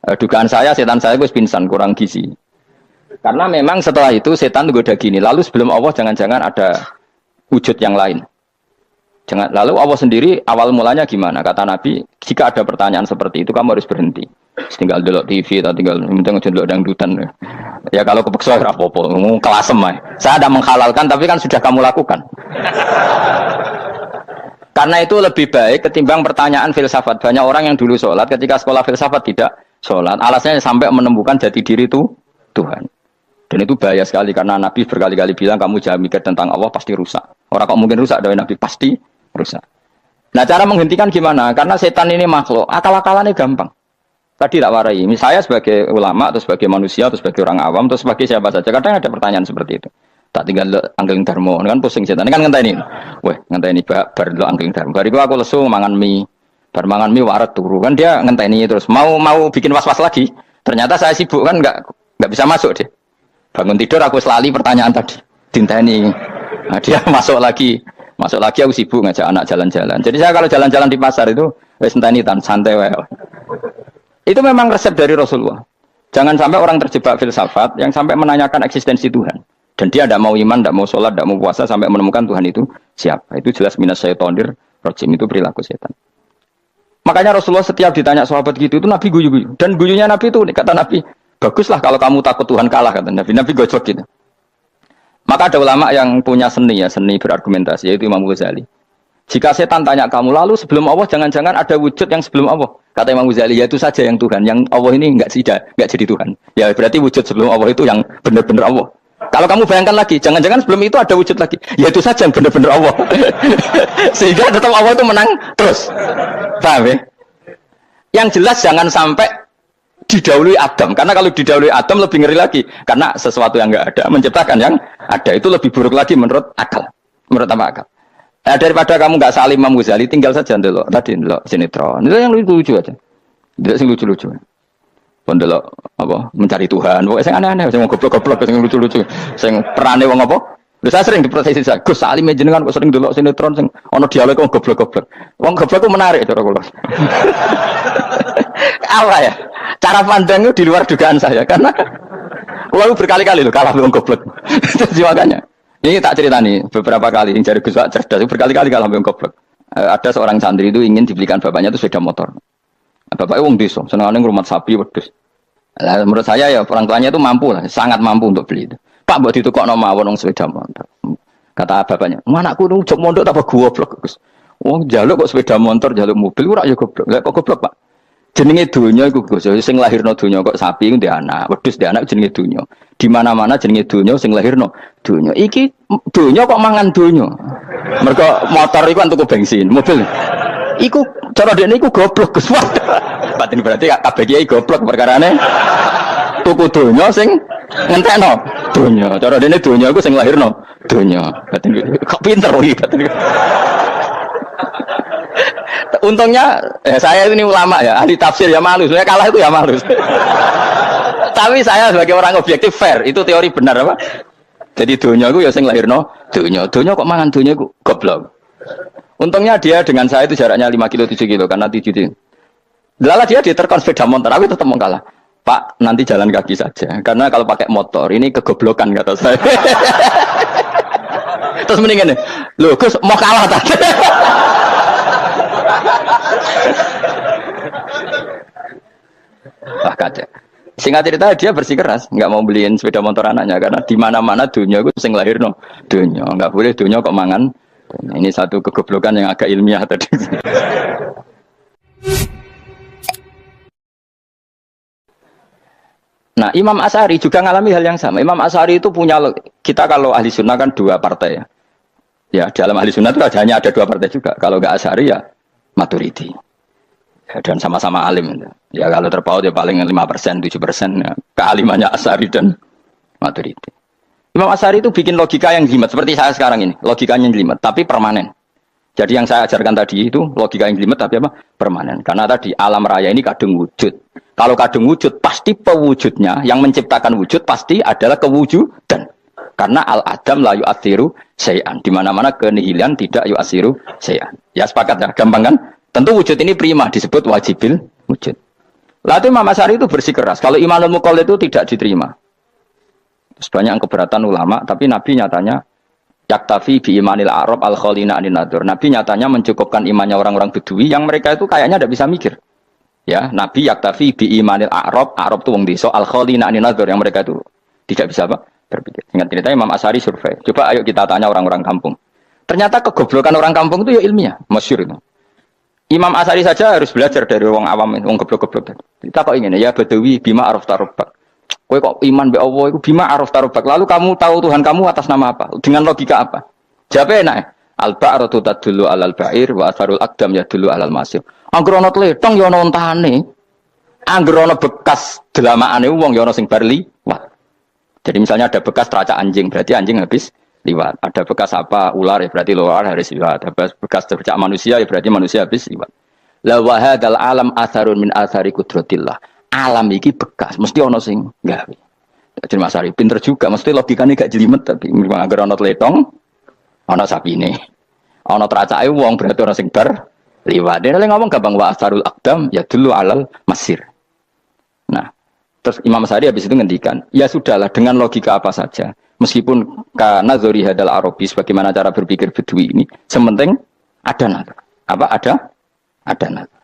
Dugaan saya setan saya gue pingsan, kurang gizi. Karena memang setelah itu setan goda gini. Lalu sebelum Allah jangan-jangan ada wujud yang lain. Jangan. Lalu Allah sendiri awal mulanya gimana? Kata Nabi, jika ada pertanyaan seperti itu kamu harus berhenti. Tinggal delok TV atau tinggal delok dangdutan. Ya kalau kepeksa ora apa-apa, kelasem ae. Saya ada menghalalkan tapi kan sudah kamu lakukan. Karena itu lebih baik ketimbang pertanyaan filsafat. Banyak orang yang dulu sholat ketika sekolah filsafat tidak sholat. Alasannya sampai menemukan jati diri itu Tuhan. Dan itu bahaya sekali karena Nabi berkali-kali bilang kamu jangan mikir tentang Allah pasti rusak. Orang kok mungkin rusak dari Nabi pasti rusak. Nah cara menghentikan gimana? Karena setan ini makhluk, akal-akalannya gampang. Tadi tak warai. Saya sebagai ulama atau sebagai manusia atau sebagai orang awam atau sebagai siapa saja. Kadang ada pertanyaan seperti itu. Tak tinggal angling darmo, kan pusing setan. Kan ngenteni. Weh, ngenteni bar lo angling darmo. Bariku aku lesu mangan mie. Bar mangan mie waret turu. Kan dia ngenteni terus. Mau bikin was-was lagi. Ternyata saya sibuk kan enggak bisa masuk deh. Bangun tidur aku selali pertanyaan tadi. Dinteni. Nah, dia masuk lagi aku sibuk ngajak anak jalan-jalan. Jadi saya kalau jalan-jalan di pasar itu wis enteni tan santai wae. Itu memang resep dari Rasulullah. Jangan sampai orang terjebak filsafat yang sampai menanyakan eksistensi Tuhan. Dan dia tidak mau iman, tidak mau sholat, tidak mau puasa sampai menemukan Tuhan itu siapa. Itu jelas minas syaitonir rajim, itu perilaku setan. Makanya Rasulullah setiap ditanya sahabat gitu itu Nabi guyu-guyu. Dan guyunya Nabi itu kata Nabi, baguslah kalau kamu takut Tuhan kalah kata Nabi. Nabi gojok gitu. Maka ada ulama yang punya seni berargumentasi yaitu Imam Ghazali. Jika setan tanya kamu, lalu sebelum Allah jangan-jangan ada wujud yang sebelum Allah. Kata Imam Ghazali, ya itu saja yang Tuhan. Yang Allah ini enggak jadi Tuhan. Ya berarti wujud sebelum Allah itu yang benar-benar Allah. Kalau kamu bayangkan lagi, jangan-jangan sebelum itu ada wujud lagi. Ya itu saja yang benar-benar Allah. Sehingga tetap Allah itu menang terus. Paham ya? Yang jelas jangan sampai didahului Adam. Karena kalau didahului Adam lebih ngeri lagi. Karena sesuatu yang enggak ada menciptakan yang ada. Itu lebih buruk lagi menurut akal. Menurut apa akal? Nah, daripada kamu nggak salim Imam Ghazali, tinggal saja ndelok tadi ndelok sinetron. Itu yang lucu aja. Ndelok sing lucu-lucu. Ndelok apa? Mencari Tuhan. Pokoke sing aneh-aneh, sing goblok-goblok, sing lucu-lucu. Sing perane wong apa? Lha saya sering diprotes saya. Gus Salim jenengan kok sering ndelok sinetron sing ana dialog wong goblok-goblok. Wong goblok ku menarik cara kula. Apa ya? Cara pandang itu di luar dugaan saya karena kula berkali-kali lho kalah wong goblok. Jadi makanya ini tak cerita nih beberapa kali yang jari Gus Wak cerdas berkali-kali kalau ambil goblok. Ada seorang santri itu ingin dibelikan bapaknya itu sepeda motor. Bapaknya wong desa, senengane ngrumat sapi wedhus. Lah menurut saya ya orang tuanya itu mampu lah, sangat mampu untuk beli itu. Pak mbok ditukokno mawon wong sepeda motor. Kata bapaknya, "Anakku nu jok mondok tak goblok, Gus. Wong njaluk kok sepeda motor, njaluk mobil ora ya goblok. Lah kok goblok, Pak? Jenenge donya iku Gus, sing lahirno donya kok sapi ku ndek anak, wedhus ndek anak jenenge donya. Di mana-mana jenenge donya sing lahirno donya. Iki donya kok mangan donya. Mergo motor iku kan tuku bensin, mobil. Iku cara dekne iku goblok Gus. Batin berarti kabeh kiai goblok perkarane. Tuku donya sing ngentekno donya. Cara dekne donya iku sing lahirno donya. Batin kok pinter iki batin. Untungnya saya ini ulama ya, ahli tafsir ya malu. Saya kalah itu ya malu. Tapi saya sebagai orang objektif fair, itu teori benar apa? Jadi dunia itu ya sing lahirno dunia kok mangan dunia ku goblok. Untungnya dia dengan saya itu jaraknya 5 kilo 7 kilo karena 7 kilo. Lala dia diterkon sepeda motor, aku tetap mau kalah. Pak, nanti jalan kaki saja. Karena kalau pakai motor ini kegoblokan kata saya. Terus mendingan lho Gus mau kalah tadi. Wah kacau. Singkat cerita dia bersikeras nggak mau beliin sepeda motor anaknya karena di mana-mana dunia itu sing lahir no dunia nggak boleh dunia kok mangan. Ini satu kegoblokan yang agak ilmiah tadi. Nah, Imam Asy'ari juga ngalami hal yang sama. Imam Asy'ari itu punya, kita kalau ahli sunnah kan dua partai ya. Ya, dalam ahli sunnah itu hanya ada dua partai juga. Kalau nggak Asy'ari ya Maturidi. Ya, dan sama-sama alim. Ya kalau terpaut ya paling 5%, 7% ya. Kealimannya Asy'ari dan Maturidi. Imam Asy'ari itu bikin logika yang jelimet. Seperti saya sekarang ini. Logikanya jelimet, tapi permanen. Jadi yang saya ajarkan tadi itu logika yang jelimet tapi apa? Permanen. Karena tadi alam raya ini kadung wujud. Kalau kadung wujud pasti pewujudnya yang menciptakan wujud pasti adalah kewujudan. Karena al-adam la yu'athiru syai'an. Di mana-mana kenihilan tidak yu'athiru syai'an. Ya sepakat ya, gampang kan? Tentu wujud ini prima disebut wajibil wujud. Lalu Imam Asy'ari itu bersikeras. Kalau imanul muqallid itu tidak diterima. Sebanyak keberatan ulama, tapi Nabi nyatanya yaktafi bi imanil Arab al-khalina anin nadur. Nabi nyatanya mencukupkan imannya orang-orang Bedui yang mereka itu kayaknya tidak bisa mikir. Ya, Nabi yaktafi bi imanil Arab itu wong desa al-khalina anin nadur yang mereka itu tidak bisa apa? Berpikir. Ingat cerita Imam Asy'ari survei. Coba ayo kita tanya orang-orang kampung. Ternyata kegoblokan orang kampung itu ya ilmiah, masyhur itu. Imam Asy'ari saja harus belajar dari orang awam, orang goblok-goblok. Kita kok ingin ya Badawi bima araf tarubak. Kowe kok iman be Allah iku bima araf tarubak. Lalu kamu tahu Tuhan kamu atas nama apa? Dengan logika apa? Jawabnya enak. Al-ba'ratu tadullu 'alal ba'ir wa atharul aqdam yadullu 'alal masir. Angger ana tletong ya ana ontane. Angger ana bekas delamaane wong ya ana sing bar liwat. Jadi misalnya ada bekas teracak anjing, berarti anjing habis liwat. Ada bekas apa ular ya berarti ular harus liwat. Ada bekas tercak manusia ya berarti manusia habis liwat. La wa hadzal alam atharun min athari qudratillah. Alam iki bekas mesti ana sing gawe. Jadi Mas Ari pinter juga, mesti logikane gak jelimet tapi agar ana tletong ana sapine. Ana teracake wong berarti ana sing bar liwat. Dene ngomong gampang wa atharul aqdam ya dulu alal masir. Nah, terus Imam Asy'ari habis itu ngendikan, ya sudahlah dengan logika apa saja. Meskipun karena zori hadal Arabis bagaimana cara berpikir Bedui ini, sementing ada nazar. Apa ada nazar.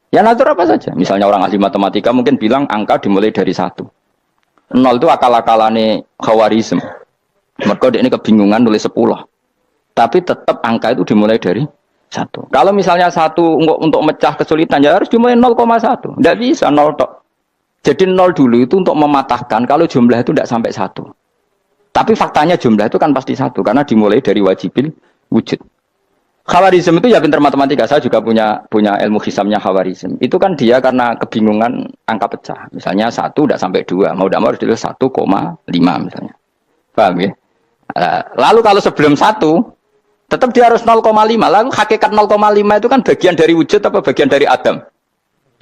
Ya nazar apa saja. Misalnya orang ahli matematika mungkin bilang angka dimulai dari 1. 0 itu akal-akalane Khawarizm. Mereka ini kebingungan nulis 10. Tapi tetap angka itu dimulai dari 1. Kalau misalnya 1 untuk mecah kesulitan ya harus dimulai 0,1. Tidak bisa 0 tok. Jadi 0 dulu itu untuk mematahkan kalau jumlah itu tidak sampai 1. Tapi faktanya jumlah itu kan pasti 1 karena dimulai dari wajibil wujud. Khawarizm itu ya pintar matematika. Saya juga punya ilmu hisamnya Khawarizm. Itu kan dia karena kebingungan angka pecah. Misalnya 1 tidak sampai 2. Mau tidak mau harus ditulis 1,5 misalnya. Paham ya? Lalu kalau sebelum 1 tetap dia harus 0,5. Lalu hakikat 0,5 itu kan bagian dari wujud apa bagian dari Adam?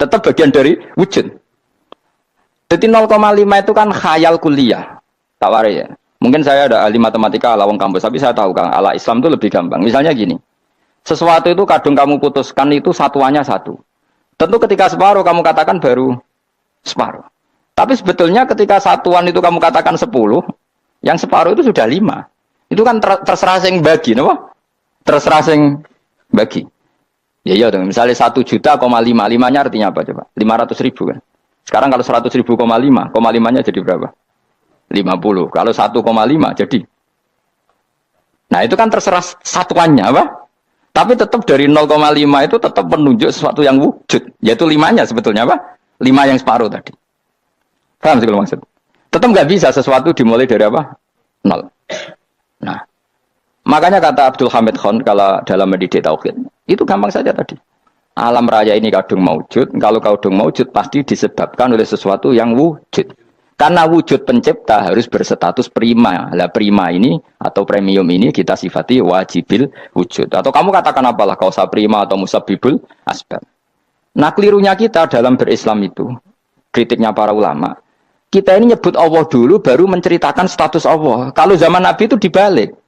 Tetap bagian dari wujud. Jadi 0,5 itu kan khayal kuliah. Tawari ya. Mungkin saya ada ahli matematika ala wong kampus, tapi saya tahu kan ala Islam itu lebih gampang. Misalnya gini, sesuatu itu kadung kamu putuskan itu satuannya 1. Tentu ketika separuh kamu katakan baru separuh. Tapi sebetulnya ketika satuan itu kamu katakan 10, yang separuh itu sudah 5. Itu kan terserah sing bagi, no? Terserah sing bagi. Ya iya dong, misalnya 1 juta, 5-nya artinya apa coba? 500.000 kan. Sekarang kalau 100.000, 5-nya jadi berapa? 50. Kalau 1,5 jadi. Nah itu kan terserah satuannya apa? Tapi tetap dari 0,5 itu tetap menunjuk sesuatu yang wujud. Yaitu 5-nya sebetulnya apa? 5 yang separuh tadi. Paham sih kalau maksud? Tetap nggak bisa sesuatu dimulai dari apa? 0. Nah, makanya kata Abdul Hamid Khan kalau dalam mendidik tauhid, itu gampang saja tadi. Alam raya ini kadung maujud. Kalau kadung maujud pasti disebabkan oleh sesuatu yang wujud. Karena wujud pencipta harus berstatus prima. Lah prima ini atau premium ini kita sifati wajibil wujud. Atau kamu katakan apalah kausa prima atau musabibul asbab. Nah kelirunya kita dalam berislam itu, kritiknya para ulama. Kita ini nyebut Allah dulu baru menceritakan status Allah. Kalau zaman Nabi itu dibalik.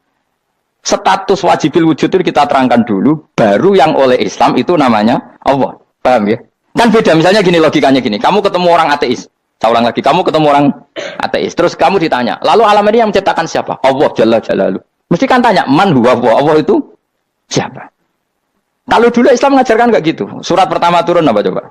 Status wajibil wujud itu kita terangkan dulu, baru yang oleh Islam itu namanya Allah. Paham ya? Kan beda, misalnya gini logikanya gini. Kamu ketemu orang ateis. Saya ulang lagi, kamu ketemu orang ateis, terus kamu ditanya, lalu alam ini yang menciptakan siapa? Allah Jalla Jalaluh. Mesti kan tanya, man huwa Allah. Allah itu siapa? Kalau dulu Islam mengajarkan enggak gitu. Surat pertama turun apa coba?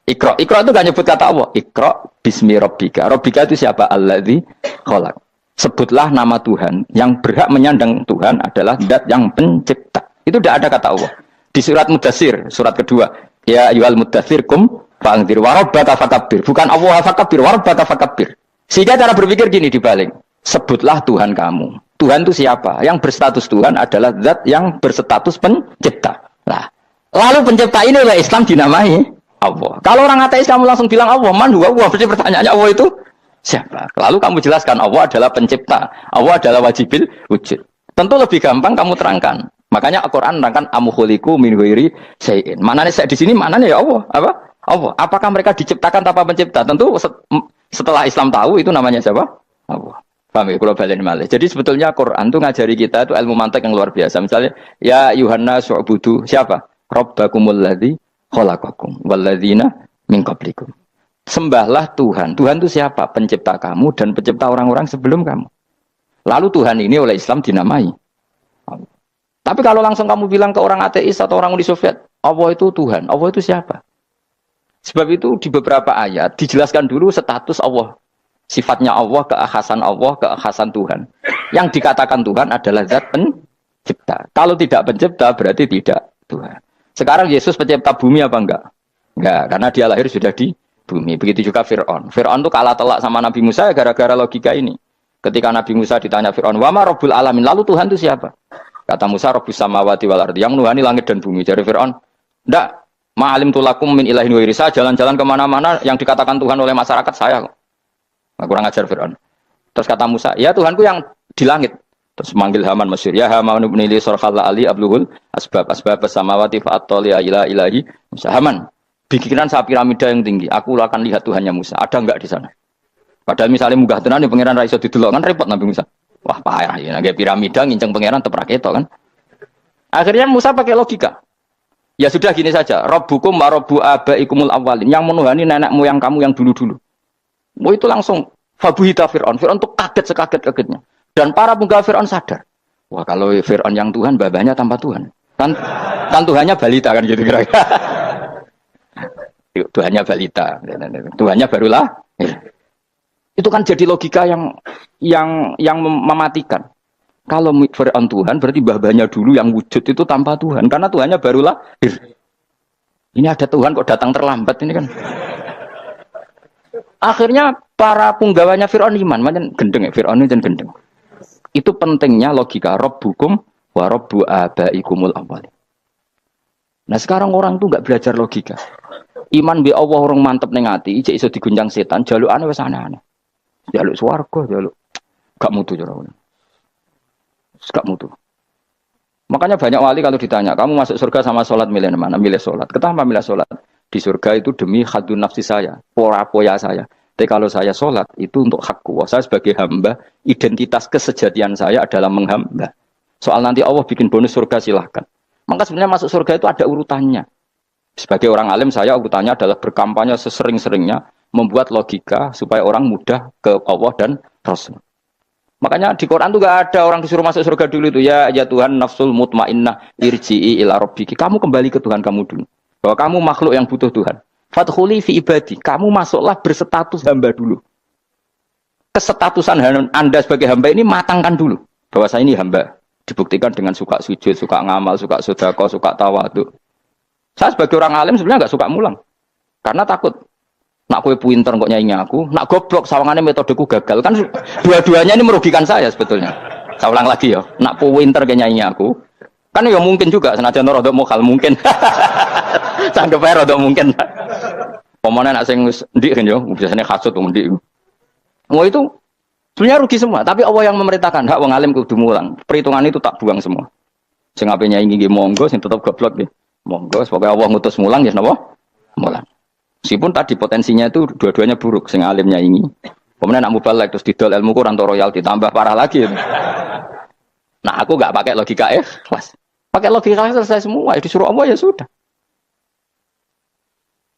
Iqra. Iqra itu gak nyebut kata Allah. Iqra bismi rabbika. Rabbika itu siapa? Alladzi khalaq. Sebutlah nama Tuhan. Yang berhak menyandang Tuhan adalah zat yang pencipta. Itu tidak ada kata Allah. Di surat Mudatsir, surat kedua. Ya ayyuhal mudatsir kum fa'anzir wa rabbaka fakabbir. Bukan Allah fakabbir, wa rabbaka fakabbir. Sehingga cara berpikir gini dibalik. Sebutlah Tuhan kamu. Tuhan itu siapa? Yang berstatus Tuhan adalah zat yang berstatus pencipta. Nah, lalu pencipta ini oleh Islam dinamai Allah. Kalau orang ateis kamu langsung bilang Allah, man huwa Allah, berarti pertanyaannya Allah itu siapa? Lalu kamu jelaskan Allah adalah pencipta, Allah adalah wajibil wujud. Tentu lebih gampang kamu terangkan. Makanya Al-Qur'an menerangkan amkhuliqu min ghairi syai'in. Manane saya di sini manane ya Allah, apa? Allah. Apakah mereka diciptakan tanpa pencipta? Tentu setelah Islam tahu itu namanya siapa? Allah. Paham ya? Kalau balen malih. Jadi sebetulnya Quran itu ngajari kita itu ilmu mantik yang luar biasa. Misalnya, ya Yuhanna su'budu siapa? Rabbakumul ladzi khalaqakum walladzina min qablikum. Sembahlah Tuhan. Tuhan itu siapa? Pencipta kamu dan pencipta orang-orang sebelum kamu. Lalu Tuhan ini oleh Islam dinamai. Tapi kalau langsung kamu bilang ke orang ateis atau orang Uni Soviet, Allah itu Tuhan. Allah itu siapa? Sebab itu di beberapa ayat dijelaskan dulu status Allah. Sifatnya Allah, keakhasan Tuhan. Yang dikatakan Tuhan adalah zat pencipta. Kalau tidak pencipta berarti tidak Tuhan. Sekarang Yesus pencipta bumi apa enggak? Enggak, karena dia lahir sudah di bumi. Begitu juga Fir'aun. Fir'aun itu kalah telak sama Nabi Musa gara-gara logika ini. Ketika Nabi Musa ditanya Fir'aun, wa ma rabbul alamin? Lalu Tuhan itu siapa? Kata Musa, rabbus samawati wal ardi. Yang menuhani langit dan bumi. Jadi Fir'aun, enggak, ma'alim tulakum min ilahin wa irisa. Jalan-jalan kemana-mana yang dikatakan Tuhan oleh masyarakat saya. Kurang ajar Fir'aun. Terus kata Musa, ya Tuhanku yang di langit. Terus manggil Haman Mesir, ya Haman ibn Ili sorkhalla ali abluhul asbab samawati fa'atoli ila ilahi Musa. Haman, bikinan saya piramida yang tinggi, aku akan lihat Tuhannya Musa. Ada enggak di sana? Padahal misalnya munggah tenan pangeran ra iso didelok kan repot Nabi Musa. Wah parah ya, nggak piramida nginceng pangeran teprak ketok kan. Akhirnya Musa pakai logika. Ya sudah gini saja, Rabbukum wa rabbu abaikumul awwalin, yang menuhani nenek moyang kamu yang dulu-dulu. Mau itu langsung fabuhita Fir'aun. Fir'aun itu kaget sekaget-kagetnya. Dan para penggala Fir'aun sadar. Wah kalau Fir'aun yang Tuhan, babanya tanpa Tuhan. Kan Tuhannya balita kan gitu kira-kira. Tuhannya balita. Tuhannya barulah. Itu kan jadi logika yang mematikan. Kalau Fir'aun Tuhan, berarti babanya dulu yang wujud itu tanpa Tuhan. Karena Tuhannya barulah. Ini ada Tuhan kok datang terlambat ini kan. Akhirnya para punggawanya Fir'aun iman, macam gendeng ya, Fir'aun itu gendeng. Itu pentingnya logika Rabbukum wa rabbu abaikumul awwalin. Nah sekarang orang tuh nggak belajar logika. Iman bi Allah orang mantep ning ati, ijek iso digunjang setan, jalukane wis aneh-aneh. Jaluk swarga, jaluk gak mutu cara ngono. Gak mutu. Makanya banyak wali kalau ditanya, kamu masuk surga sama sholat milih mana? Milih sholat. Kenapa milih sholat? Di surga itu demi khadun nafsi saya, poya saya. Tapi kalau saya sholat itu untuk hakku. Saya sebagai hamba, identitas kesejatian saya adalah menghamba. Soal nanti Allah bikin bonus surga silahkan. Maka sebenarnya masuk surga itu ada urutannya. Sebagai orang alim saya urutannya adalah berkampanye sesering-seringnya, membuat logika supaya orang mudah ke Allah dan Rasul. Makanya di Quran tuh gak ada orang disuruh masuk surga dulu itu. Ya Tuhan nafsul mutmainnah irji'i ila rabbiki. Kamu kembali ke Tuhan kamu dulu. Bahwa kamu makhluk yang butuh Tuhan. Fadkhuli fi ibadi. Kamu masuklah berstatus hamba dulu. Kesestatusan Anda sebagai hamba ini matangkan dulu. Bahwa saya ini hamba. Dibuktikan dengan suka sujud, suka ngamal, suka sedekah, suka tawadhu. Saya sebagai orang alim sebenarnya gak suka mulang. Karena takut. Nak kue pinter kok nyanyi aku. Nak goblok sawangannya metodeku gagal. Kan dua-duanya ini merugikan saya sebetulnya. Saya ulang lagi ya. Nak pinter kayak nyanyi aku. Kan ya mungkin juga. Senajan rodok mokal mungkin. Sanggup aja rodok mungkin. Pemenang nak sing ndik kan ya. Biasanya khasut ndik. Mau itu sebenarnya rugi semua. Tapi Allah yang memerintahkan. Hak wong alim kudu mulang. Perhitungan itu tak buang semua. Sing ape nyanyi nggih monggo. Sing tetep goblok nggih. Monggo. Semoga Allah ngutus mulang ya napa? Mulang. Meskipun tadi potensinya itu dua-duanya buruk. Sing alimnya ini. Kemudian nak mubalek terus didol ilmu kurang atau royalti tambah parah lagi. Nah aku nggak pakai logika ikhlas. Pakai logika selesai semua. Disuruh Allah ya sudah.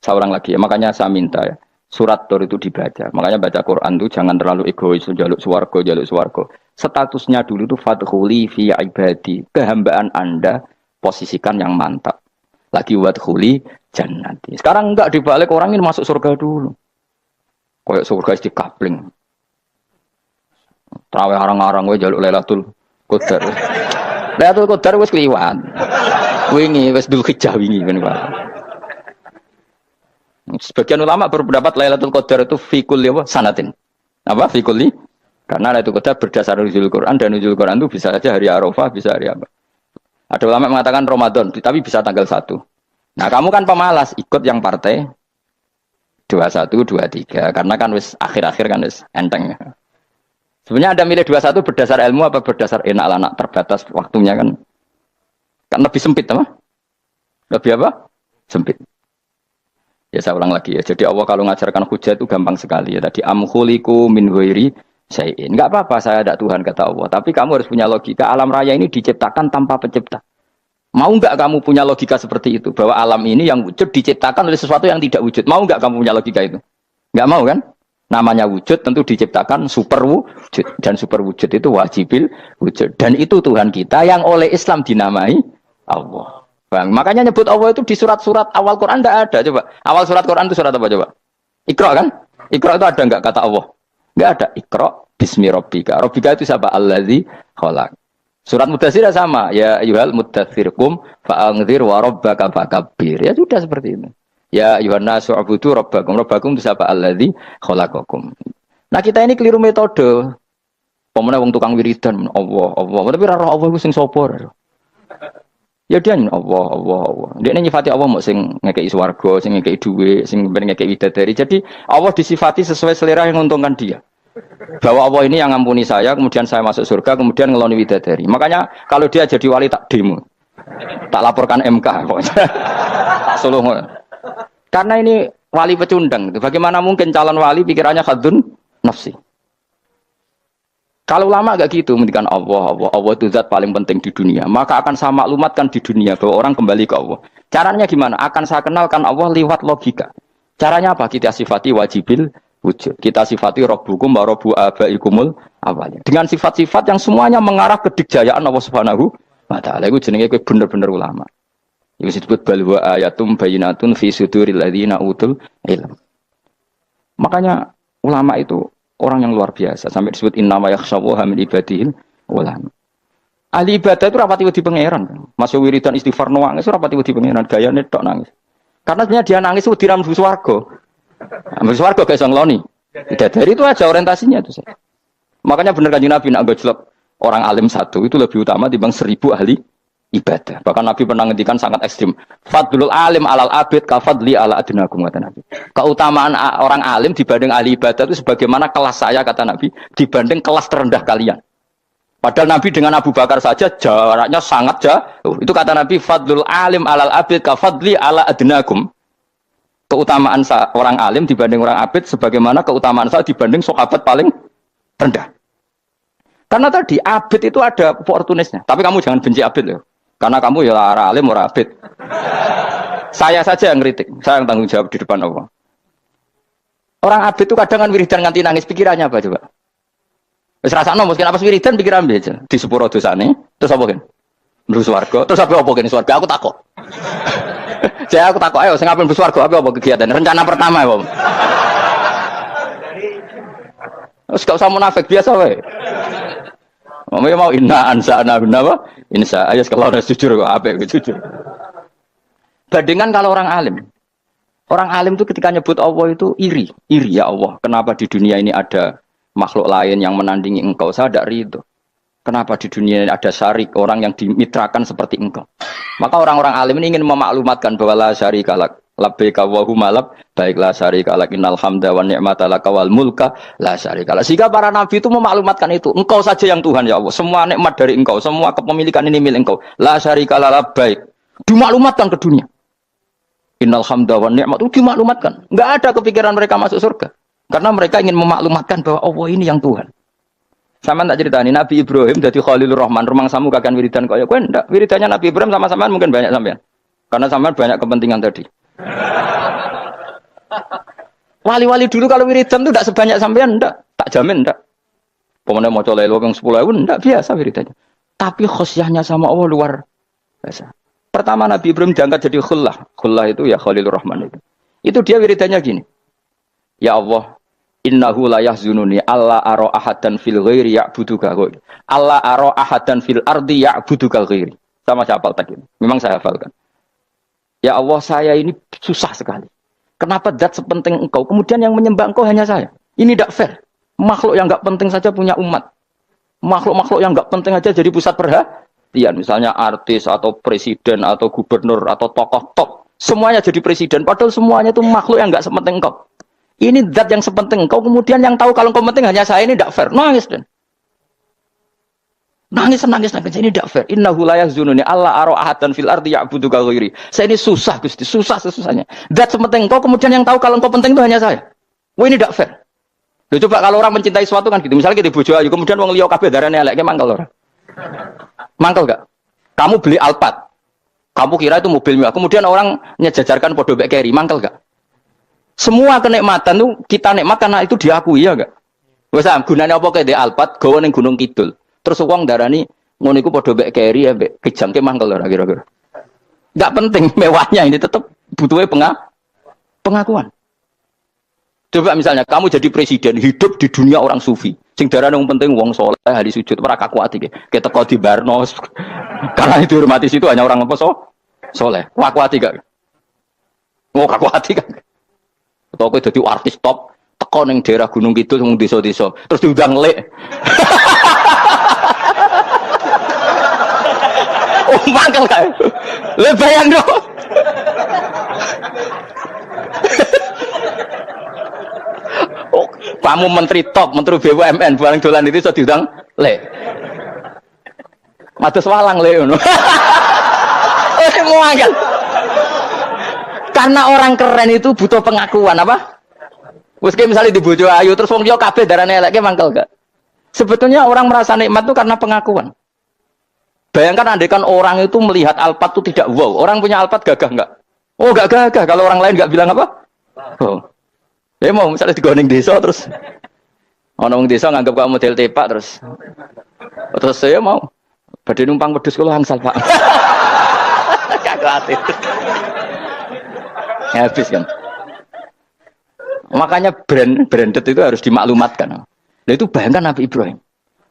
Saya ulang lagi ya. Makanya saya minta ya. surat Tur itu dibaca. Makanya baca Quran itu jangan terlalu egois, jaluk swarga. Statusnya dulu itu fadkhuli fi ibadi, kehambaan Anda posisikan yang mantap. Lagi wadkhuli jannati. Sekarang enggak, dibalik orang ini masuk surga dulu. Kayak surga di kapling. Traweh arang-arang we jaluk Lailatul Qadar. Lailatul Qadar wis kliwat. Wingi wis Dzulhijjah wingi ben Pak. Sebagian ulama berpendapat Lailatul Qadar itu fi kulli sanatin. Apa fi kulli? Karena Lailatul Qadar berdasar nuzul Quran, dan nuzul Quran itu bisa saja hari Arafah, bisa hari apa. Ada ulama mengatakan Ramadan, tapi bisa tanggal 1. Nah, kamu kan pemalas, ikut yang partai 21, 23. Karena kan wis akhir-akhir kan wis enteng. Sebenarnya Anda milih 21 berdasar ilmu apa berdasar enak anak terbatas waktunya kan? Kan lebih sempit, apa? Lebih apa? Sempit. Ya saya ulang lagi ya. Jadi Allah kalau ngajarkan hujah itu gampang sekali ya. Tadi amkhuliku min ghairi syai'in. Enggak apa-apa saya ada Tuhan kata Allah, tapi kamu harus punya logika. Alam raya ini diciptakan tanpa pencipta. Mau enggak kamu punya logika seperti itu, bahwa alam ini yang wujud diciptakan oleh sesuatu yang tidak wujud? Mau enggak kamu punya logika itu? Enggak mau kan? Namanya wujud tentu diciptakan super wujud, dan super wujud itu wajibil wujud, dan itu Tuhan kita yang oleh Islam dinamai Allah. Bang, makanya nyebut Allah itu di surat-surat awal Quran enggak ada. Coba awal surat Quran itu surat apa coba? Iqra kan? Iqra itu ada enggak kata Allah? Enggak ada. Iqra bismi rabbika. Rabbika itu siapa? Allazi khalaq. Surat Mudatsir sama, ya ayyuhal mudatsir qum fa'anzir wa rabbaka fakabbir. Ya sudah seperti itu. Ya ayyuhan nasu ubudu rabbakum. Rabbakum itu siapa? Allazi khalaqakum. Nah, kita ini keliru metode. Pemene wong tukang wiridan Allah. Tapi ora roh Allah iku sing sapa? Ya dia Allah. Dia nyifati Allah mau sing ngekei swarga, sing ngekei dhuwit, sing ngekei widadari. Jadi Allah disifati sesuai selera yang menguntungkan dia. Bahwa Allah ini yang ngampuni saya, kemudian saya masuk surga, kemudian ngeloni widadari. Makanya kalau dia jadi wali tak demo, tak laporkan MK, tak suluh. Karena ini wali pecundang. Bagaimana mungkin calon wali pikirannya khadun nafsi? Kalau lama agak gitu, mendikan Allah itu zat paling penting di dunia. Maka akan saya maklumatkan di dunia bahwa orang kembali ke Allah. Caranya gimana? Akan saya kenalkan Allah lewat logika. Caranya apa? Kita sifati wajibil wujud. Kita sifati rabbukum wa rabbu abaikumul awalnya. Dengan sifat-sifat yang semuanya mengarah ke dikjayaan Allah Subhanahu wa taala. Iku jenenge kowe bener-bener ulama. Iku disebut bal wa ayatum bayyinatun fi suduril ladzina utul ilm. Makanya ulama itu orang yang luar biasa sampai disebut innama yakhshawaha min ibadil ulama. Ahli ibadah itu rapati wedi pangeran. Masuk wiridan istighfar nangis rapati wedi pangeran, gayane tok nangis. Karena sebenarnya dia nangis wedi ra mlebu swarga. Ambil swarga gak iso ngloni. Dari itu aja orientasinya itu saya. Makanya benar Kanjeng Nabi nak gojlok orang alim satu itu lebih utama dibanding 1000 ahli ibadah. Bahkan Nabi pernah ngendikan sangat ekstrim. Fadlul alim alal abid kafadli ala adnakum kata Nabi. Keutamaan orang alim dibanding ahli ibadah itu sebagaimana kelas saya kata Nabi dibanding kelas terendah kalian. Padahal Nabi dengan Abu Bakar saja jaraknya sangat jauh. Itu kata Nabi fadlul alim alal abid kafadli ala adnakum. Keutamaan orang alim dibanding orang abid sebagaimana keutamaan saya dibanding sahabat paling rendah. Karena tadi abid itu ada opportunisnya. Tapi kamu jangan benci abid loh. Karena kamu ya orang alim, orang abid. Saya saja yang kritik. Saya yang tanggung jawab di depan Allah. Orang abid itu kadang kan wiridan nganti nangis. Pikirannya apa coba? Wis rasakno mungkin apa wiridan pikiran aja. Di sepuro dosane. Terus apa kan? Mlebu swarga. Terus apa kan swarga? Aku takut. Saya aku takut, ayo, saya ngapain berswarga, apa kegiatan? Rencana pertama, ya, terus gak usah munafik, biasa, weh. Mau inna ansa'na apa? Insya, ayo kalau udah jujur, kok apa jujur. Bandingan kalau orang alim. Orang alim itu ketika nyebut Allah itu iri ya Allah. Kenapa di dunia ini ada makhluk lain yang menandingi engkau? Saya tidak ridho. Kenapa di dunia ini ada syarik, orang yang dimitrakan seperti engkau? Maka orang-orang alim ini ingin memaklumatkan bahwa la syarika lak, labbaika wa huma labbaik la syarika lak, innal hamda wan ni'mata laka wal mulka la syarika lak. Sehingga para nabi itu memaklumatkan itu. Engkau saja yang Tuhan ya Allah. Semua nikmat dari engkau, semua kepemilikan ini milik engkau. La syarika lak labbaik. Dimaklumatkan ke dunia. Innal hamda wan ni'mata itu dimaklumatkan. Enggak ada kepikiran mereka masuk surga. Karena mereka ingin memaklumatkan bahwa Allah ini yang Tuhan. Sama tak ceritani Nabi Ibrahim jadi Khalilur Rahman, rumang samu kakan wiridan kaya kowe ndak. Wiridannya Nabi Ibrahim sama sampean mungkin banyak sampean. Karena sampean banyak kepentingan tadi. Wali-wali dulu kalau wiridan tuh tidak sebanyak sampean, enggak. Tak jamin enggak. Pemene maca lelo yang 10.000 enggak biasa wiridannya. Tapi khosyahnya sama Allah luar biasa. Pertama Nabi Ibrahim diangkat jadi khullah. Khullah itu ya Khalilur Rahman itu. Itu dia wiridannya gini. Ya Allah, innahu la yahzununi alla ara ahadan fil ghairi ya'buduka. Alla ara ahadan fil ardi ya'buduka ghairi. Sama saya hafal tadi. Memang saya hafalkan. Ya Allah, saya ini susah sekali. Kenapa zat sepenting engkau? Kemudian yang menyembah engkau hanya saya. Ini tidak fair. Makhluk yang enggak penting saja punya umat. Makhluk-makhluk yang enggak penting aja jadi pusat perhatian. Misalnya artis atau presiden atau gubernur atau tokoh top. Semuanya jadi presiden. Padahal semuanya itu makhluk yang enggak sepenting engkau. Ini zat yang sepenting engkau. Kemudian yang tahu kalau engkau penting hanya saya, ini tidak fair. Nangis dan. Nangis. Ini tidak fair. Innahu la yahzununi alla ara ahadan fil ardi ya'buduka ghairi. Saya ini susah Gusti, susah sesusahnya. Zat sepenting engkau, kemudian yang tahu kalau engkau penting itu hanya saya. Wah ini tidak fair. Loh, coba kalau orang mencintai sesuatu kan gitu. Misalnya kita bojo ayu, kemudian wong liya kabeh darane elek, ki mangkel ora? Mangkel gak? Kamu beli Alphard. Kamu kira itu mobil mewah. Kemudian orang nyejajarkan podo mbek Keri, mangkel gak? Semua kenikmatan tuh kita nikmat karena itu diakui ya gak? Wes gunane apa kae di Alphard gawe ning Gunung Kidul. Terus wong darani ngono iku padha mbek Keri ya mbek kejangke mangkel ora kira-kira. Enggak penting mewahnya ini tetap butuhnya pengakuan. Coba misalnya kamu jadi presiden hidup di dunia orang sufi. Sing darane wong penting wong saleh ahli sujud ora kaku ati ki. Keteko di Barnos. Karena itu dihormati situ hanya orang apa saleh. Kaku ati gak? Oh kaku ati kan. Atau kowe dadi artis top teko ning daerah Gunung Kidul wong desa-desa terus diundang lek. Oh, mangkel kae. Le bayang dong. Oh, kamu menteri top, menteri BUMN, barang dolan itu iso diundang le. Mados walang le ngono. Mangkel. Karena orang keren itu butuh pengakuan apa? Wes misalnya di bojo ayu terus wong liya kabeh darane elek mangkel gak? Sebetulnya orang merasa nikmat itu karena pengakuan. Bayangkan andaikan orang itu melihat Alphard itu tidak wow. Orang punya Alphard gagah enggak? Oh enggak gagah. Kalau orang lain enggak bilang apa? Oh. Ya mau misalnya di Gunung desa terus orang desa nganggap kamu model tepak terus saya mau badhe numpang wedhus kula angsal Pak. Gak kuatir. Habis kan. Makanya branded itu harus dimaklumatkan. Nah itu bayangkan Nabi Ibrahim.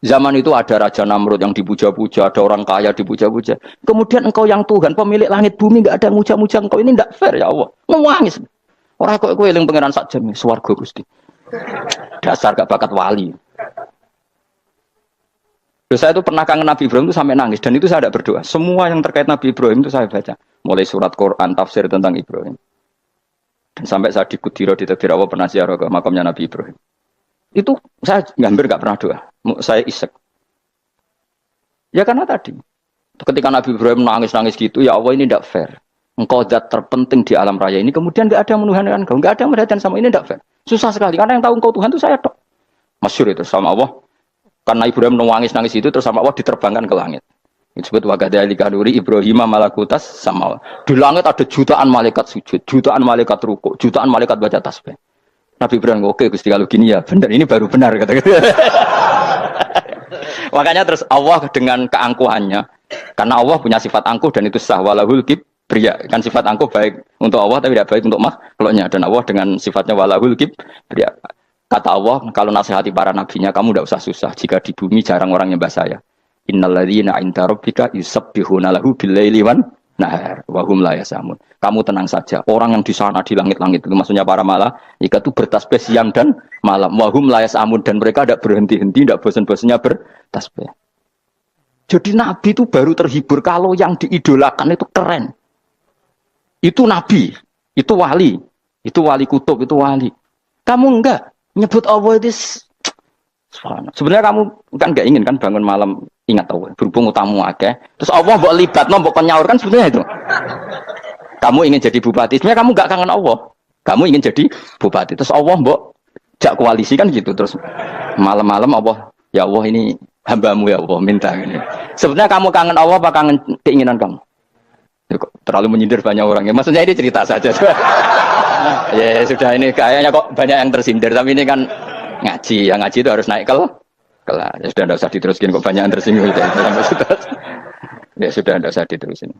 Zaman itu ada Raja Namrud yang dipuja-puja, ada orang kaya dipuja-puja. Kemudian engkau yang Tuhan, pemilik langit bumi, enggak ada muja-muja engkau. Ini enggak fair ya Allah. Nangis. Orang kok eling pangeran sak jam swarga Gusti. Dasar gak bakat wali. Saya itu pernah kangen Nabi Ibrahim itu sampai nangis dan itu saya tidak berdoa. Semua yang terkait Nabi Ibrahim itu saya baca. Mulai surat Quran, tafsir tentang Ibrahim. Dan sampai saya di Kudiro di Tafsir Allah pernah ziarah ke makamnya Nabi Ibrahim. Itu saya hampir gak pernah doa. Saya isek. Ya karena tadi. Ketika Nabi Ibrahim nangis-nangis gitu, ya Allah ini tidak fair. Engkau zat terpenting di alam raya ini, kemudian gak ada yang menuhankan engkau. Gak ada yang merhatikan sama ini tidak fair. Susah sekali, karena yang tahu engkau Tuhan itu saya tok. Masyhur itu sama Allah. Karena Ibrahim nangis-nangis itu, terus sama Allah diterbangkan ke langit. Disebut wakadhalika nuri Ibrahim malakutas sama. Di langit ada jutaan malaikat sujud, jutaan malaikat rukuk, jutaan malaikat baca tasbih. Nabi Ibrahim, oke Gusti kalau gini ya benar, ini baru benar kata-kata. Makanya terus Allah dengan keangkuhannya, karena Allah punya sifat angkuh dan itu sah walahul kibriya. Kan sifat angkuh baik untuk Allah tapi tidak baik untuk makhluknya. Dan Allah dengan sifatnya walahul kibriya. Kata Allah, kalau nasihati para nabinya, kamu tidak usah susah. Jika di bumi jarang orang nyembah saya. Innalladzina 'inda rabbika yusabbihuna lahu bil-laili wan nahar wa hum la yasamun. Kamu tenang saja. Orang yang di sana di langit-langit itu maksudnya para malaikat itu bertasbih siang dan malam. Wa hum la yasamun dan mereka tidak berhenti-henti, tidak bosan-bosannya bertasbih. Jadi nabi itu baru terhibur kalau yang diidolakan itu keren. Itu nabi, itu wali kutub, itu wali. Kamu enggak nyebut Allah itu sebenarnya kamu kan enggak ingin kan bangun malam ingat Allah berhubung utamu akeh terus Allah mbok libatno mbok nyaur kan sebenarnya itu kamu ingin jadi bupati sebenarnya kamu enggak kangen Allah kamu ingin jadi bupati terus Allah mbok jak koalisi kan gitu terus malam-malam Allah ya Allah ini hambamu ya Allah minta ini sebenarnya kamu kangen Allah apa kangen keinginan kamu terlalu menyindir banyak orang ya maksudnya ini cerita saja Ya sudah ini kayaknya kok banyak yang tersindir tapi ini kan ngaji, yang ngaji itu harus naik kelas. Ya sudah tidak usah diteruskin kok banyak yang tersinggung itu. Ya sudah tidak usah diterusin.